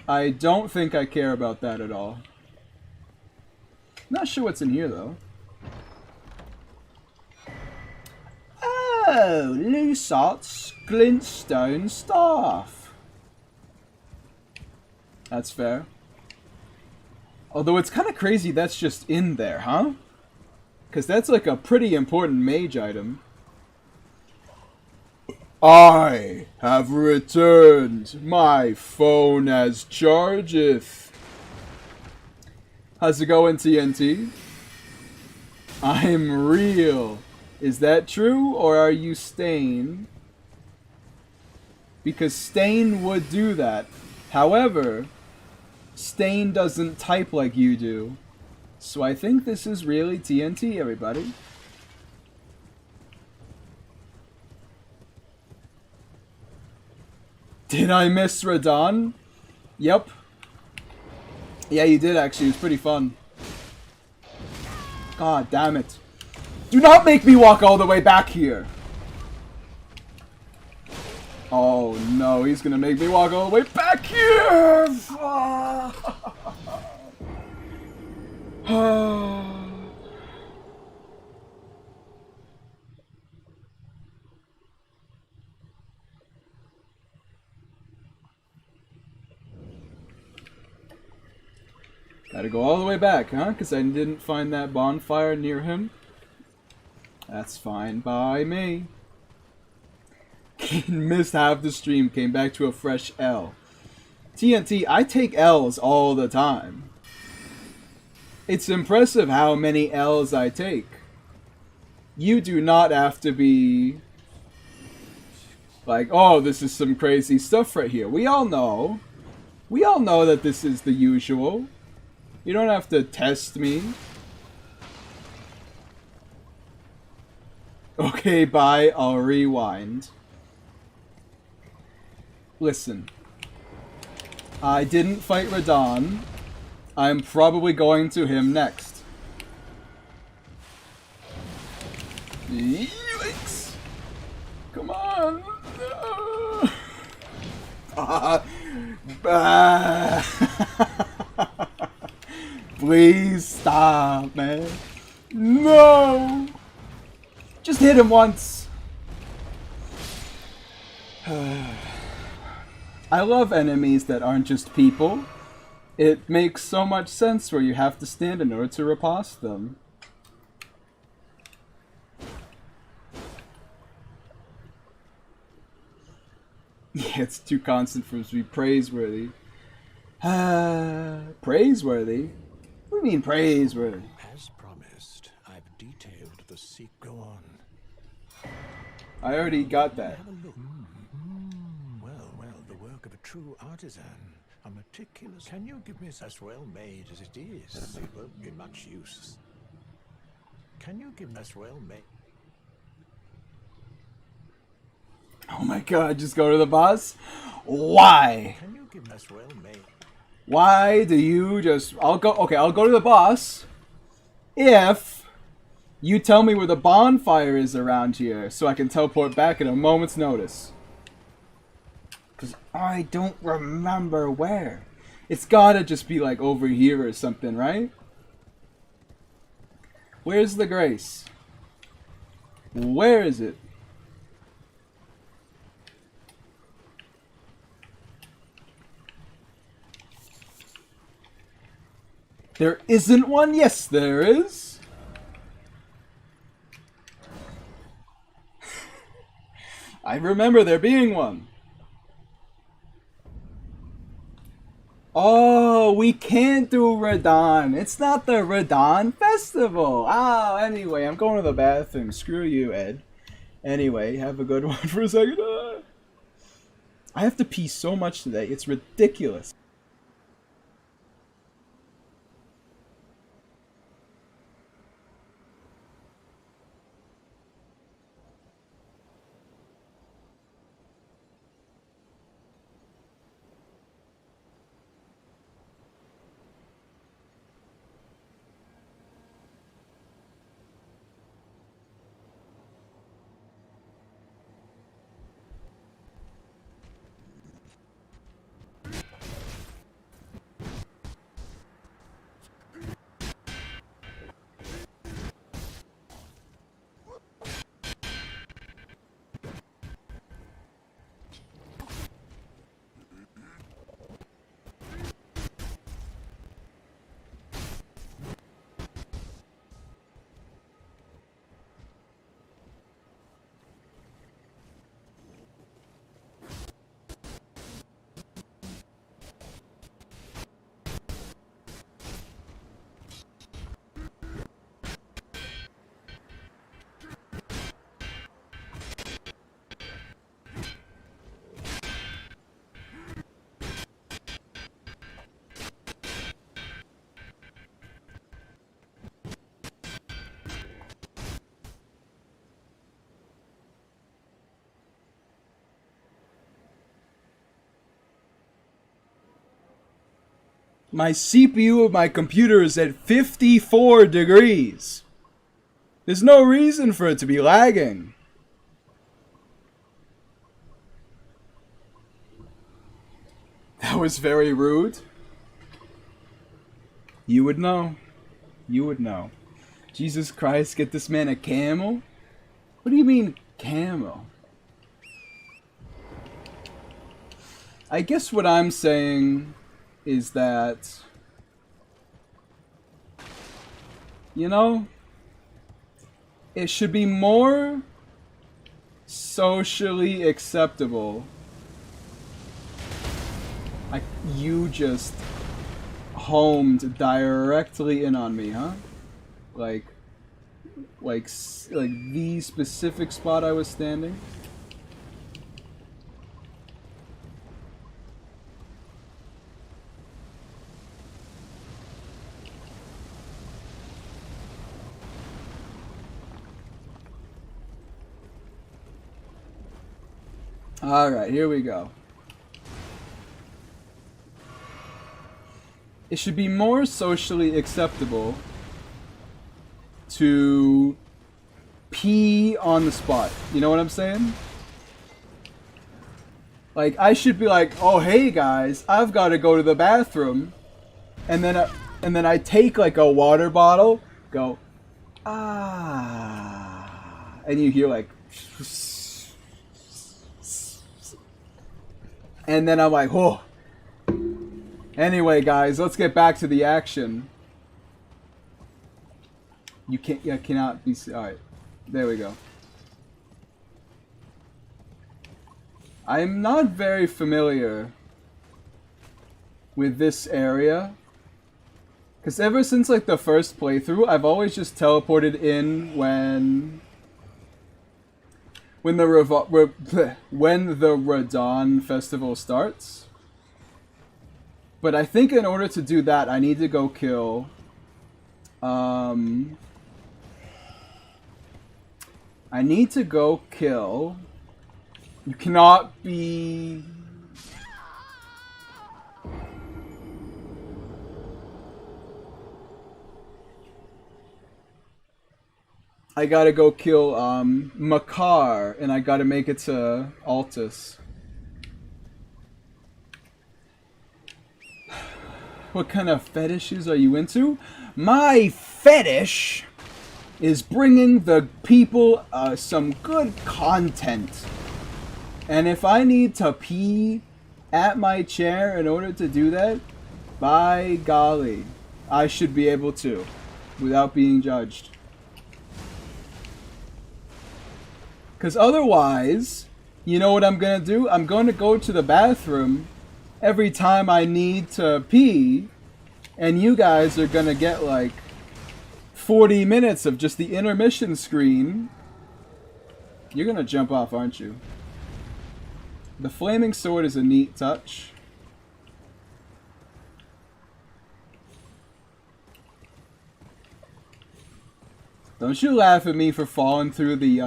I don't think I care about that at all. Not sure what's in here, though. Oh, Lusart's glintstone staff. That's fair. Although it's kind of crazy that's just in there, huh? Because that's like a pretty important mage item. I have returned. My phone has chargeth. How's it going, TNT? I'm real. Is that true, or are you Stain? Because Stain would do that. However, Stain doesn't type like you do. So I think this is really TNT, everybody. Did I miss Radon? Yep. Yeah, you did actually. It was pretty fun. God damn it. Do not make me walk all the way back here. Oh no, he's gonna make me walk all the way back here. Gotta go all the way back, huh? Because I didn't find that bonfire near him. That's fine by me. Missed half the stream, came back to a fresh L. TNT, I take L's all the time. It's impressive how many L's I take. You do not have to be like, oh, this is some crazy stuff right here. We all know. We all know that this is the usual. You don't have to test me. Okay, bye. I'll rewind. Listen. I didn't fight Radon. I'm probably going to him next. Yikes! Come on! Please stop, man. No! Just hit him once. I love enemies that aren't just people. It makes so much sense where you have to stand in order to riposte them. Yeah, it's too constant for it to be praiseworthy. Praiseworthy? What do you mean praiseworthy? As promised, I've detailed the seek. Go on. I already got that. Have a look. Well, the work of a true artisan. A meticulous. Can you give me as well made as it is? It won't be much use. Can you give me as well made? Oh my god, just go to the boss? Why? Can you give me as well made? Why do you just... I'll go to the boss if you tell me where the bonfire is around here so I can teleport back at a moment's notice. Because I don't remember where. It's gotta just be like over here or something, right? Where's the grace? Where is it? There isn't one? Yes, there is. I remember there being one. Oh, we can't do Radon. It's not the Radon Festival. Oh, anyway, I'm going to the bathroom. Screw you, Ed. Anyway, have a good one for a second. I have to pee so much today. It's ridiculous. My CPU of my computer is at 54 degrees. There's no reason for it to be lagging. That was very rude. You would know. You would know. Jesus Christ, get this man a camel? What do you mean, camel? I guess what I'm saying is that, you know, it should be more socially acceptable. Like, you just homed directly in on me, huh? Like the specific spot I was standing. Alright, here we go. It should be more socially acceptable to pee on the spot. You know what I'm saying? Like, I should be like, oh, hey guys, I've got to go to the bathroom. And then I take like a water bottle, go, ah. And you hear like, and then I'm like, oh. Anyway, guys, let's get back to the action. You cannot be. All right, there we go. I'm not very familiar with this area, because ever since like the first playthrough, I've always just teleported in when the Radon festival starts. But I think in order to do that, I need to go kill. I need to go kill. You cannot be. I gotta go kill Makar, and I gotta make it to Altus. What kind of fetishes are you into? My fetish is bringing the people some good content. And if I need to pee at my chair in order to do that, by golly, I should be able to, without being judged. Because otherwise, you know what I'm going to do? I'm going to go to the bathroom every time I need to pee, and you guys are gonna get like 40 minutes of just the intermission screen. You're gonna jump off, aren't you? The flaming sword is a neat touch. Don't you laugh at me for falling through the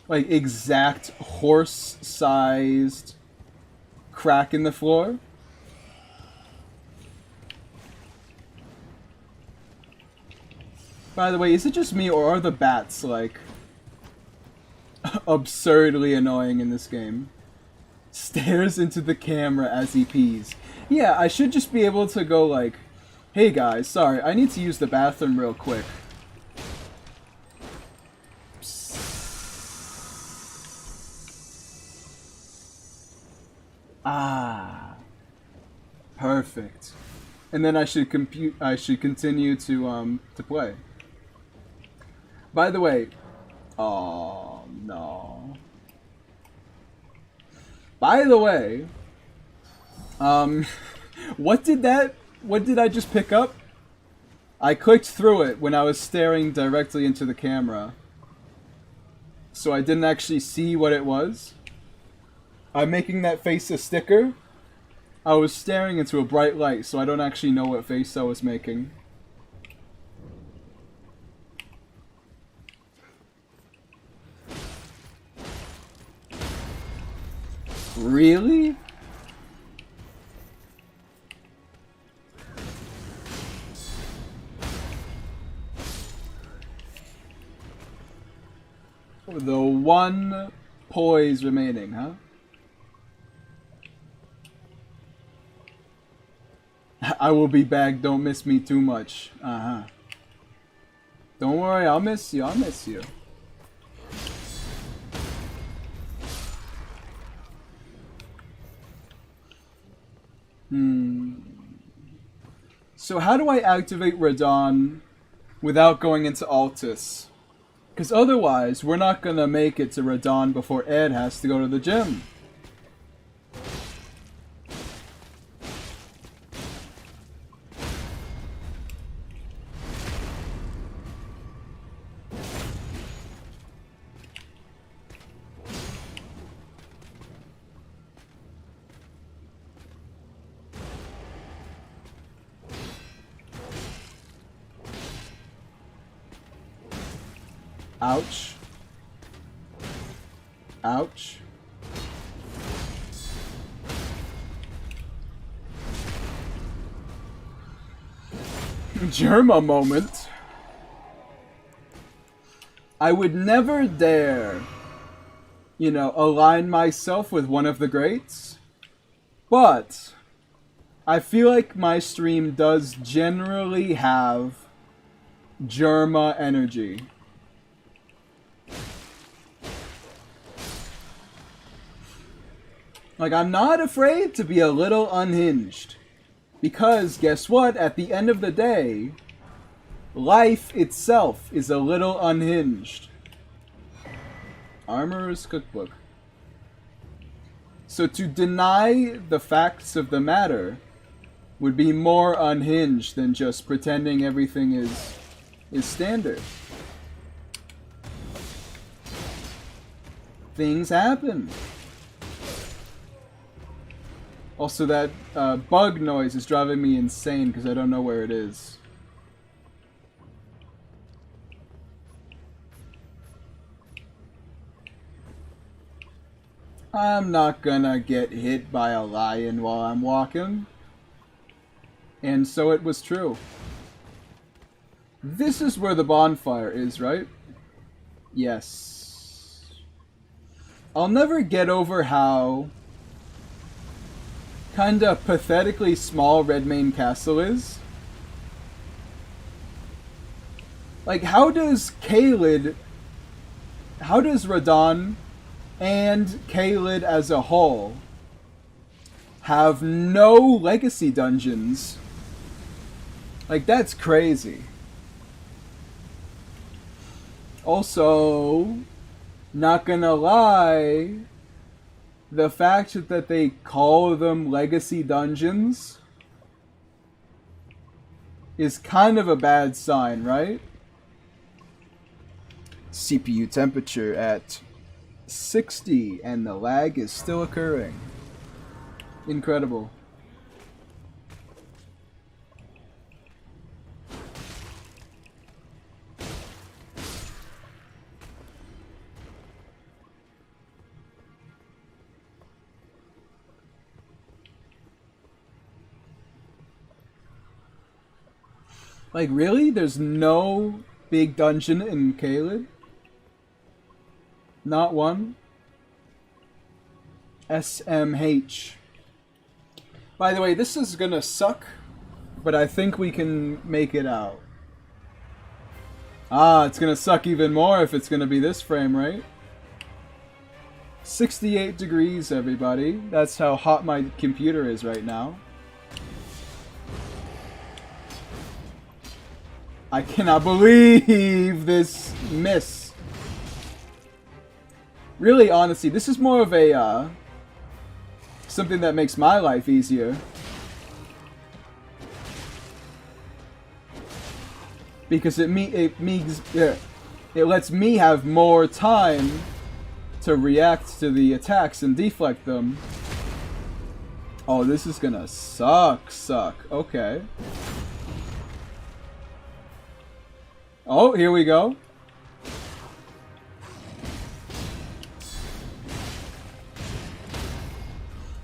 like exact horse-sized crack in the floor. By the way, is it just me or are the bats like absurdly annoying in this game? Stares into the camera as he pees. Yeah, I should just be able to go like, hey guys, sorry, I need to use the bathroom real quick. Ah, perfect. And then I should continue to play. By the way, oh no. By the way, what did I just pick up? I clicked through it when I was staring directly into the camera, so I didn't actually see what it was. I'm making that face a sticker. I was staring into a bright light, so I don't actually know what face I was making. Really? The one poise remaining, huh? I will be back, don't miss me too much. Uh-huh. Don't worry, I'll miss you, I'll miss you. So how do I activate Radon without going into Altus? Because otherwise, we're not going to make it to Radon before Ed has to go to the gym. Ouch. Ouch. Germa moment. I would never dare, you know, align myself with one of the greats, but I feel like my stream does generally have Germa energy. Like, I'm not afraid to be a little unhinged. Because, guess what? At the end of the day, life itself is a little unhinged. Armorer's Cookbook. So to deny the facts of the matter would be more unhinged than just pretending everything is standard. Things happen. Also, that bug noise is driving me insane because I don't know where it is. I'm not gonna get hit by a lion while I'm walking. And so it was true. This is where the bonfire is, right? Yes. I'll never get over how kinda pathetically small Redmane Castle is. Like, how does Radon and Caelid as a whole have no legacy dungeons? Like, that's crazy. Also, not gonna lie, the fact that they call them legacy dungeons is kind of a bad sign, right? CPU temperature at 60 and the lag is still occurring. Incredible. Like, really? There's no big dungeon in Caelid? Not one? SMH. By the way, this is gonna suck, but I think we can make it out. Ah, it's gonna suck even more if it's gonna be this frame rate. 68 degrees, everybody. That's how hot my computer is right now. I cannot believe this miss. Really, honestly, this is more of a, something that makes my life easier. Because it lets me have more time to react to the attacks and deflect them. Oh, this is gonna suck. Okay. Oh, here we go.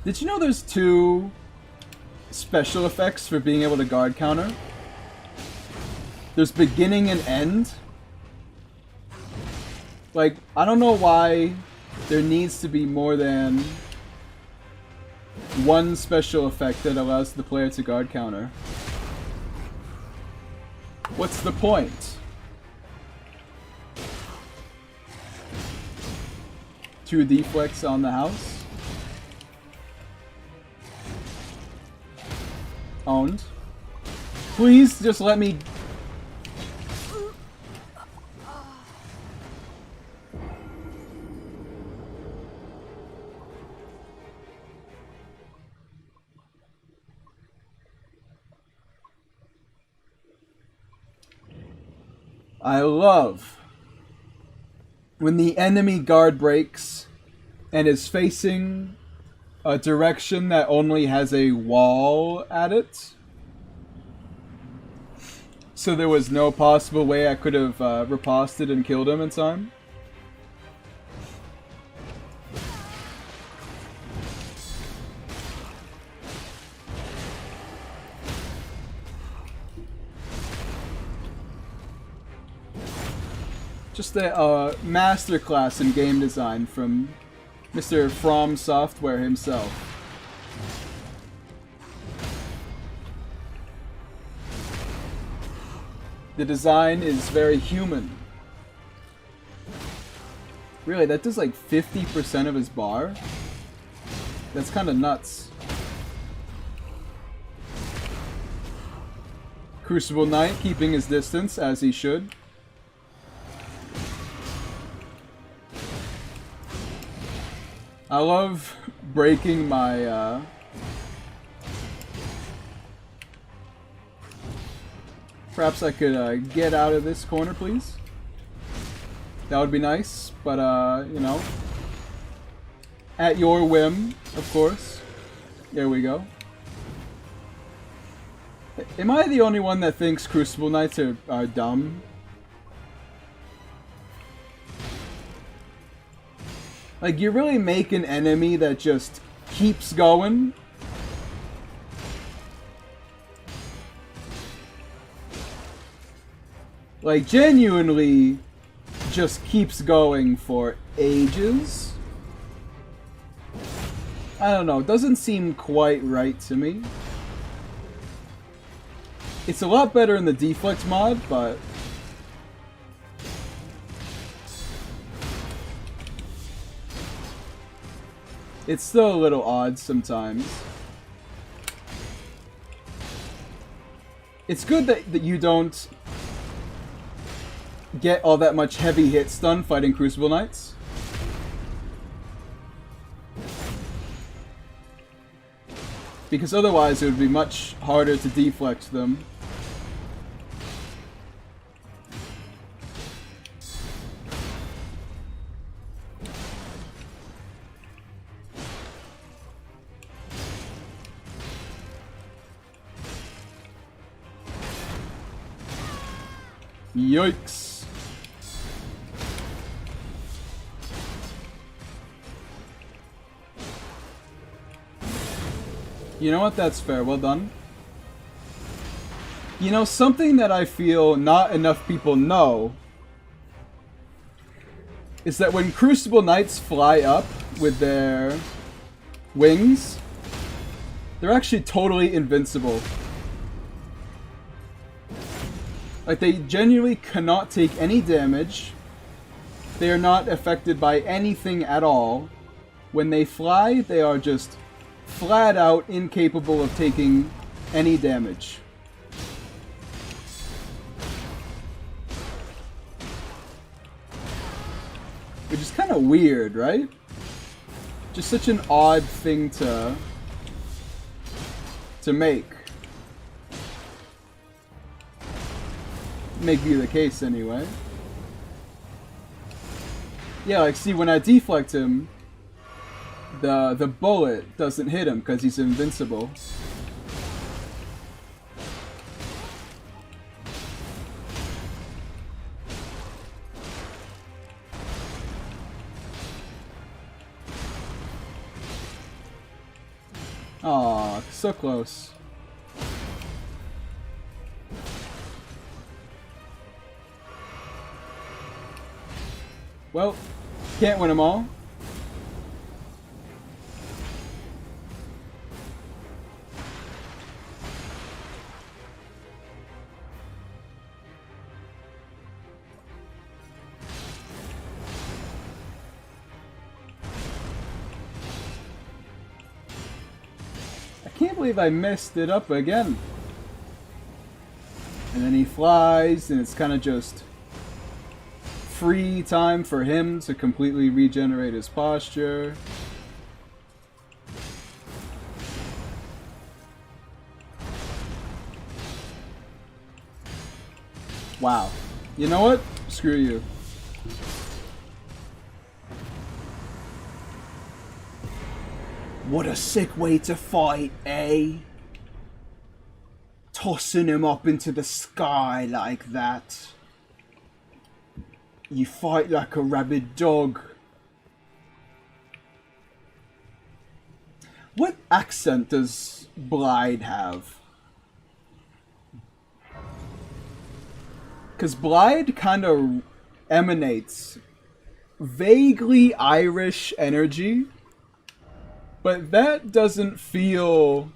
Did you know there's 2 special effects for being able to guard counter? There's beginning and end. Like, I don't know why there needs to be more than one special effect that allows the player to guard counter. What's the point? Two deflects on the house. Owned. Please just let me... I love when the enemy guard breaks and is facing a direction that only has a wall at it. So there was no possible way I could have riposted and killed him in time. Just a masterclass in game design from Mr. From Software himself. The design is very human. Really, that does like 50% of his bar? That's kind of nuts. Crucible Knight keeping his distance as he should. I love breaking my perhaps I could get out of this corner, please. That would be nice, but you know, at your whim, of course. There we go. Am I the only one that thinks Crucible Knights are dumb? Like, you really make an enemy that just keeps going? Like, genuinely just keeps going for ages? I don't know, it doesn't seem quite right to me. It's a lot better in the Deflect mod, but... it's still a little odd sometimes. It's good that you don't get all that much heavy hit stun fighting Crucible Knights. Because otherwise it would be much harder to deflect them. Yikes. You know what? That's fair. Well done. You know, something that I feel not enough people know is that when Crucible Knights fly up with their wings, they're actually totally invincible. Like, they genuinely cannot take any damage. They are not affected by anything at all. When they fly, they are just flat out incapable of taking any damage. Which is kind of weird, right? Just such an odd thing to make. May be the case anyway. Yeah, like, see, when I deflect him, the bullet doesn't hit him because he's invincible. Aw, so close. Well, can't win them all. I can't believe I messed it up again. And then he flies, and it's kind of just free time for him to completely regenerate his posture. Wow. You know what? Screw you. What a sick way to fight, eh? Tossing him up into the sky like that. You fight like a rabid dog. What accent does Blide have? Because Blide kind of emanates vaguely Irish energy, but that doesn't feel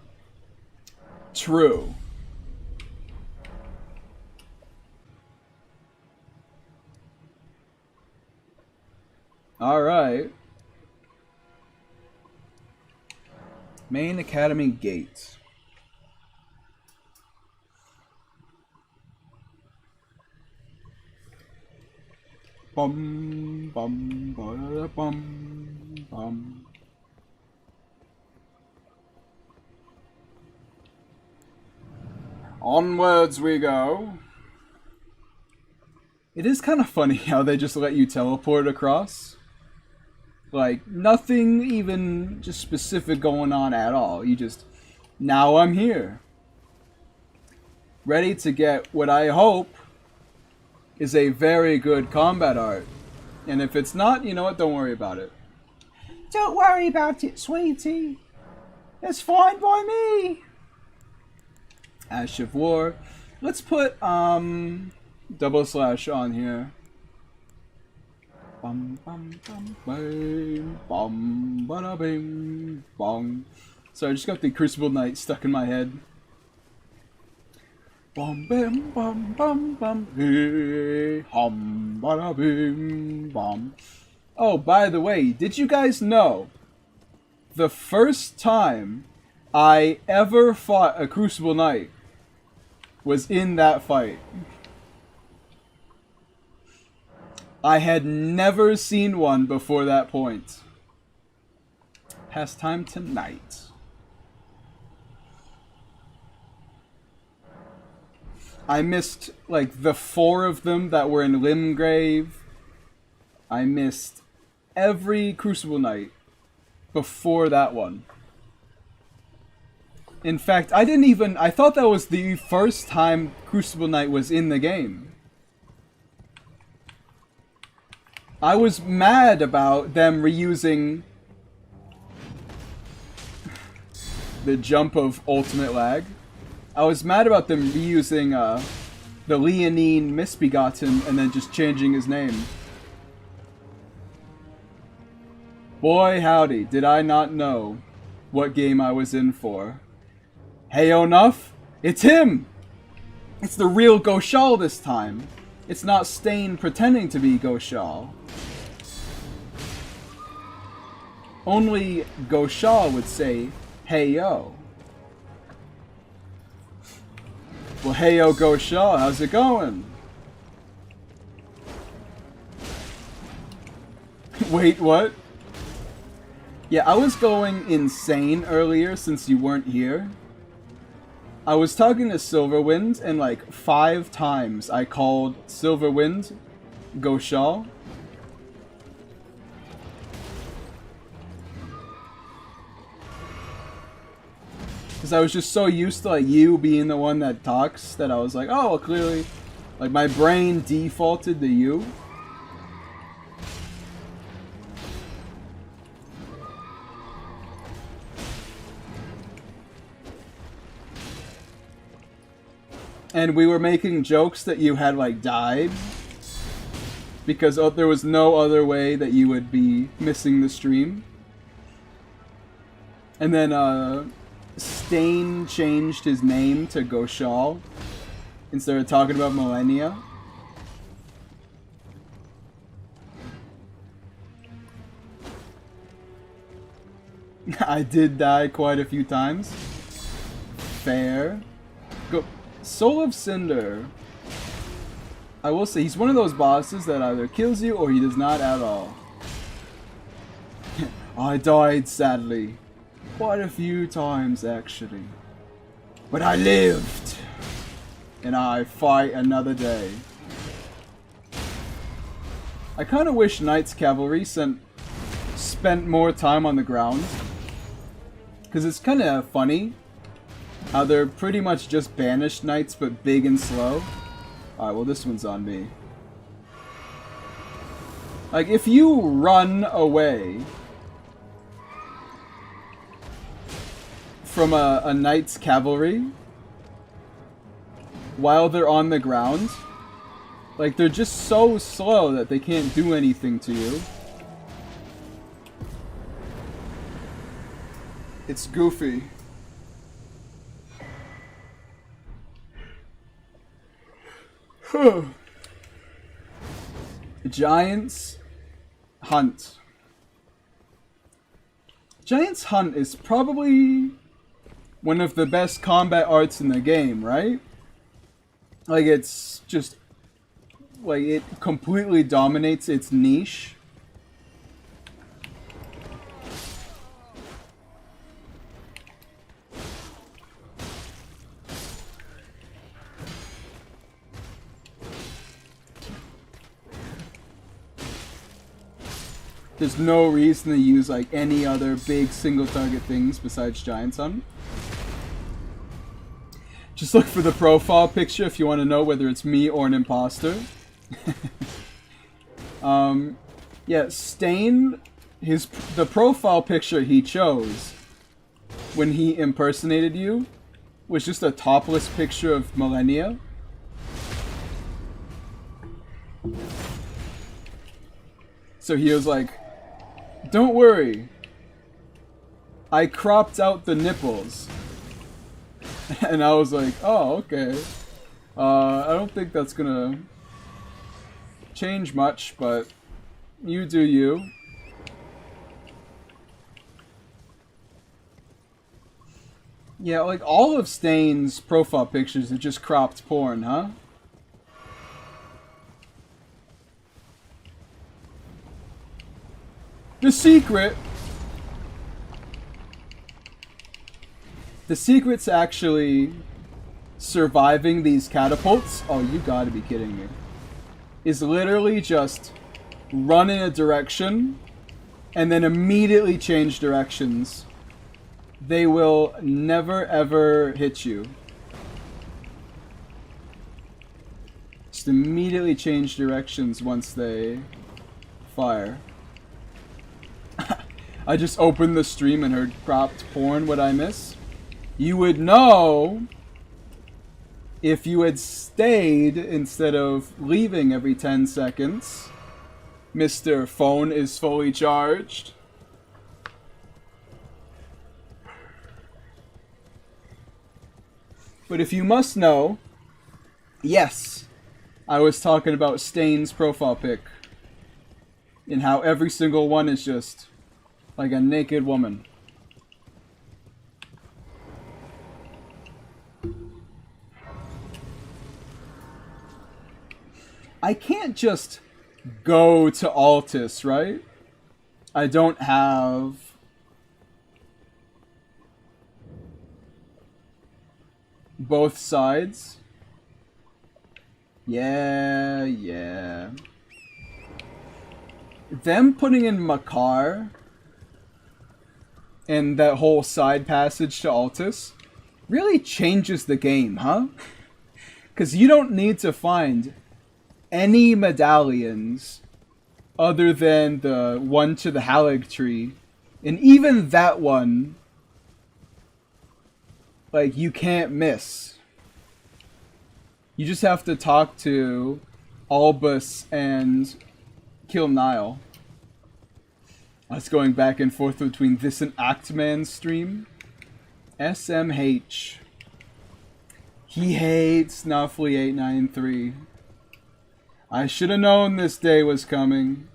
true. Alright. Main Academy Gate. Bum bum ba bum bum. Onwards we go. It is kind of funny how they just let you teleport across. Like, nothing even just specific going on at all. You just, now I'm here. Ready to get what I hope is a very good combat art. And if it's not, you know what, don't worry about it. Don't worry about it, sweetie. It's fine by me. Ash of War. Let's put, double slash on here. Bum bum bum bam bum bada bing bong. Sorry, I just got the Crucible Knight stuck in my head. Bum bam bum bum bum hey hum bada bing bum. Oh, by the way, did you guys know the first time I ever fought a Crucible Knight was in that fight? I had never seen one before that point. Pastime tonight. I missed, like, the 4 of them that were in Limgrave. I missed every Crucible Knight before that one. In fact, I thought that was the first time Crucible Knight was in the game. I was mad about them reusing the jump of Ultimate Lag. I was mad about them reusing the Leonine Misbegotten and then just changing his name. Boy howdy, did I not know what game I was in for. Hey Onuff, it's him! It's the real Goshal this time. It's not Stain pretending to be Goshal. Only Goshal would say, hey yo. Well, hey yo Goshal, how's it going? Wait, what? Yeah, I was going insane earlier since you weren't here. I was talking to Silverwind, and like 5 times I called Silverwind Goshal. Because I was just so used to like you being the one that talks that I was like, oh, clearly, like my brain defaulted to you. And we were making jokes that you had like died. because there was no other way that you would be missing the stream. And then Stain changed his name to Goshal instead of talking about Millennia. I did die quite a few times. Fair. Go. Soul of Cinder. I will say, he's one of those bosses that either kills you or he does not at all. I died, sadly. Quite a few times, actually. But I lived! And I fight another day. I kind of wish Knights Cavalry spent more time on the ground. Because it's kind of funny how they're pretty much just banished knights, but big and slow. Alright, well this one's on me. Like, if you run away from a knight's cavalry while they're on the ground, like, they're just so slow that they can't do anything to you. It's goofy. Giants Hunt. Giants Hunt is probably one of the best combat arts in the game, right? Like, it's just, like, it completely dominates its niche. There's no reason to use like any other big single target things besides Giant Sun. Just look for the profile picture if you want to know whether it's me or an imposter. Yeah, Stain, the profile picture he chose when he impersonated you was just a topless picture of Millennia. So he was like, "Don't worry, I cropped out the nipples." And I was like, "Oh, okay. I don't think that's gonna change much, but you do you." Yeah, like all of Stain's profile pictures are just cropped porn, huh? The secret's actually surviving these catapults. Oh, you gotta be kidding me. Is literally just run in a direction and then immediately change directions. They will never ever hit you. Just immediately change directions once they fire. I just opened the stream and heard cropped porn. What'd I miss? You would know if you had stayed instead of leaving every 10 seconds. Mr. Phone is fully charged. But if you must know, yes, I was talking about Stain's profile pic. And how every single one is just like a naked woman. I can't just go to Altus, right? I don't have both sides. Yeah. Them putting in Makar and that whole side passage to Altus really changes the game, huh? Because you don't need to find any medallions other than the one to the Halig tree. And even that one, like, you can't miss. You just have to talk to Albus and kill Nile. Us going back and forth between this and Actman's stream. SMH. He hates Snuffly893. I should have known this day was coming.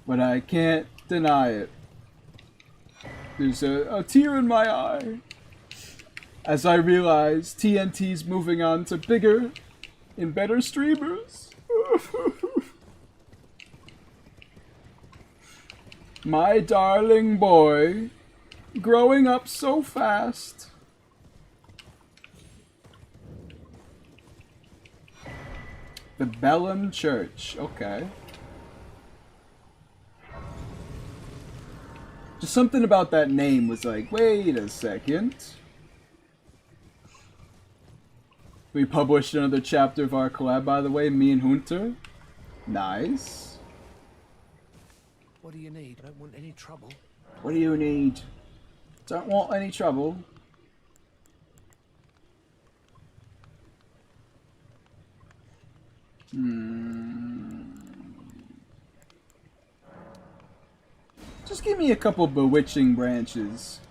But I can't deny it. There's a tear in my eye as I realize TNT's moving on to bigger and better streamers. My darling boy, growing up so fast. The Bellum Church, okay. Just something about that name was like, wait a second. We published another chapter of our collab, by the way, me and Hunter. Nice. What do you need? I don't want any trouble. What do you need? Don't want any trouble. Just give me a couple bewitching branches.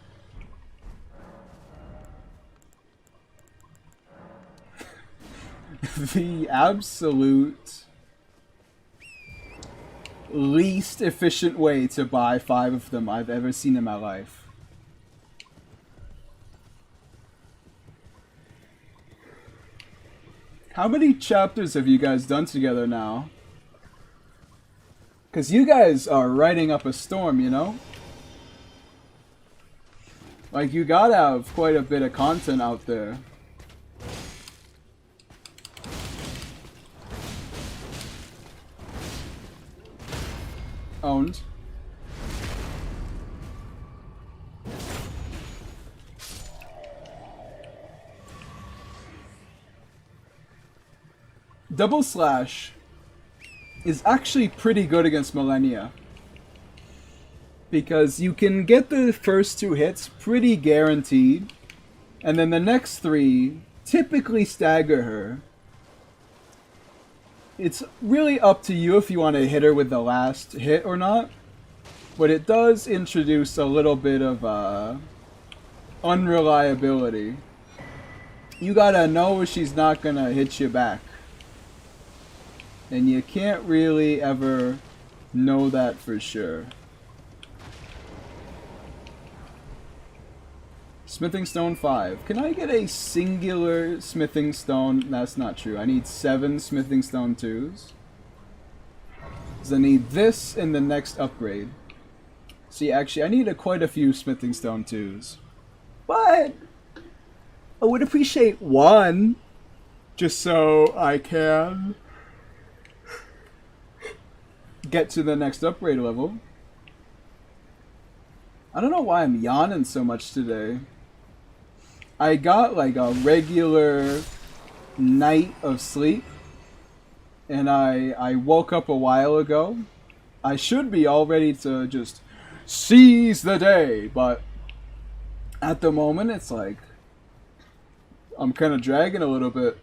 The absolute least efficient way to buy 5 of them I've ever seen in my life. How many chapters have you guys done together now? Because you guys are riding up a storm, you know? Like, you gotta have quite a bit of content out there. Owned. Double Slash is actually pretty good against Millennia. Because you can get the first 2 hits pretty guaranteed. And then the next 3 typically stagger her. It's really up to you if you want to hit her with the last hit or not. But it does introduce a little bit of unreliability. You gotta know she's not gonna hit you back. And you can't really ever know that for sure. Smithing Stone 5. Can I get a singular Smithing Stone? That's not true. I need 7 Smithing Stone 2s. Because I need this in the next upgrade. See, actually, I need quite a few Smithing Stone 2s. But I would appreciate 1. Just so I can get to the next upgrade level. I don't know why I'm yawning so much today. I got like a regular night of sleep, and I woke up a while ago. I should be all ready to just seize the day, but at the moment it's like I'm kind of dragging a little bit.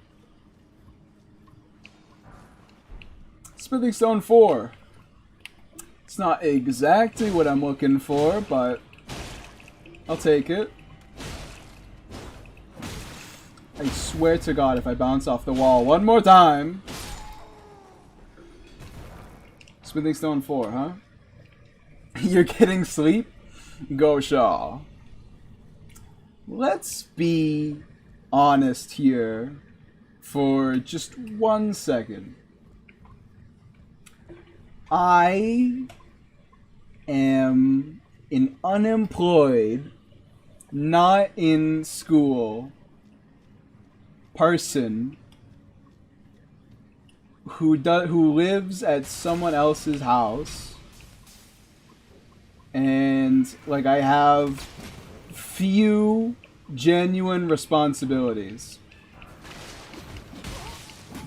Smithing Stone 4. It's not exactly what I'm looking for, but I'll take it. I swear to God, if I bounce off the wall one more time. Smithing Stone 4, huh? You're getting sleep? Go Shaw. Let's be honest here for just 1 second. I am an unemployed, not in school person who lives at someone else's house, and like I have few genuine responsibilities.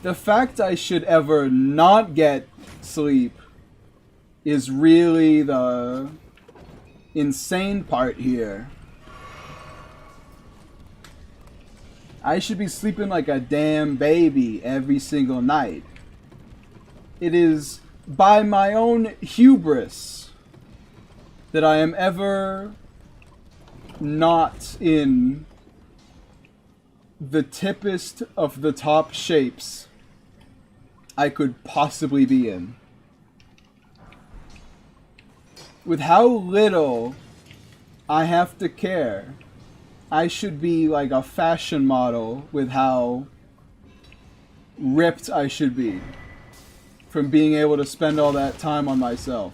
The fact I should ever not get sleep is really the insane part here. I should be sleeping like a damn baby every single night. it is by my own hubris that I am ever not in the tippest of the top shapes I could possibly be in. With how little I have to care, I should be like a fashion model with how ripped I should be from being able to spend all that time on myself.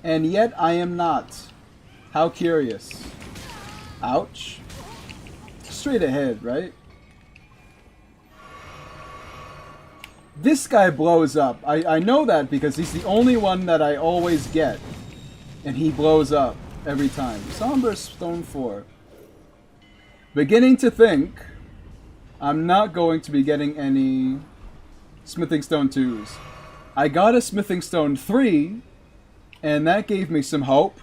And yet I am not. How curious. Ouch. Straight ahead, right? This guy blows up. I know that because he's the only one that I always get. And he blows up every time. Somber Stone 4. Beginning to think I'm not going to be getting any Smithing Stone 2s. I got a Smithing Stone 3, and that gave me some hope.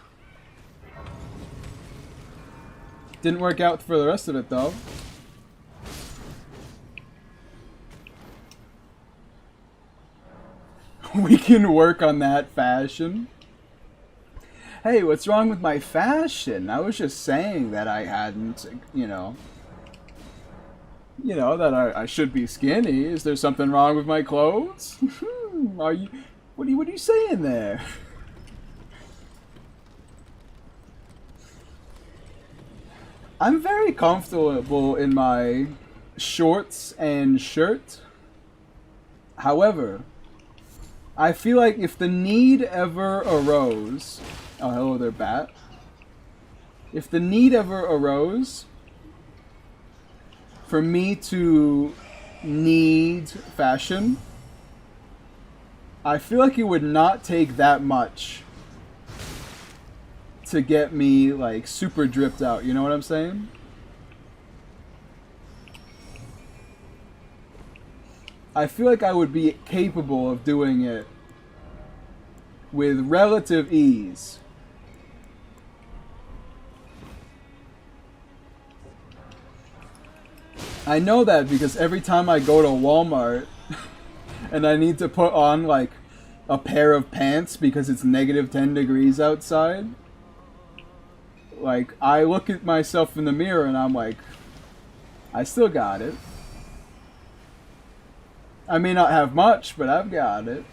Didn't work out for the rest of it, though. We can work on that fashion. Hey, what's wrong with my fashion? I was just saying that I hadn't, you know, that I should be skinny. Is there something wrong with my clothes? What are you saying there? I'm very comfortable in my shorts and shirt. However, I feel like if the need ever arose... Oh, hello there, bat. If the need ever arose for me to need fashion, I feel like it would not take that much to get me, like, super dripped out. You know what I'm saying? I feel like I would be capable of doing it with relative ease. I know that because every time I go to Walmart and I need to put on like a pair of pants because it's negative 10 degrees outside, like I look at myself in the mirror and I'm like, I still got it. I may not have much, but I've got it.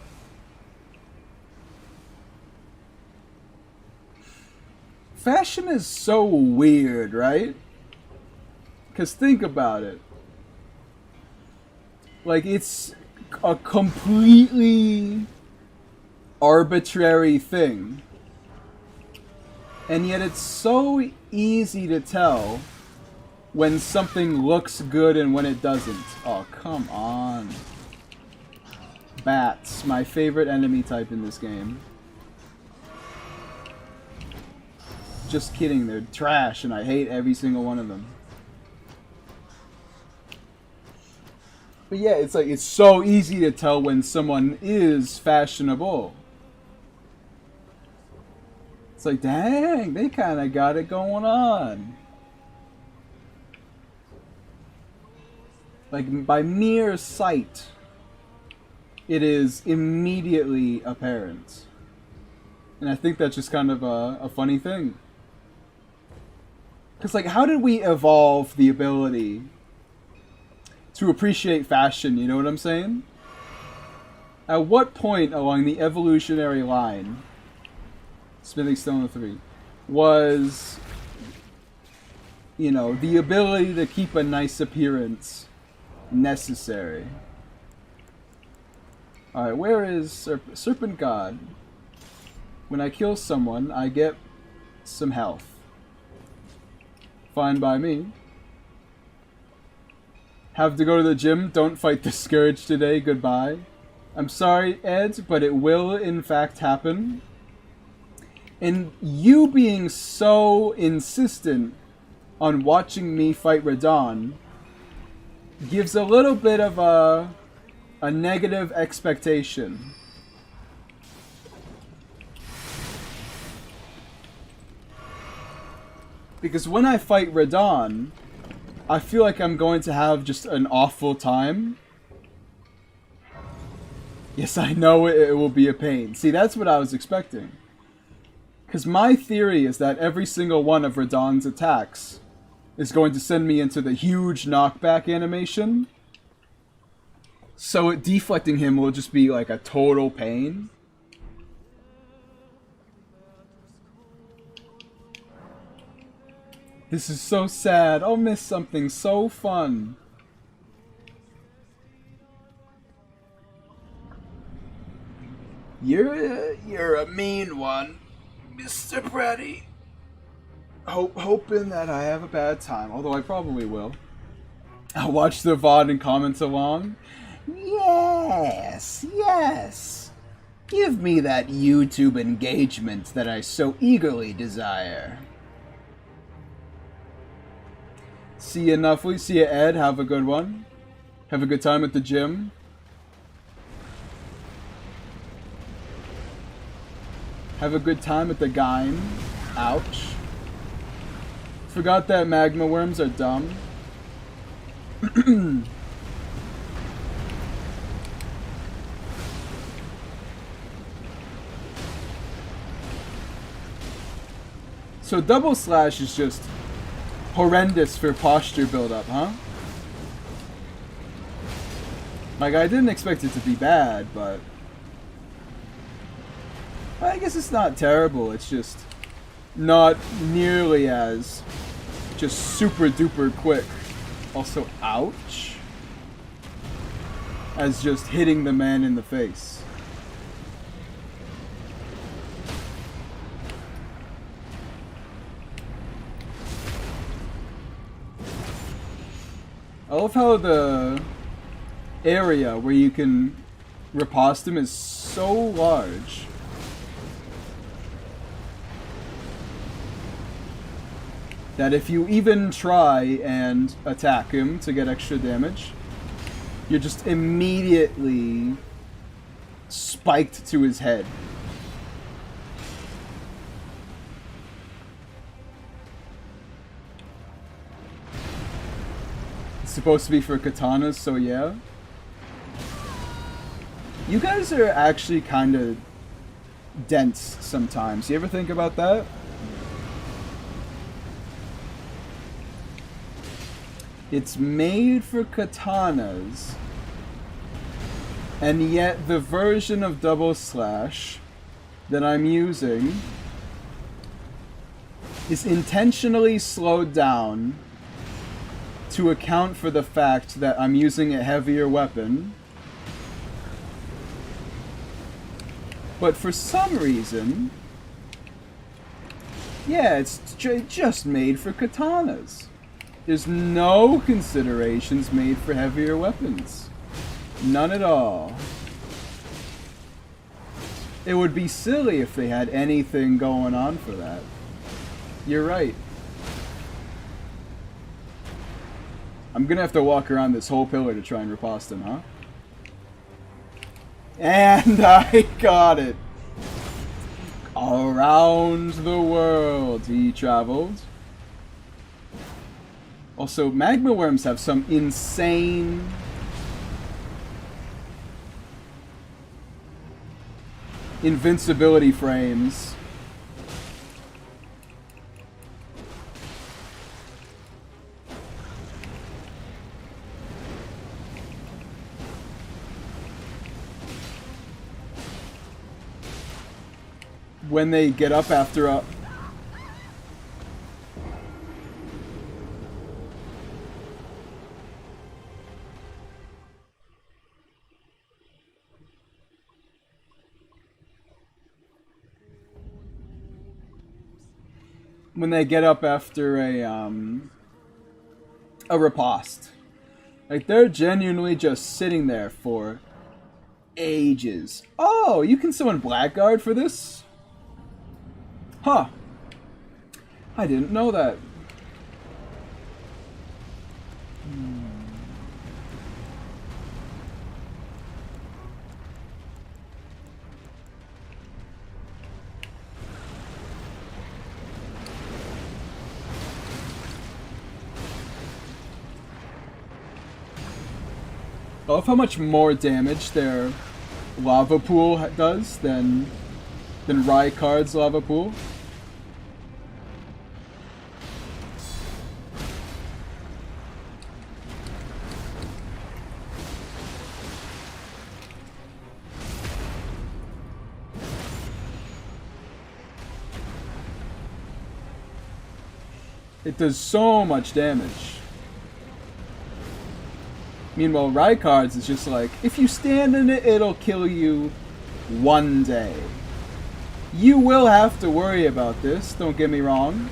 Fashion is so weird, right? Because think about it. Like, it's a completely arbitrary thing. And yet it's so easy to tell when something looks good and when it doesn't. Oh, come on. Bats, my favorite enemy type in this game. Just kidding, they're trash and I hate every single one of them. But yeah, it's like, it's so easy to tell when someone is fashionable. It's like, dang, they kind of got it going on. Like, by mere sight, it is immediately apparent. And I think that's just kind of a funny thing. Because, like, how did we evolve the ability to appreciate fashion, you know what I'm saying? At what point along the evolutionary line, Smithing Stone 3, was, you know, the ability to keep a nice appearance necessary? Alright, where is Serpent God? When I kill someone, I get some health. Fine by me. Have to go to the gym. Don't fight the Scourge today. Goodbye. I'm sorry, Ed, but it will in fact happen. And you being so insistent on watching me fight Radon gives a little bit of a negative expectation. Because when I fight Radon, I feel like I'm going to have just an awful time. Yes, I know it will be a pain. See, that's what I was expecting. Because my theory is that every single one of Radahn's attacks is going to send me into the huge knockback animation. So deflecting him will just be like a total pain. This is so sad. I'll miss something so fun. You're a mean one, Mr. Pretty. Hoping that I have a bad time, although I probably will. I'll watch the VOD and comment along. Yes, yes. Give me that YouTube engagement that I so eagerly desire. See you, Nuffly. See you, Ed. Have a good one. Have a good time at the gym. Have a good time at the game. Ouch. Forgot that magma worms are dumb. So double slash is just horrendous for posture buildup, huh? Like, I didn't expect it to be bad, but I guess it's not terrible. It's just not nearly as just super duper quick. Also, ouch. As just hitting the man in the face. I love how the area where you can riposte him is so large. That if you even try and attack him to get extra damage, you're just immediately spiked to his head. It's supposed to be for katanas, so yeah. You guys are actually kind of dense sometimes. You ever think about that? It's made for katanas, and yet the version of double slash that I'm using is intentionally slowed down to account for the fact that I'm using a heavier weapon. But for some reason, yeah, it's just made for katanas. There's no considerations made for heavier weapons. None at all. It would be silly if they had anything going on for that. You're right. I'm gonna have to walk around this whole pillar to try and riposte him, huh? And I got it. Around the world he traveled. Also, magma worms have some insane invincibility frames. When they get up after a... when they get up after a riposte. Like, they're genuinely just sitting there for ages. Oh, you can summon Blackguard for this? Huh. I didn't know that. I love how much more damage their lava pool does than Rykard's lava pool. It does so much damage. Meanwhile, Rykard's is just like, if you stand in it, it'll kill you one day. You will have to worry about this, don't get me wrong,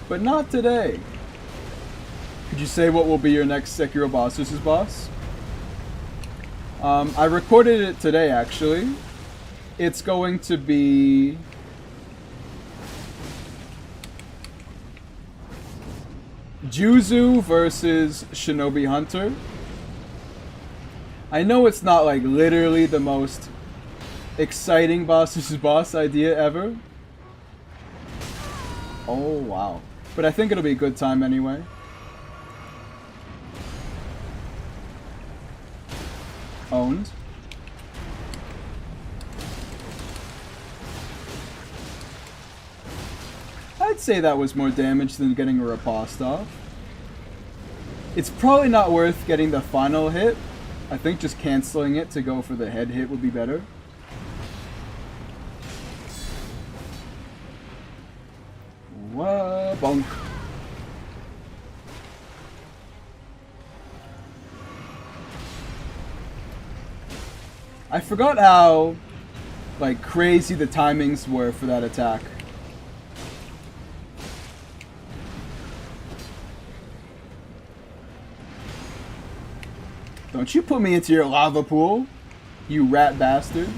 but not today. Could you say what will be your next Sekiro boss versus boss? I recorded it today, actually. It's going to be... Juzu versus Shinobi Hunter. I know it's not like literally the most exciting boss versus boss idea ever. Oh wow. But I think it'll be a good time anyway. Owned. I'd say that was more damage than getting a riposte off. It's probably not worth getting the final hit. I think just canceling it to go for the head hit would be better. Whoa, bonk. I forgot how, like, crazy the timings were for that attack. Don't you put me into your lava pool, you rat bastard.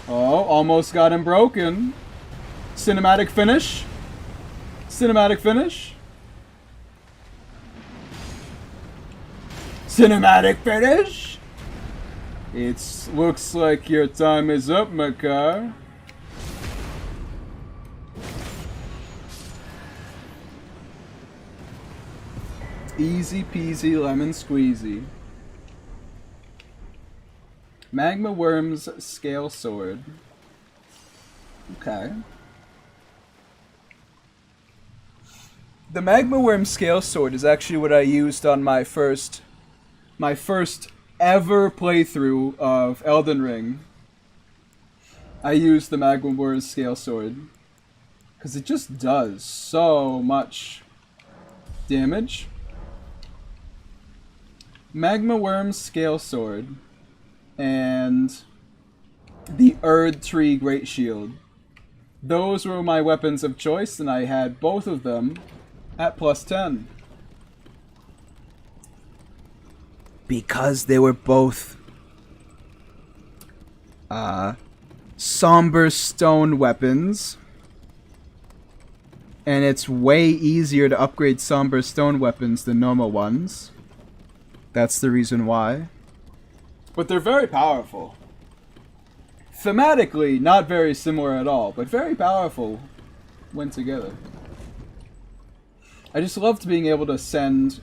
Oh, almost got him broken. Cinematic finish. Cinematic finish. Cinematic finish. It looks like your time is up, Makar. Easy peasy lemon squeezy. Magma Worm's Scale Sword. Okay. The Magma Worm Scale Sword is actually what I used on my first ever playthrough of Elden Ring. I used the Magma Worm Scale Sword because it just does so much damage. Magma Worm's Scale Sword and the Erd Tree Great Shield. Those were my weapons of choice, and I had both of them at +10. Because they were both somber stone weapons. And it's way easier to upgrade somber stone weapons than normal ones. That's the reason why. But they're very powerful. Thematically, not very similar at all, but very powerful when together. I just loved being able to send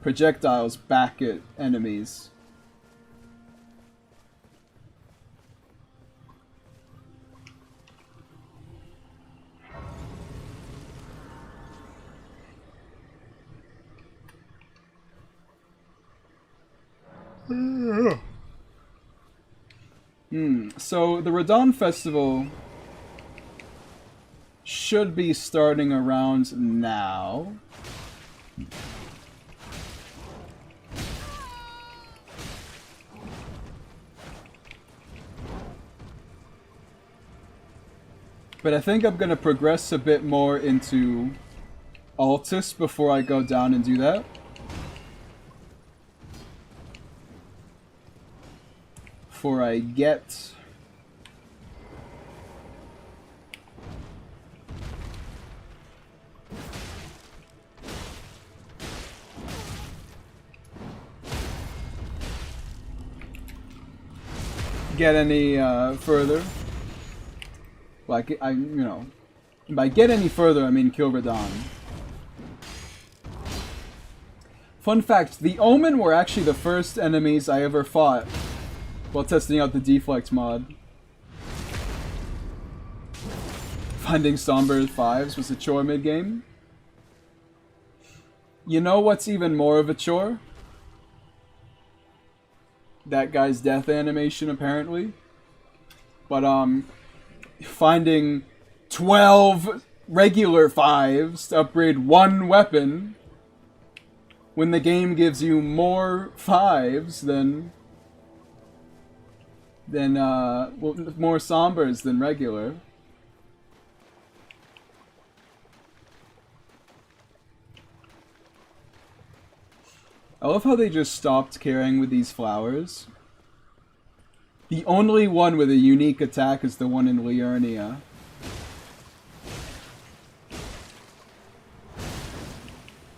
projectiles back at enemies. So the Radon Festival should be starting around now. But I think I'm going to progress a bit more into Altus before I go down and do that. Before I get any further. Like you know, by get any further I mean kill Radon. Fun fact, the Omen were actually the first enemies I ever fought while testing out the Deflect mod. Finding Somber 5s was a chore mid-game. You know what's even more of a chore? That guy's death animation, apparently. But, finding 12 regular 5s to upgrade one weapon when the game gives you more 5s than well, more Sombers than regular. I love how they just stopped caring with these flowers. The only one with a unique attack is the one in Liurnia.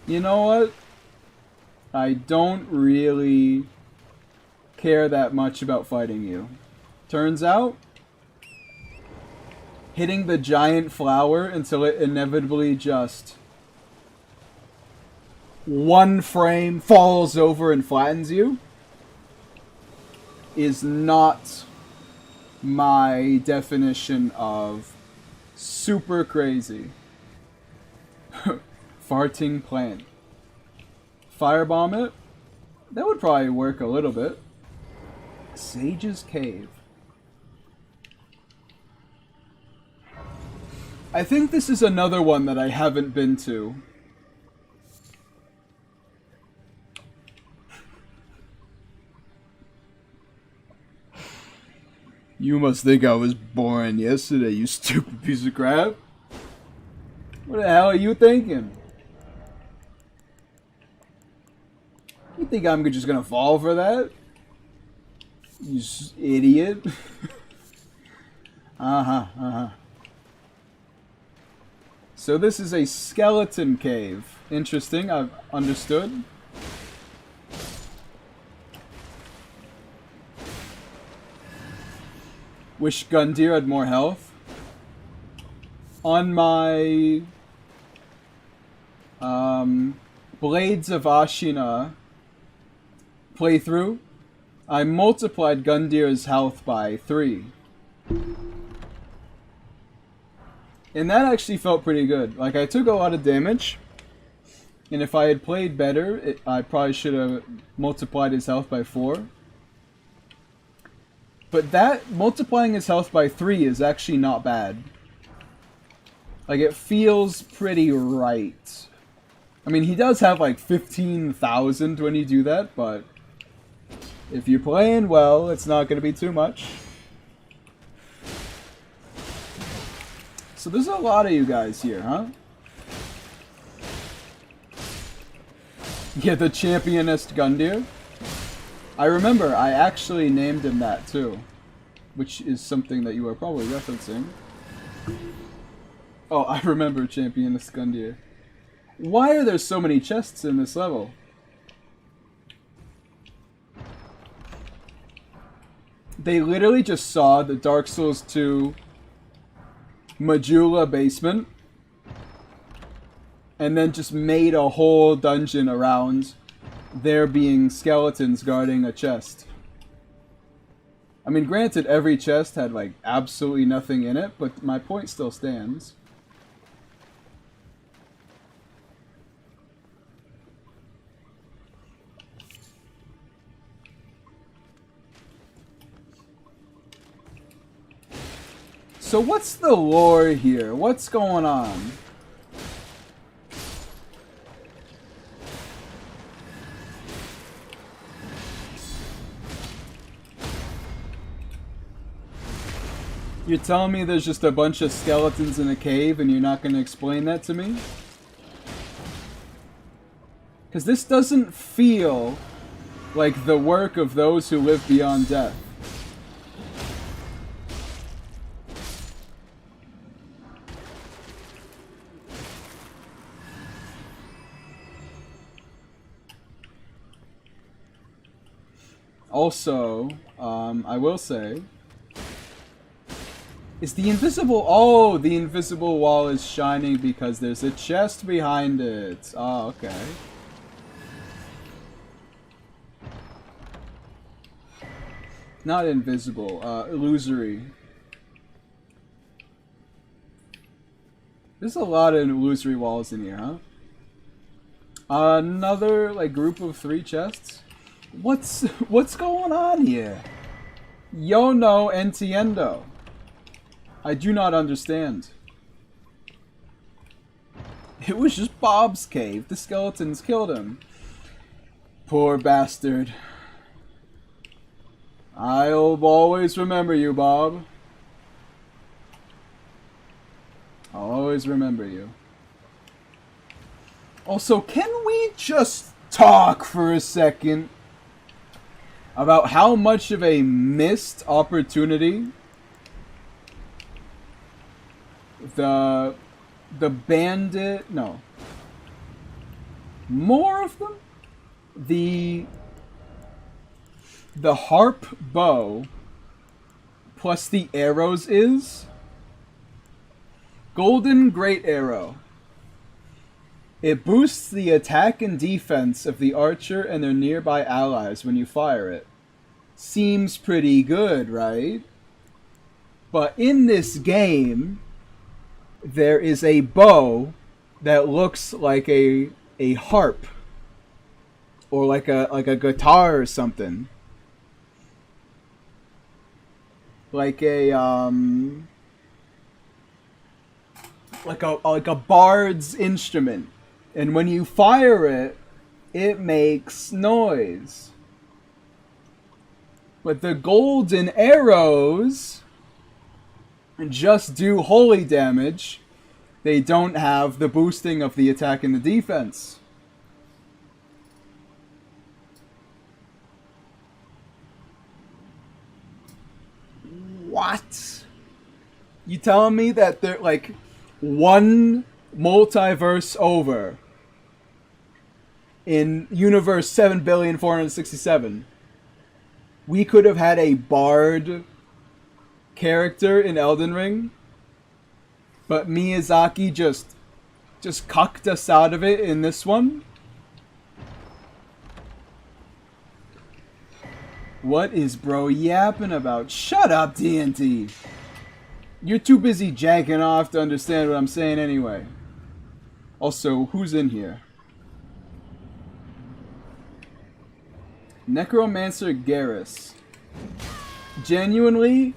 You know what? I don't really care that much about fighting you. Turns out, hitting the giant flower until it inevitably just one frame falls over and flattens you is not my definition of super crazy. Farting plant. Firebomb it? That would probably work a little bit. Sage's Cave. I think this is another one that I haven't been to. You must think I was born yesterday, you stupid piece of crap. What the hell are you thinking? You think I'm just gonna fall for that? You idiot. So this is a skeleton cave. Interesting, I've understood. Wish Gundyr had more health. On my Blades of Ashina playthrough, I multiplied Gundyr's health by 3. And that actually felt pretty good. Like, I took a lot of damage, and if I had played better, I probably should have multiplied his health by 4. But that, multiplying his health by 3 is actually not bad. Like, it feels pretty right. I mean, he does have like 15,000 when you do that, but if you're playing well, it's not going to be too much. So there's a lot of you guys here, huh? Yeah, the championist Gundyr. I remember, I actually named him that too. Which is something that you are probably referencing. Oh, I remember championist Gundyr. Why are there so many chests in this level? They literally just saw the Dark Souls 2 Majula basement and then just made a whole dungeon around there being skeletons guarding a chest. I mean, granted, every chest had like absolutely nothing in it, but my point still stands. So what's the lore here? What's going on? You're telling me there's just a bunch of skeletons in a cave and you're not going to explain that to me? Because this doesn't feel like the work of those who live beyond death. Also, I will say, is the invisible... Oh, the invisible wall is shining because there's a chest behind it. Oh, okay. Not invisible, illusory. There's a lot of illusory walls in here, huh? Another, like, group of 3 chests? What's going on here? Yo no entiendo. I do not understand. It was just Bob's cave. The skeletons killed him. Poor bastard. I'll always remember you, Bob. I'll always remember you. Also, can we just talk for a second about how much of a missed opportunity the bandit... No. More of them? The harp bow plus the arrows is... Golden Great Arrow. It boosts the attack and defense of the archer and their nearby allies when you fire it. Seems pretty good, right? But in this game, there is a bow that looks like a harp. Or like a guitar or something. Like a like a bard's instrument. And when you fire it, it makes noise. But the golden arrows just do holy damage. They don't have the boosting of the attack and the defense. What? You telling me that they're like one multiverse over in universe 7,467 we could have had a bard character in Elden Ring, but Miyazaki just cucked us out of it in this one? What is bro yapping about? Shut up, D&D. You're too busy jacking off to understand what I'm saying anyway. Also, who's in here? Necromancer Garrus. Genuinely,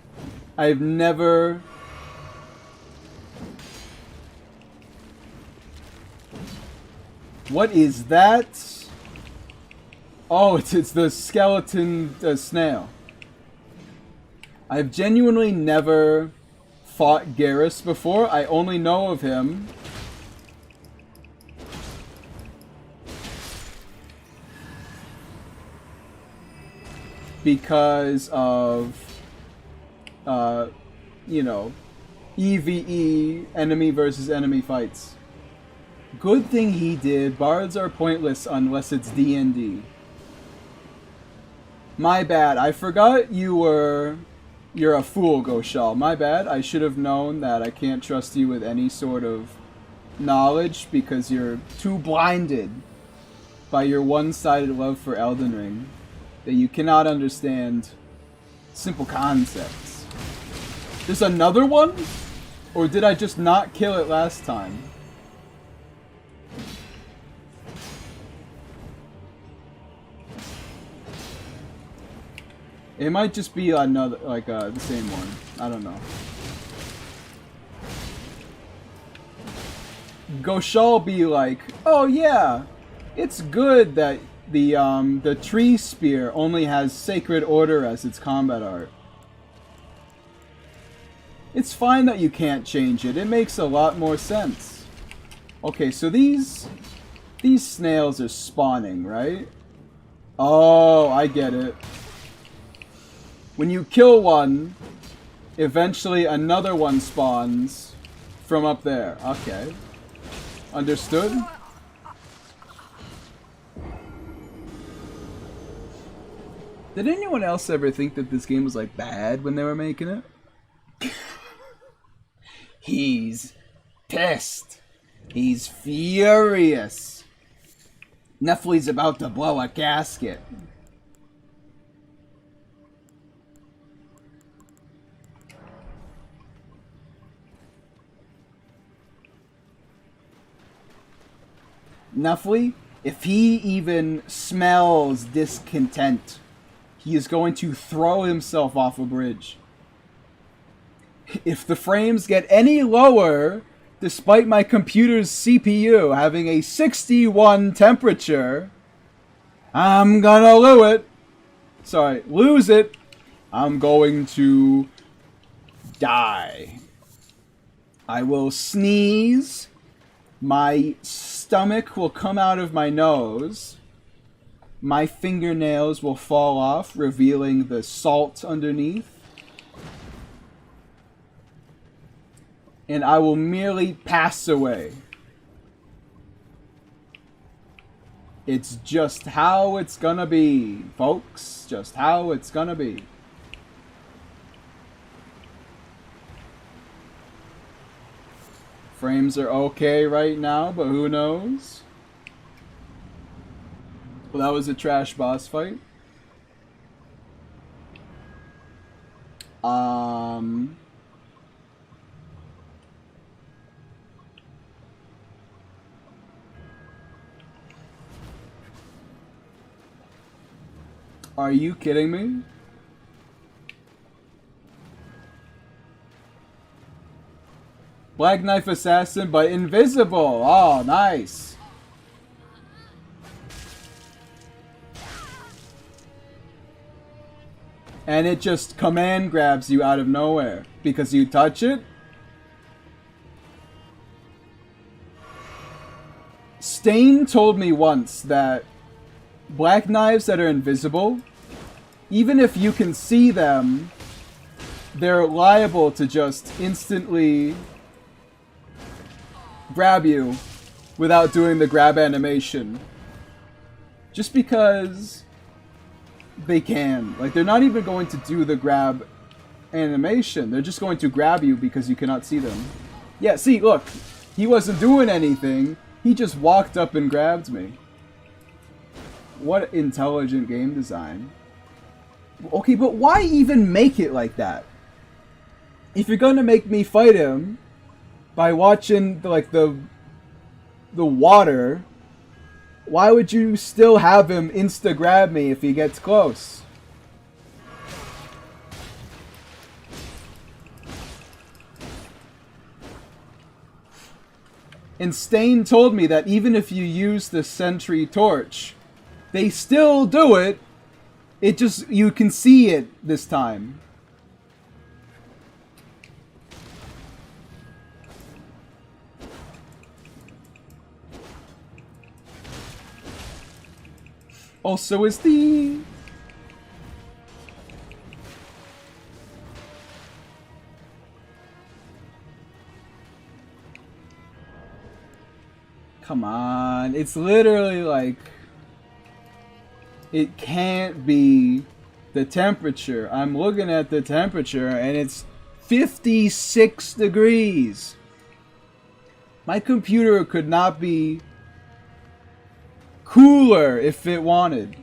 I've never... What is that? Oh, it's the skeleton snail. I've genuinely never fought Garrus before. I only know of him because of, you know, EVE, enemy versus enemy fights. Good thing he did. Bards are pointless unless it's D&D. My bad. I forgot you're a fool, Goshal. My bad. I should have known that I can't trust you with any sort of knowledge because you're too blinded by your one-sided love for Elden Ring that you cannot understand simple concepts. There's another one? Or did I just not kill it last time? It might just be another, like, the same one. I don't know. Goshal be like, oh yeah, it's good that the tree spear only has Sacred Order as its combat art. It's fine that you can't change it. It makes a lot more sense. Okay, so these snails are spawning, right? Oh, I get it. When you kill one, eventually another one spawns from up there. Okay. Understood? Did anyone else ever think that this game was like bad when they were making it? He's pissed. He's furious. Nephi's about to blow a gasket. Nuffly, if he even smells discontent, he is going to throw himself off a bridge. If the frames get any lower, despite my computer's CPU having a 61 temperature, I'm gonna lose it. I'm going to die. I will sneeze. My stomach will come out of my nose. My fingernails will fall off, revealing the salt underneath. And I will merely pass away. It's just how it's gonna be, folks. Just how it's gonna be. Frames are okay right now, but who knows? Well, that was a trash boss fight. Are you kidding me? Black Knife Assassin, but invisible. Oh, nice. And it just command grabs you out of nowhere because you touch it. Stain told me once that black knives that are invisible, even if you can see them, they're liable to just instantly grab you without doing the grab animation. Just because they can. Like, they're not even going to do the grab animation. They're just going to grab you because you cannot see them. Yeah, see, look. He wasn't doing anything. He just walked up and grabbed me. What intelligent game design. Okay, but why even make it like that? If you're gonna make me fight him by watching the water, why would you still have him insta grab me if he gets close? And Stain told me that even if you use the sentry torch, they still do it. It just, you can see it this time. Also is the... Come on, it's literally like... It can't be the temperature. I'm looking at the temperature and it's 56 degrees. My computer could not be cooler if it wanted.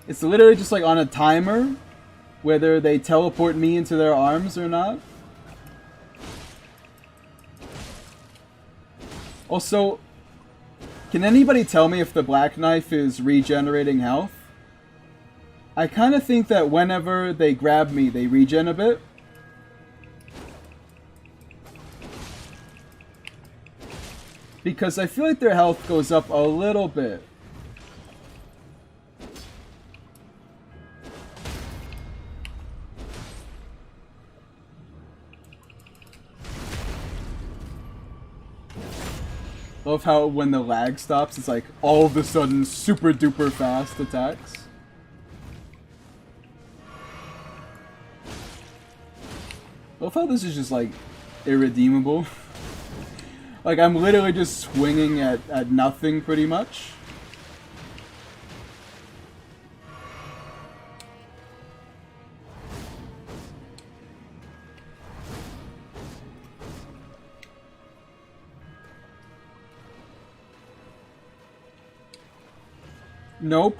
It's literally just like on a timer, whether they teleport me into their arms or not. Also, can anybody tell me if the black knife is regenerating health? I kind of think that whenever they grab me, they regen a bit. Because I feel like their health goes up a little bit. Love how when the lag stops, it's like all of a sudden super duper fast attacks. Love how this is just like irredeemable. Like I'm literally just swinging at nothing pretty much. Nope.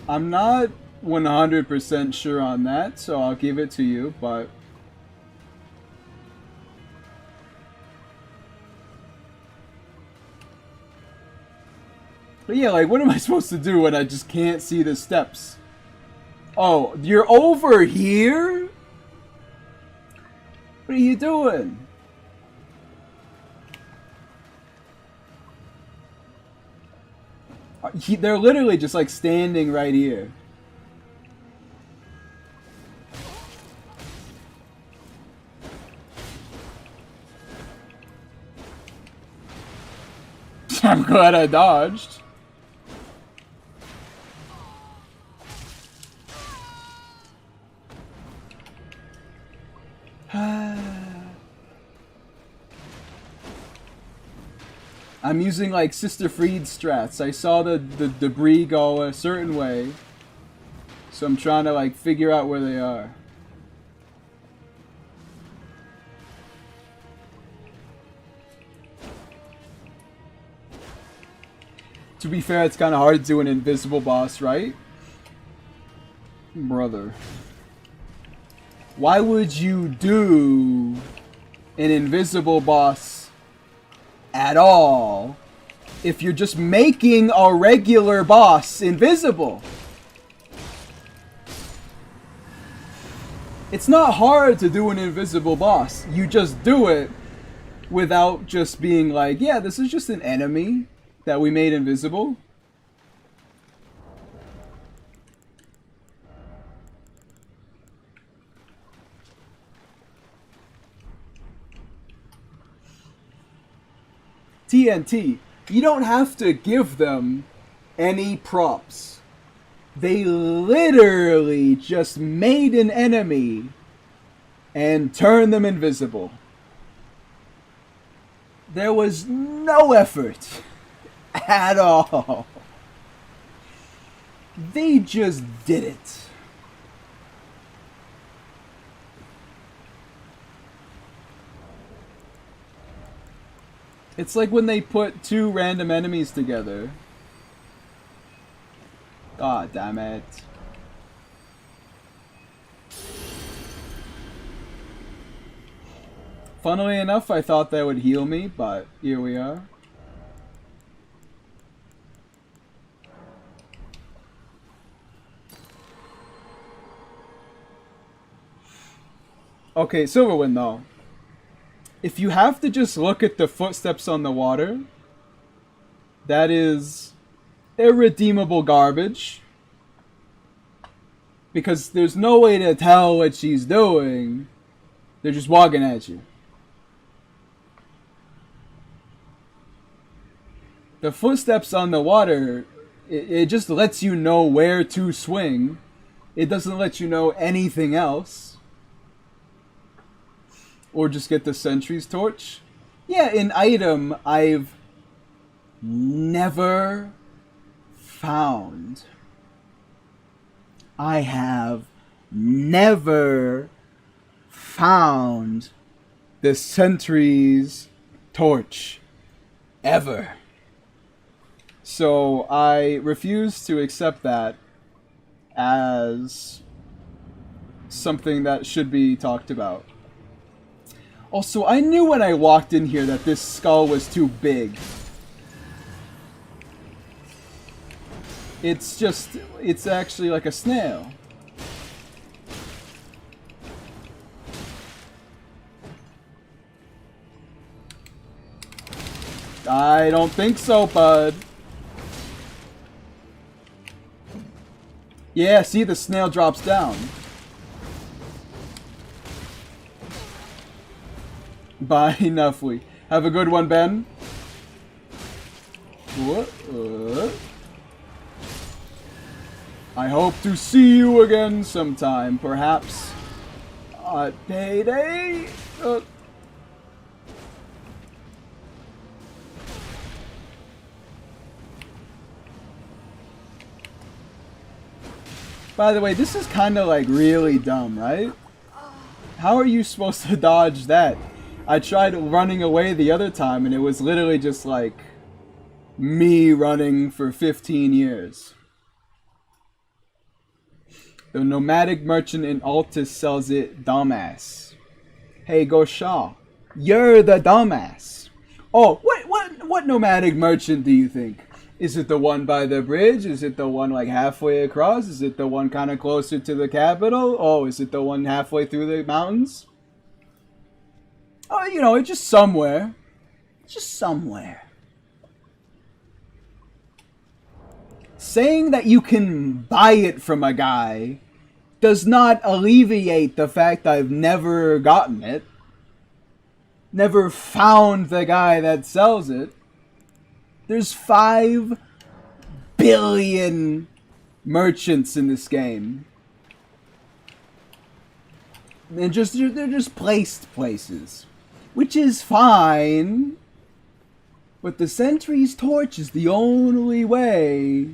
I'm not 100% sure on that, so I'll give it to you, but... But yeah, like, what am I supposed to do when I just can't see the steps? Oh, you're over here? What are you doing? They're literally just like standing right here. I'm glad I dodged. I'm using like Sister Freed strats. I saw the debris go a certain way, so I'm trying to like figure out where they are. To be fair, it's kind of hard to do an invisible boss, right? Brother. Why would you do an invisible boss at all if you're just making a regular boss invisible? It's not hard to do an invisible boss. You just do it without just being like, yeah, this is just an enemy that we made invisible. TNT, you don't have to give them any props. They literally just made an enemy and turned them invisible. There was no effort at all. They just did it. It's like when they put two random enemies together. God damn it. Funnily enough, I thought that would heal me, but here we are. Okay, Silverwind though. If you have to just look at the footsteps on the water, that is irredeemable garbage. Because there's no way to tell what she's doing. They're just walking at you. The footsteps on the water, it just lets you know where to swing. It doesn't let you know anything else. Or just get the sentry's torch. Yeah, an item I've never found. I have never found the sentry's torch. Ever. So I refuse to accept that as something that should be talked about. Also, I knew when I walked in here that this skull was too big. It's actually like a snail. I don't think so, bud. Yeah, see, the snail drops down. Bye, Nuffly. Have a good one, Ben. I hope to see you again sometime, perhaps at payday. By the way, this is kind of like really dumb, right? How are you supposed to dodge that? I tried running away the other time and it was literally just like me running for 15 years. The nomadic merchant in Altus sells it, dumbass. Hey, Gosha, you're the dumbass. Oh, what nomadic merchant do you think? Is it the one by the bridge? Is it the one like halfway across? Is it the one kind of closer to the capital? Oh, is it the one halfway through the mountains? Oh, you know, it's just somewhere. It's just somewhere. Saying that you can buy it from a guy does not alleviate the fact I've never gotten it. Never found the guy that sells it. There's 5 billion merchants in this game. And they're just placed places. Which is fine. But the Sentry's Torch is the only way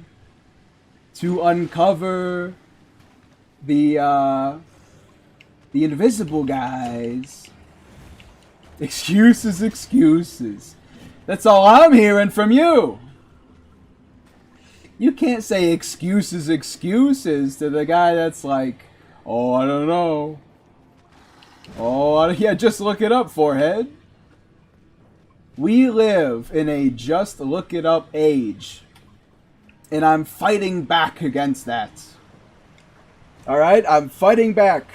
to uncover the invisible guys. Excuses, excuses. That's all I'm hearing from you. You can't say excuses, excuses to the guy that's like, oh, I don't know. Oh, yeah, just look it up, forehead. We live in a just look it up age. And I'm fighting back against that. Alright, I'm fighting back.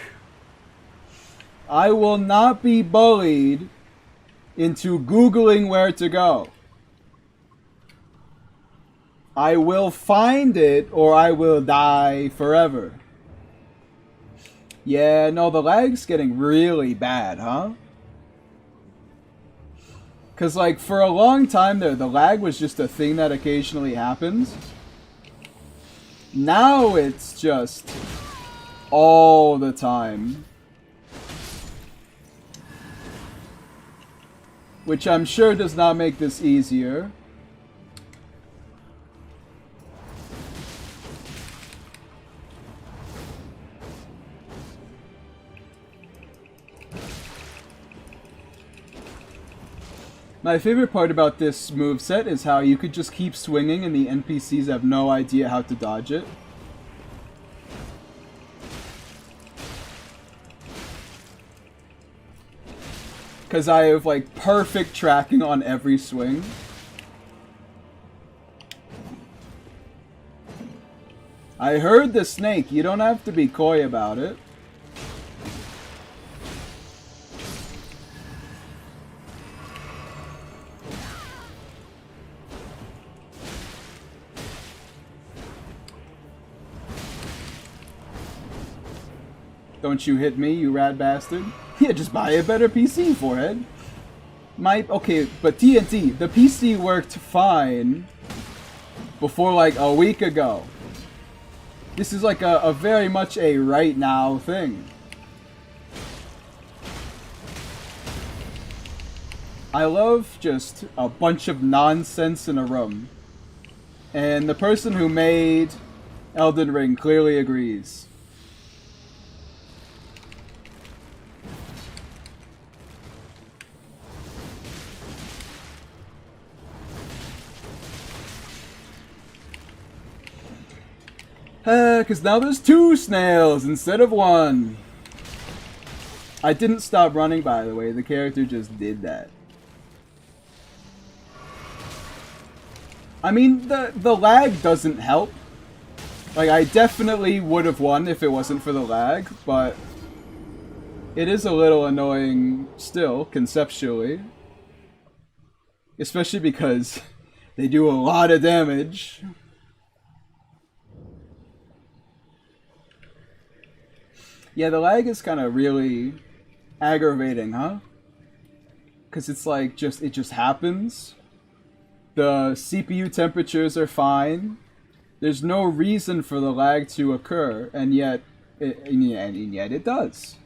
I will not be bullied into Googling where to go. I will find it or I will die forever. Yeah, no, the lag's getting really bad, huh? Because, like, for a long time there, the lag was just a thing that occasionally happens. Now it's just all the time. Which I'm sure does not make this easier. My favorite part about this moveset is how you could just keep swinging and the NPCs have no idea how to dodge it. Because I have like perfect tracking on every swing. I heard the snake, you don't have to be coy about it. Don't you hit me, you rad bastard. Yeah, just buy a better PC, forehead. Okay, but TNT, the PC worked fine before like a week ago. This is like a very much a right now thing. I love just a bunch of nonsense in a room. And the person who made Elden Ring clearly agrees. Because now there's 2 snails instead of 1. I didn't stop running, by the way. The character just did that. I mean, the lag doesn't help. Like, I definitely would have won if it wasn't for the lag, but it is a little annoying still, conceptually. Especially because they do a lot of damage. Yeah, the lag is kind of really aggravating, huh? Because it's like, it just happens. The CPU temperatures are fine. There's no reason for the lag to occur, and yet it does.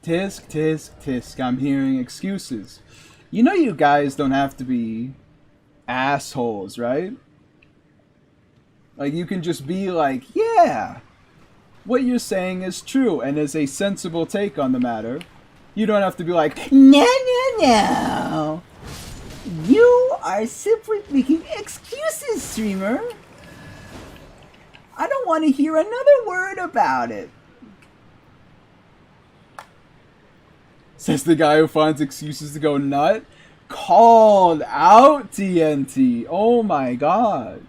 Tisk, tisk, tisk, I'm hearing excuses. You know you guys don't have to be assholes, right? Like, you can just be like, yeah, what you're saying is true and is a sensible take on the matter. You don't have to be like, No. You are simply making excuses, streamer. I don't want to hear another word about it. Says the guy who finds excuses to go nut. Called out, TNT. Oh my god.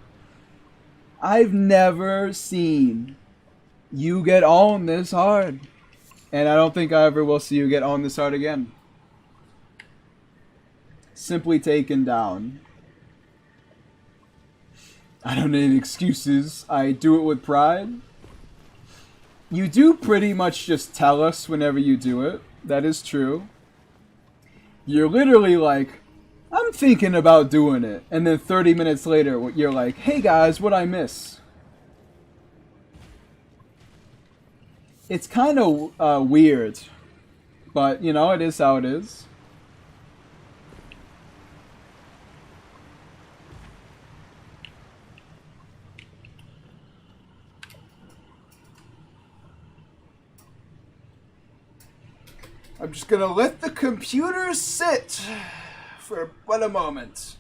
I've never seen you get owned this hard. And I don't think I ever will see you get owned this hard again. Simply taken down. I don't need excuses. I do it with pride. You do pretty much just tell us whenever you do it. That is true. You're literally like, I'm thinking about doing it. And then 30 minutes later, you're like, hey guys, what'd I miss? It's kind of weird. But, you know, it is how it is. I'm just gonna let the computer sit for but a moment.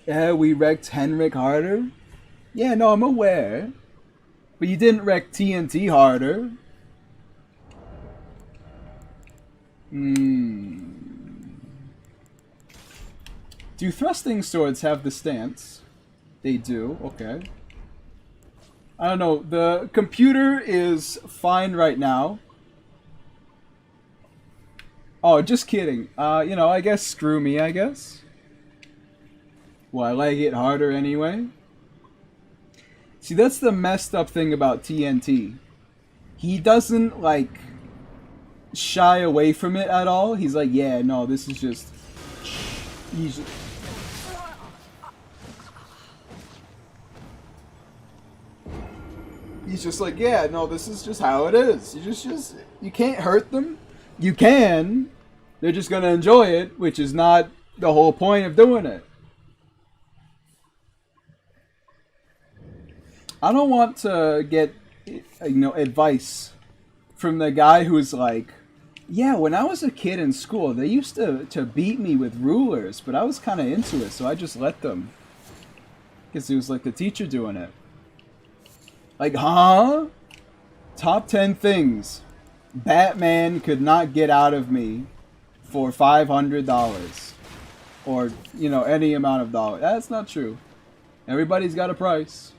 Yeah, we wrecked Henrik harder. Yeah, no, I'm aware. But you didn't wreck TNT harder. Do thrusting swords have the stance? They do, okay. I don't know, the computer is fine right now. Oh, just kidding. You know, I guess screw me, I guess. Well, I like it harder anyway. See, that's the messed up thing about TNT. He doesn't, like, shy away from it at all. He's like, yeah, no, this is just... He's just like, yeah, no, this is just how it is. You can't hurt them. You can. They're just gonna enjoy it, which is not the whole point of doing it. I don't want to get, advice from the guy who's like, yeah, when I was a kid in school, they used to beat me with rulers, but I was kind of into it, so I just let them. Because it was like the teacher doing it. Like, huh? Top 10 things Batman could not get out of me for $500. Or, any amount of dollars. That's not true. Everybody's got a price.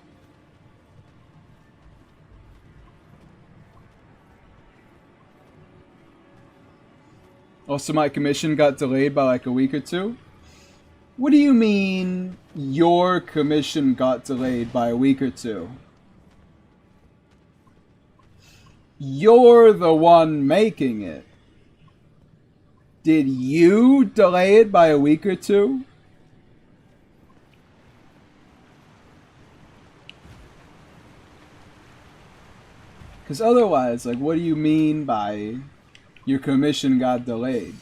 Also, my commission got delayed by like a week or two. What do you mean your commission got delayed by a week or two? You're the one making it. Did you delay it by a week or two? Because otherwise, like, what do you mean by your commission got delayed?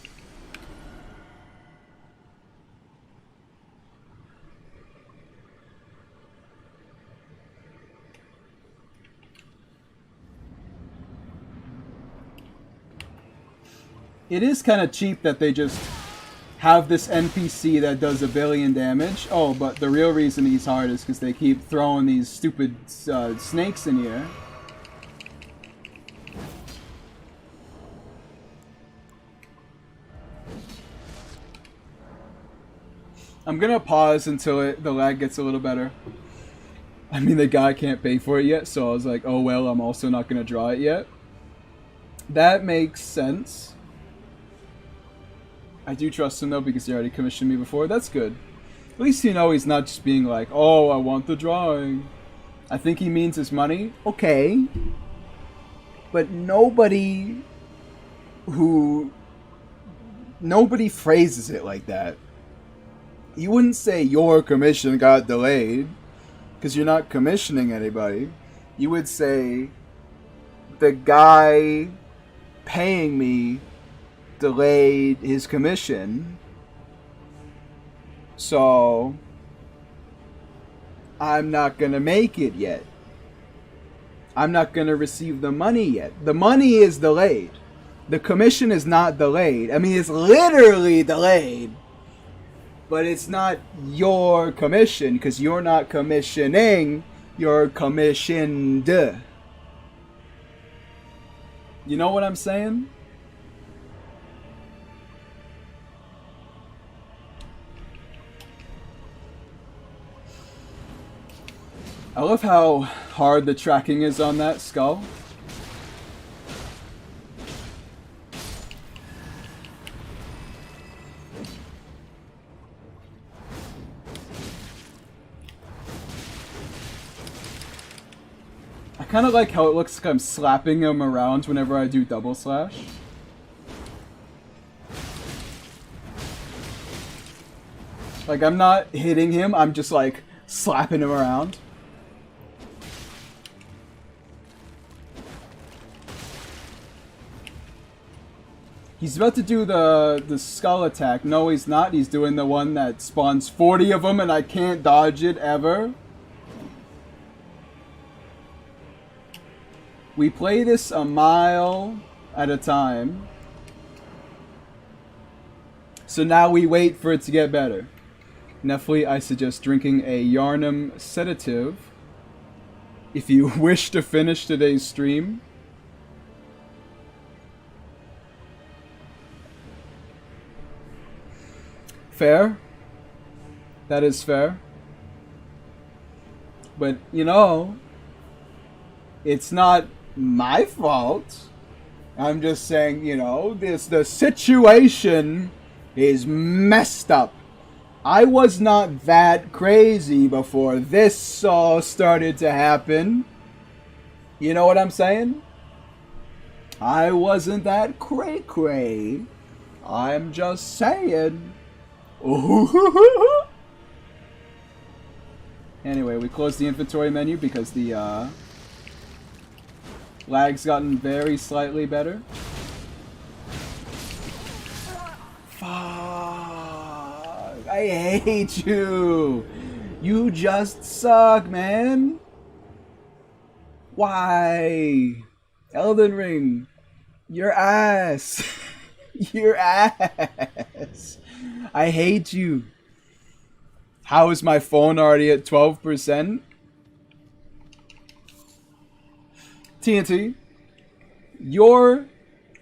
It is kind of cheap that they just have this NPC that does 1 billion damage. Oh, but the real reason he's hard is because they keep throwing these stupid snakes in here. I'm gonna pause until the lag gets a little better. I mean, the guy can't pay for it yet, so I was like, oh well, I'm also not gonna draw it yet. That makes sense. I do trust him though because he already commissioned me before. That's good. At least he's not just being like, oh, I want the drawing. I think he means his money. Okay. But nobody phrases it like that. You wouldn't say your commission got delayed because you're not commissioning anybody. You would say the guy paying me delayed his commission, so I'm not gonna make it yet. I'm not gonna receive the money yet. The money is delayed. The commission is not delayed. I mean, it's literally delayed. But it's not your commission, because you're not commissioning, you're commissioned. You know what I'm saying? I love how hard the tracking is on that skull. I kind of like how it looks like I'm slapping him around whenever I do double slash. Like, I'm not hitting him, I'm just like slapping him around. He's about to do the skull attack. No, he's not. He's doing the one that spawns 40 of them and I can't dodge it ever. We play this a mile at a time. So now we wait for it to get better. Nephi, I suggest drinking a Yarnum sedative if you wish to finish today's stream. Fair. That is fair. But, you know, it's not my fault. I'm just saying, you know, the situation is messed up. I was not that crazy before this all started to happen. You know what I'm saying? I wasn't that cray-cray. I'm just saying. Anyway, we closed the inventory menu because the lag's gotten very slightly better. Fuck. I hate you. You just suck, man. Why? Elden Ring. Your ass. Your ass. I hate you. How is my phone already at 12%? TNT, your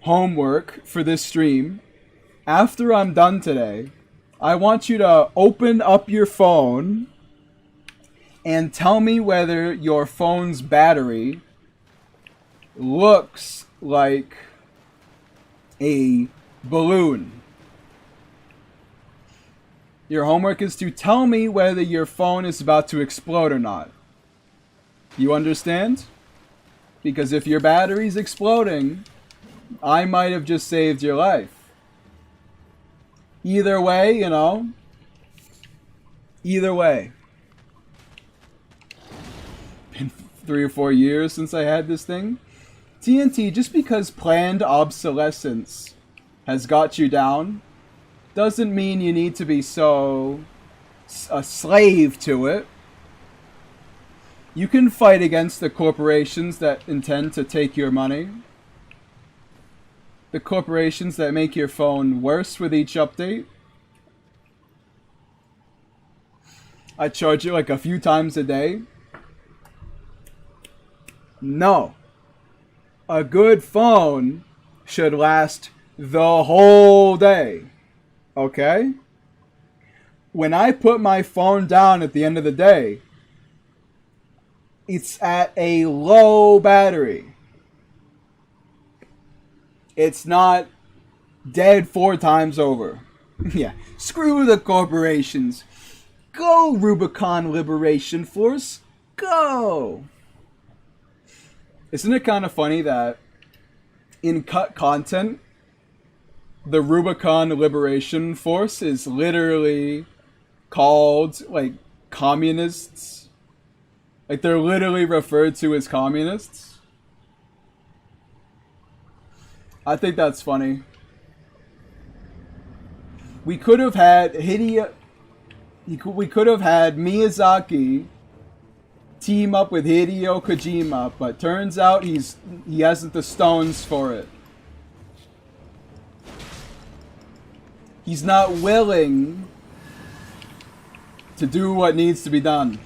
homework for this stream, after I'm done today, I want you to open up your phone and tell me whether your phone's battery looks like a balloon. Your homework is to tell me whether your phone is about to explode or not. You understand? Because if your battery's exploding, I might have just saved your life. Either way, you know. Either way. Been 3 or 4 years since I had this thing. TNT, just because planned obsolescence has got you down, doesn't mean you need to be so a slave to it. You can fight against the corporations that intend to take your money. The corporations that make your phone worse with each update. I charge it like a few times a day. No. A good phone should last the whole day. Okay? When I put my phone down at the end of the day, it's at a low battery. It's not dead 4 times over. Yeah, screw the corporations. Go, Rubicon Liberation Force. Go! Isn't it kind of funny that in cut content, the Rubicon Liberation Force is literally called, like, communists? Like, they're literally referred to as communists? I think that's funny. We could have had we could have had Miyazaki team up with Hideo Kojima, but turns out he hasn't the stones for it. He's not willing to do what needs to be done.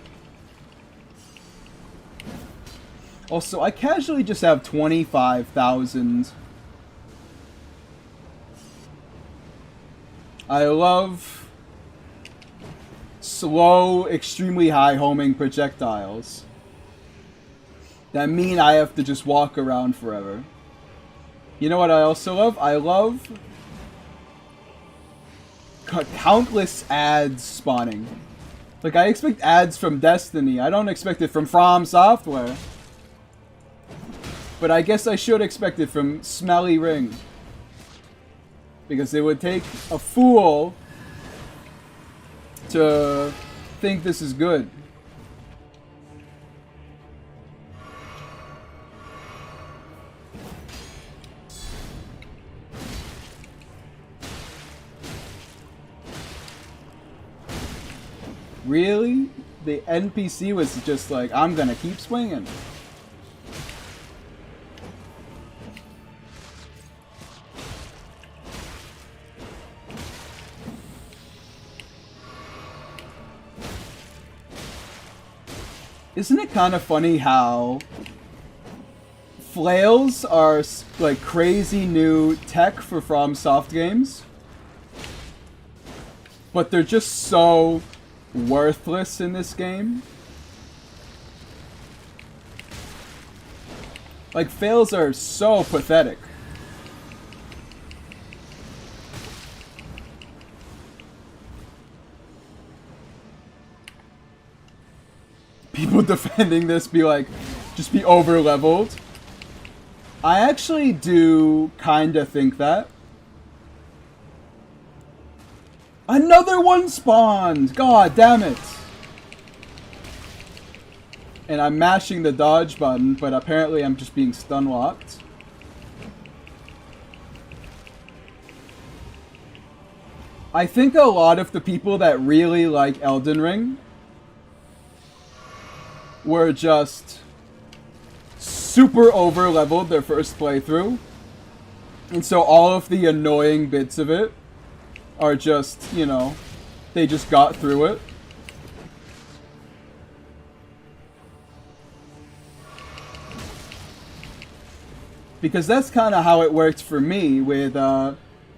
Also, I casually just have 25,000. I love slow, extremely high homing projectiles that mean I have to just walk around forever. You know what I also love? I love countless ads spawning. Like, I expect ads from Destiny. I don't expect it from Software. But I guess I should expect it from Smelly Ring. Because it would take a fool to think this is good. Really? The NPC was just like, I'm gonna keep swinging. Isn't it kind of funny how flails are like crazy new tech for FromSoft games, but they're just so worthless in this game? Like, fails are so pathetic. People defending this be like, just be over leveled. I actually do kinda think that. Another one spawned! God damn it! And I'm mashing the dodge button, but apparently I'm just being stun locked. I think a lot of the people that really like Elden Ring were just super over leveled their first playthrough. And so all of the annoying bits of it are just, you know, they just got through it. Because that's kind of how it worked for me with the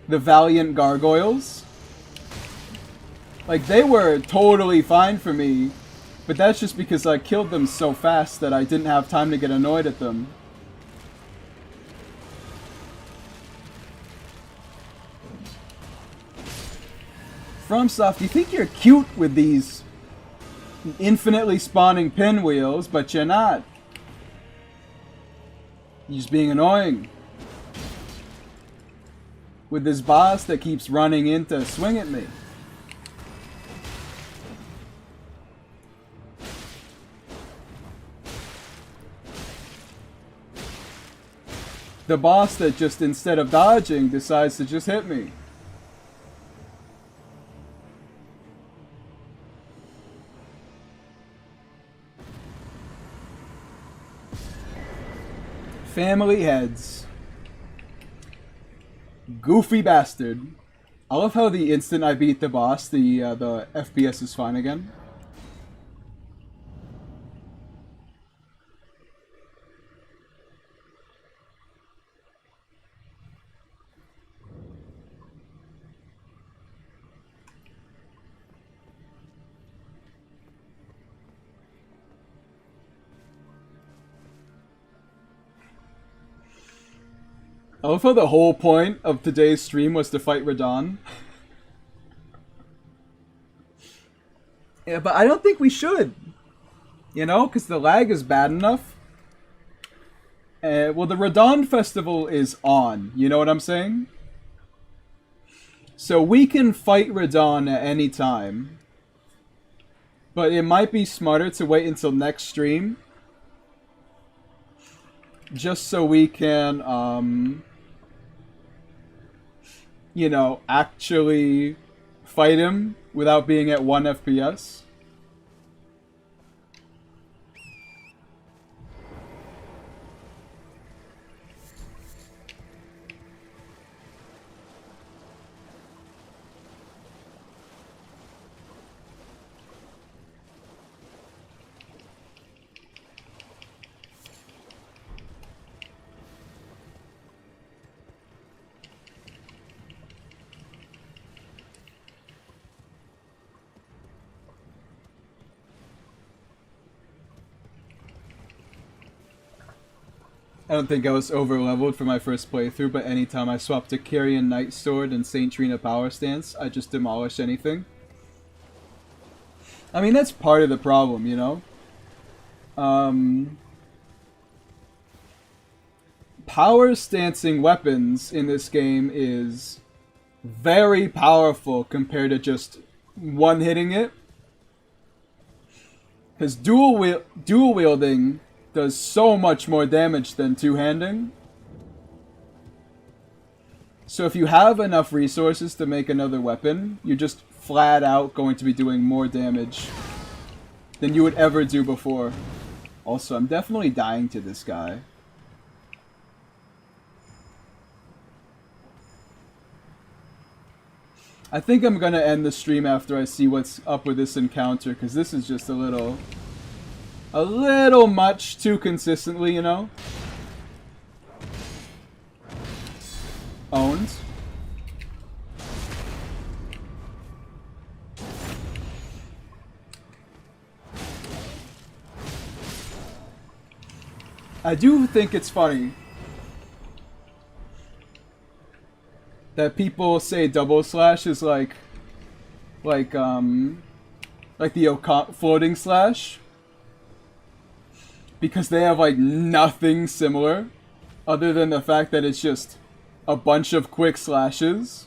Valiant Gargoyles. Like, they were totally fine for me, but that's just because I killed them so fast that I didn't have time to get annoyed at them. FromSoft, you think you're cute with these infinitely spawning pinwheels, but you're not. You're just being annoying. With this boss that keeps running in to swing at me. The boss that just, instead of dodging, decides to just hit me. Family heads. Goofy bastard. I love how the instant I beat the boss, the FPS is fine again. I love how the whole point of today's stream was to fight Radon. Yeah, but I don't think we should. You know, because the lag is bad enough. Well, the Radon Festival is on. You know what I'm saying? So we can fight Radon at any time. But it might be smarter to wait until next stream. Just so we can, you know, actually fight him without being at 1 FPS. I don't think I was over leveled for my first playthrough, but anytime I swapped to Carrion Knight Sword and Saint Trina Power Stance, I just demolish anything. I mean, that's part of the problem, you know? Power stancing weapons in this game is very powerful compared to just one-hitting it. Because dual wielding does so much more damage than two-handing. So if you have enough resources to make another weapon, you're just flat out going to be doing more damage than you would ever do before. Also, I'm definitely dying to this guy. I think I'm gonna end the stream after I see what's up with this encounter, because this is just a little much too consistently, you know? Owned. I do think it's funny that people say double slash is like the floating slash, because they have like nothing similar other than the fact that it's just a bunch of quick slashes.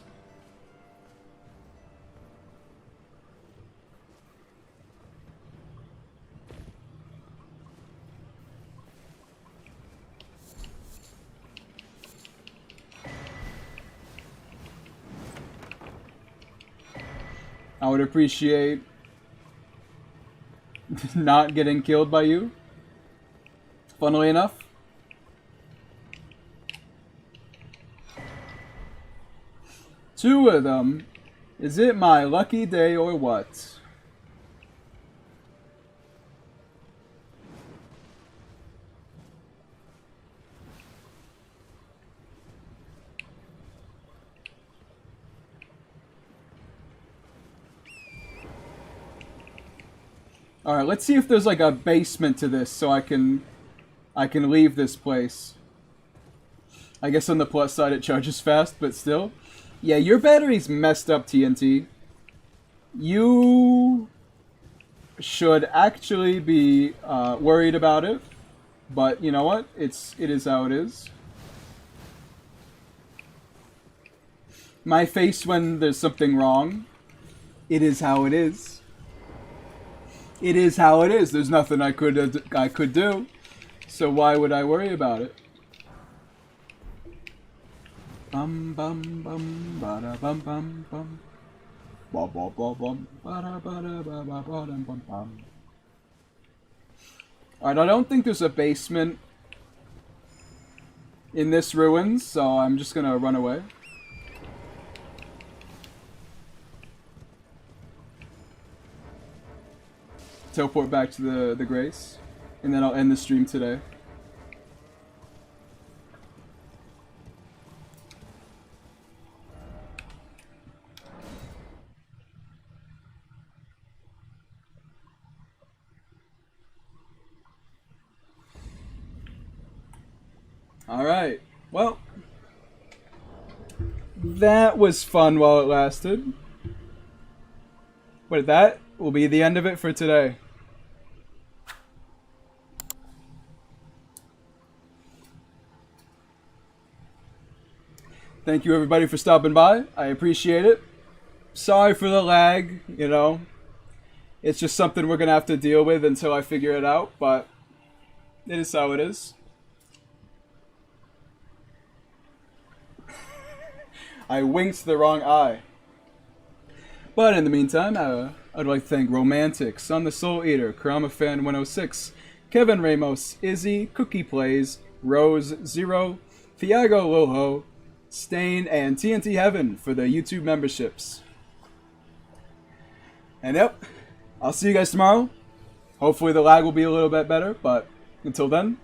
I would appreciate not getting killed by you, funnily enough. Two of them. Is it my lucky day or what? Alright, let's see if there's like a basement to this so I can leave this place. I guess on the plus side it charges fast, but still. Yeah, your battery's messed up, TNT. You should actually be worried about it. But you know what? It is how it is. My face when there's something wrong. It is how it is. It is how it is. There's nothing I could do. So why would I worry about it? Bum bum bum bada bum bum bum. Bum bum bum bum bada bada ba ba ba dum bum bum. Alright, I don't think there's a basement in this ruins, so I'm just gonna run away. Teleport back to the Grace, and then I'll end the stream today. Alright, well, that was fun while it lasted. But that will be the end of it for today. Thank you everybody for stopping by. I appreciate it. Sorry for the lag, you know. It's just something we're gonna have to deal with until I figure it out, but it is how it is. I winked the wrong eye. But in the meantime, I'd like to thank Romantics, On the Soul Eater, KaramaFan106, Kevin Ramos, Izzy, Cookie Plays, Rose Zero, Thiago Loho, Stain, and TNT Heaven for the YouTube memberships. And yep, I'll see you guys tomorrow. Hopefully the lag will be a little bit better, but until then,